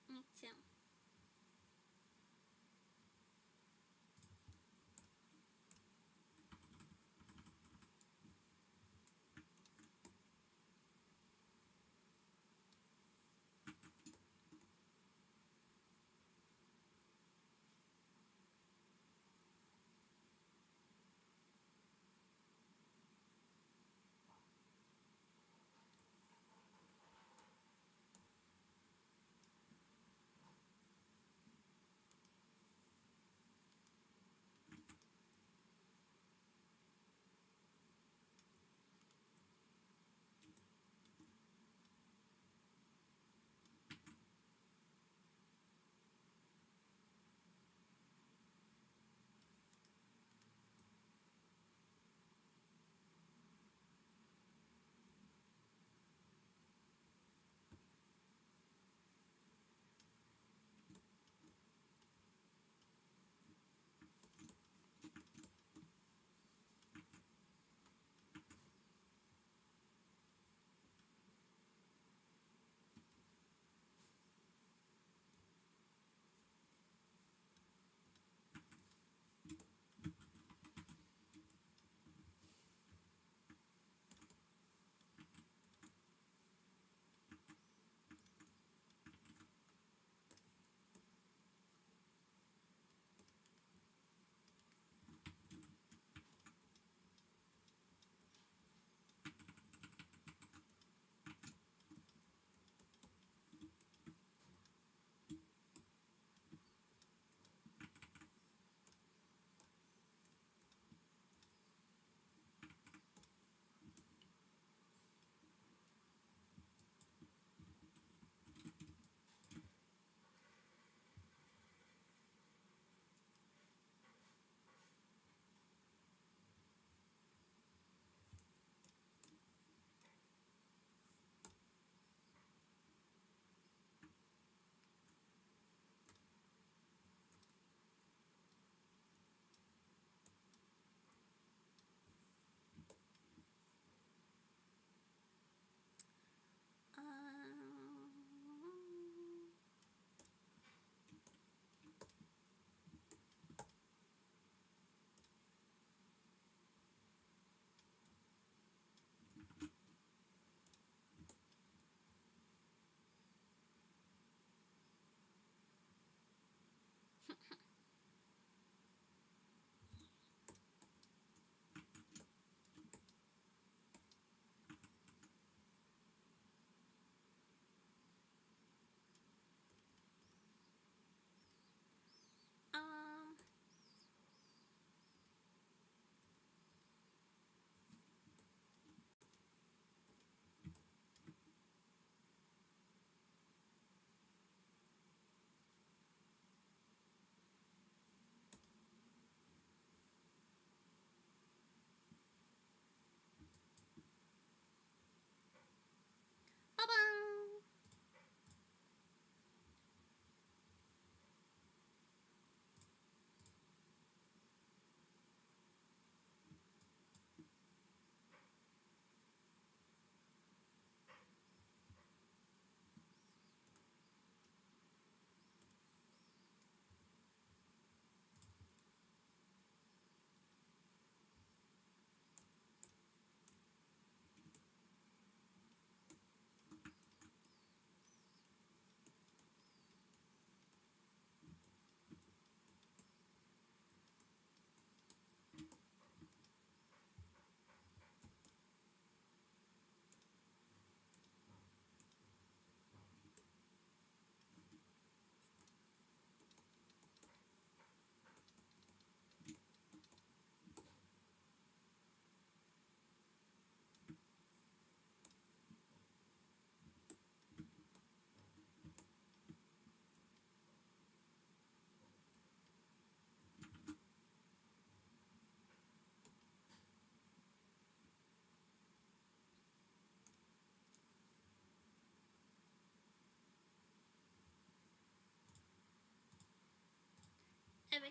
Me too.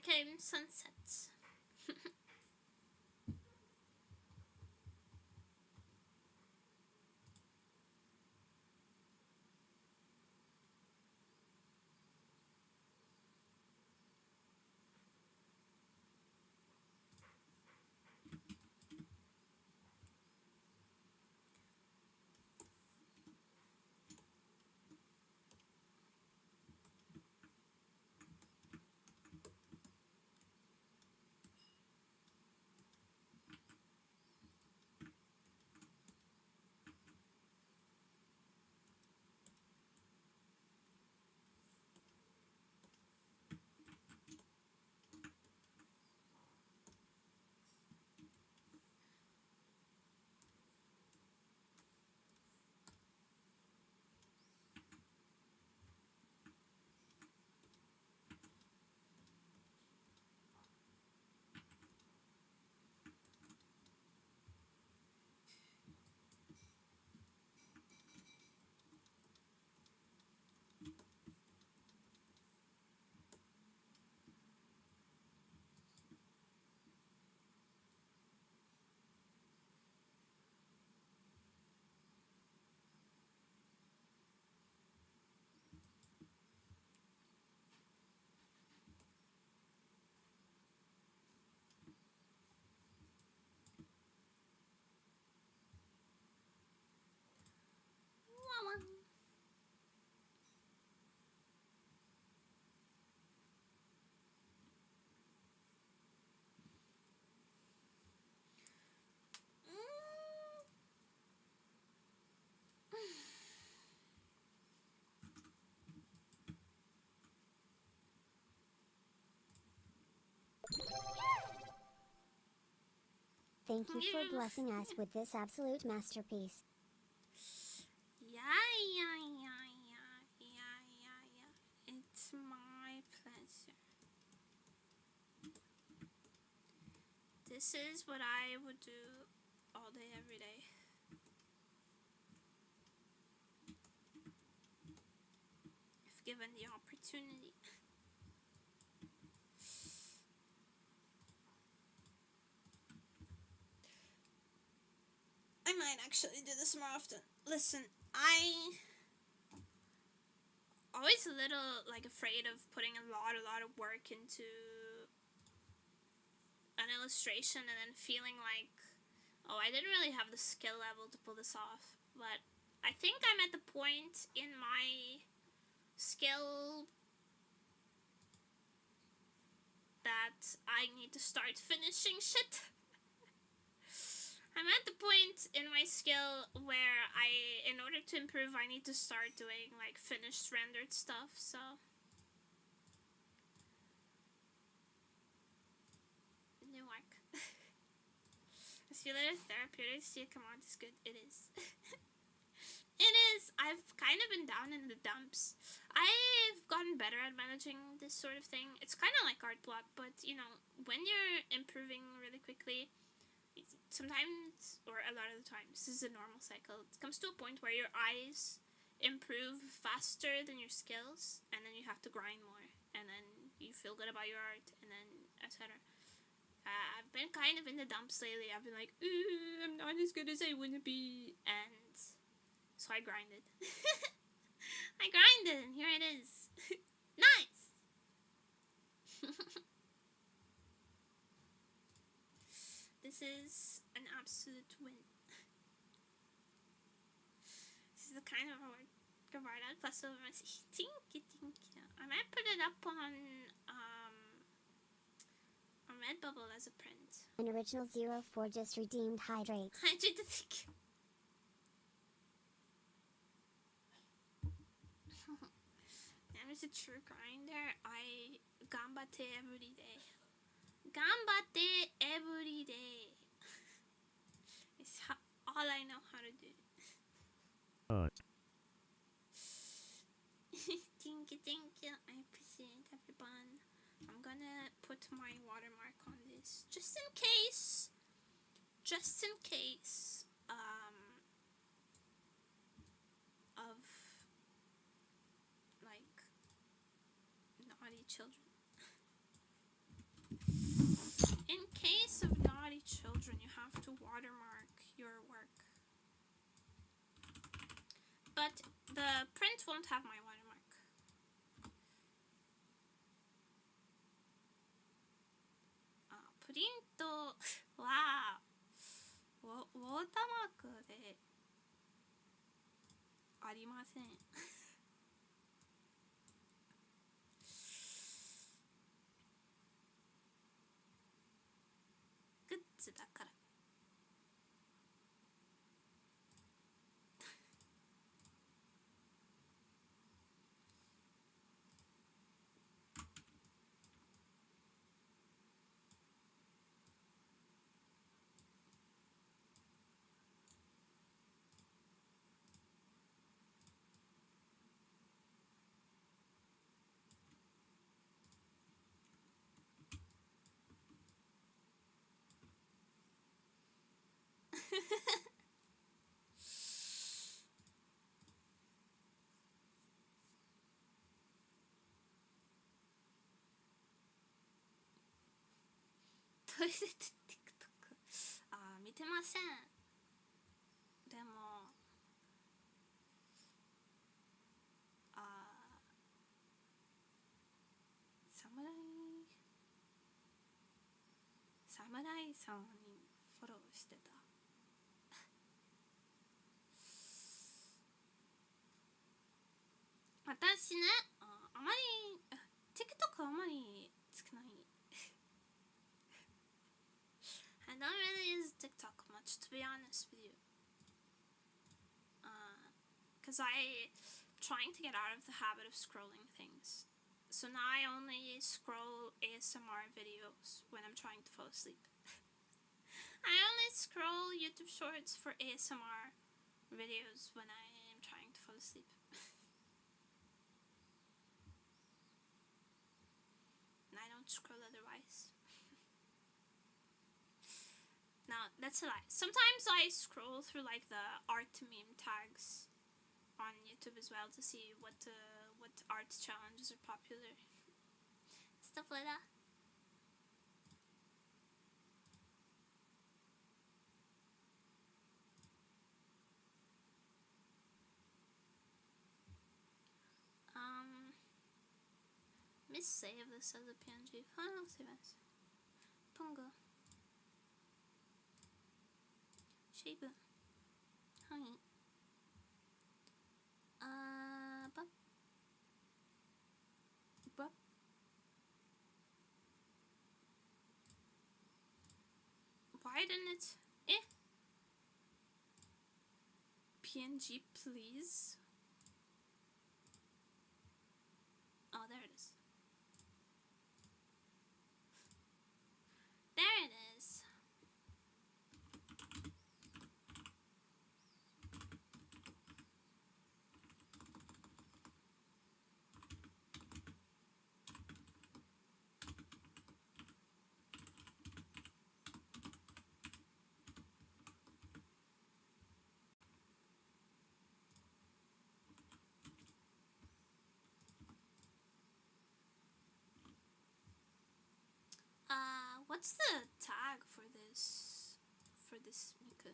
Okay, sunset. Thank you for blessing us with this absolute masterpiece. Yeah. It's my pleasure. This is what I would do all day, every day. If given the opportunity. I might actually do this more often. Listen, I always a little like afraid of putting a lot of work into an illustration and then feeling like, oh, I didn't really have the skill level to pull this off. But I think I'm at the point in my skill that I need to start finishing shit. I'm at the point in my skill where in order to improve, I need to start doing like finished rendered stuff, so. New work. See you later, therapeutic. See you, come on, it's good. It is. It is. I've kind of been down in the dumps. I've gotten better at managing this sort of thing. It's kind of like art block, but you know, when you're improving really quickly, sometimes, or a lot of the times, this is a normal cycle. It comes to a point where your eyes improve faster than your skills, and then you have to grind more, and then you feel good about your art, and then etc. I've been kind of in the dumps lately. I've been like, I'm not as good as I want to be, and so I grinded. I grinded, and here it is. Nice! This is an absolute win. This is the kind of art plus over my thank you. I might put it up on Redbubble as a print. An original 04 just redeemed hydrate. Hydrate the thick. I'm just a true grinder. I gambatte every day. Gambatte every day. It's all I know how to do. Thank you. I appreciate everyone. I'm gonna put my watermark on this just in case. Of like naughty children. In case of naughty children, you have to watermark your work. But the print won't have my watermark. Print はウォーターマークでありません。グッズだから。トイレで TikTok 見てません。でも侍さんにフォローしてた。私ね、あまり TikTok あまり少ない。I don't really use TikTok much, to be honest with you. Because I'm trying to get out of the habit of scrolling things. So now I only scroll ASMR videos when I'm trying to fall asleep. I only scroll YouTube shorts for ASMR videos when I am trying to fall asleep. And I don't scroll otherwise. No, that's a lie. Sometimes I scroll through like the art meme tags on YouTube as well to see what art challenges are popular. Stuff like that. Let me save this as a PNG. Oh, save it. Pongo. Shape. Hi. Bop. Bop. Why didn't it? PNG, please. Oh, there it is. There it is. What's the tag for this miku?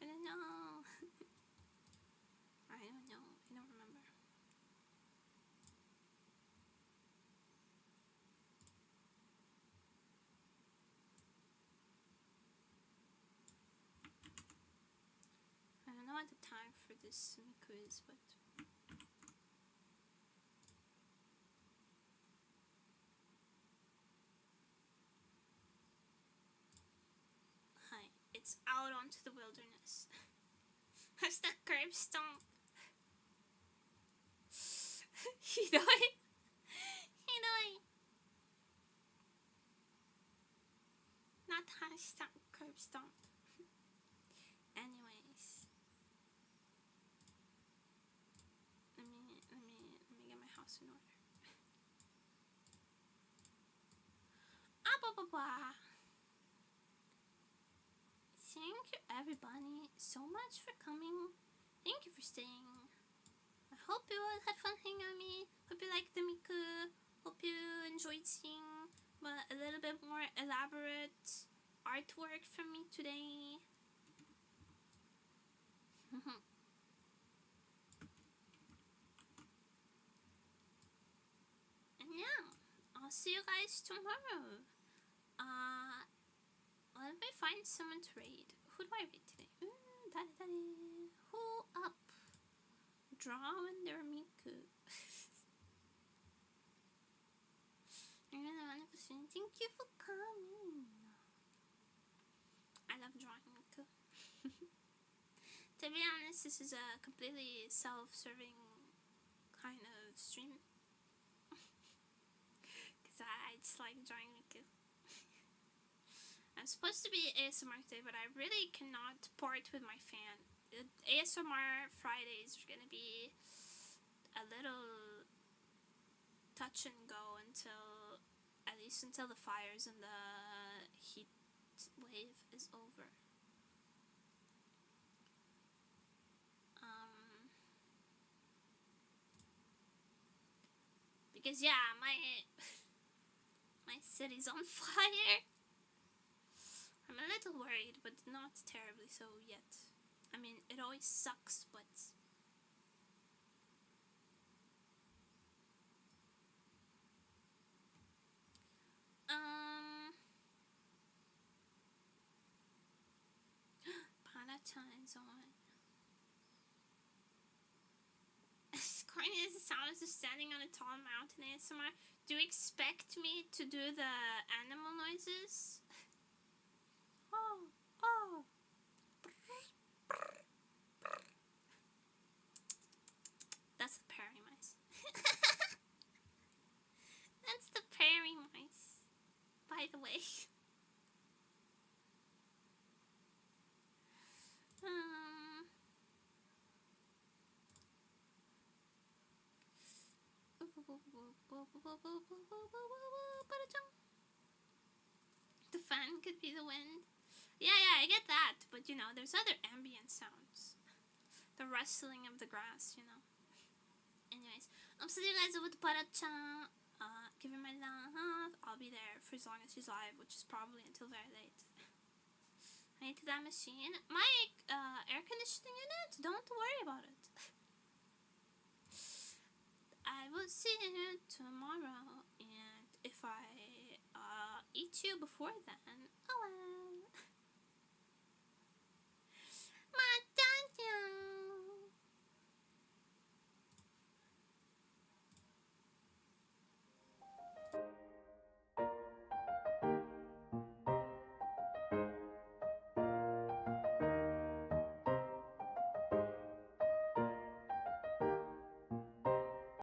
I don't know. I don't know. I don't remember. I don't know what the tag for this miku is, but it's out onto the wilderness. That's the curb stomp. ひどい。ひどい。Not hashtag curb stomp. Anyways. Let me get my house in order. Thank you everybody so much for coming. Thank you for staying. I hope you all had fun hanging out with me. Hope you liked the miku. Hope you enjoyed seeing a little bit more elaborate artwork from me today. And yeah, I'll see you guys tomorrow. Let me find someone to raid. Who do I raid today? Who up? Drawing their miku. Thank you for coming. I love drawing miku. To be honest, this is a completely self-serving kind of stream. Because I just like drawing miku. I'm supposed to be ASMR today, but I really cannot part with my fan. ASMR Fridays are gonna be a little touch and go until, at least until the fires and the heat wave is over. Because yeah, my city's on fire. I'm a little worried, but not terribly so yet. I mean, it always sucks, but... Panata is on. Corny as it sounds, just standing on a tall mountain ASMR. Do you expect me to do the animal noises? Oh. That's the prairie mice. That's the prairie mice, by the way. The fan could be the wind. Yeah, I get that, but you know, there's other ambient sounds. The rustling of the grass, you know. Anyways, I'll see you guys over the Para-chan. Give her my love. I'll be there for as long as she's live, which is probably until very late. I hate that machine. My air conditioning unit, don't worry about it. I will see you tomorrow, and if I eat you before then, oh well.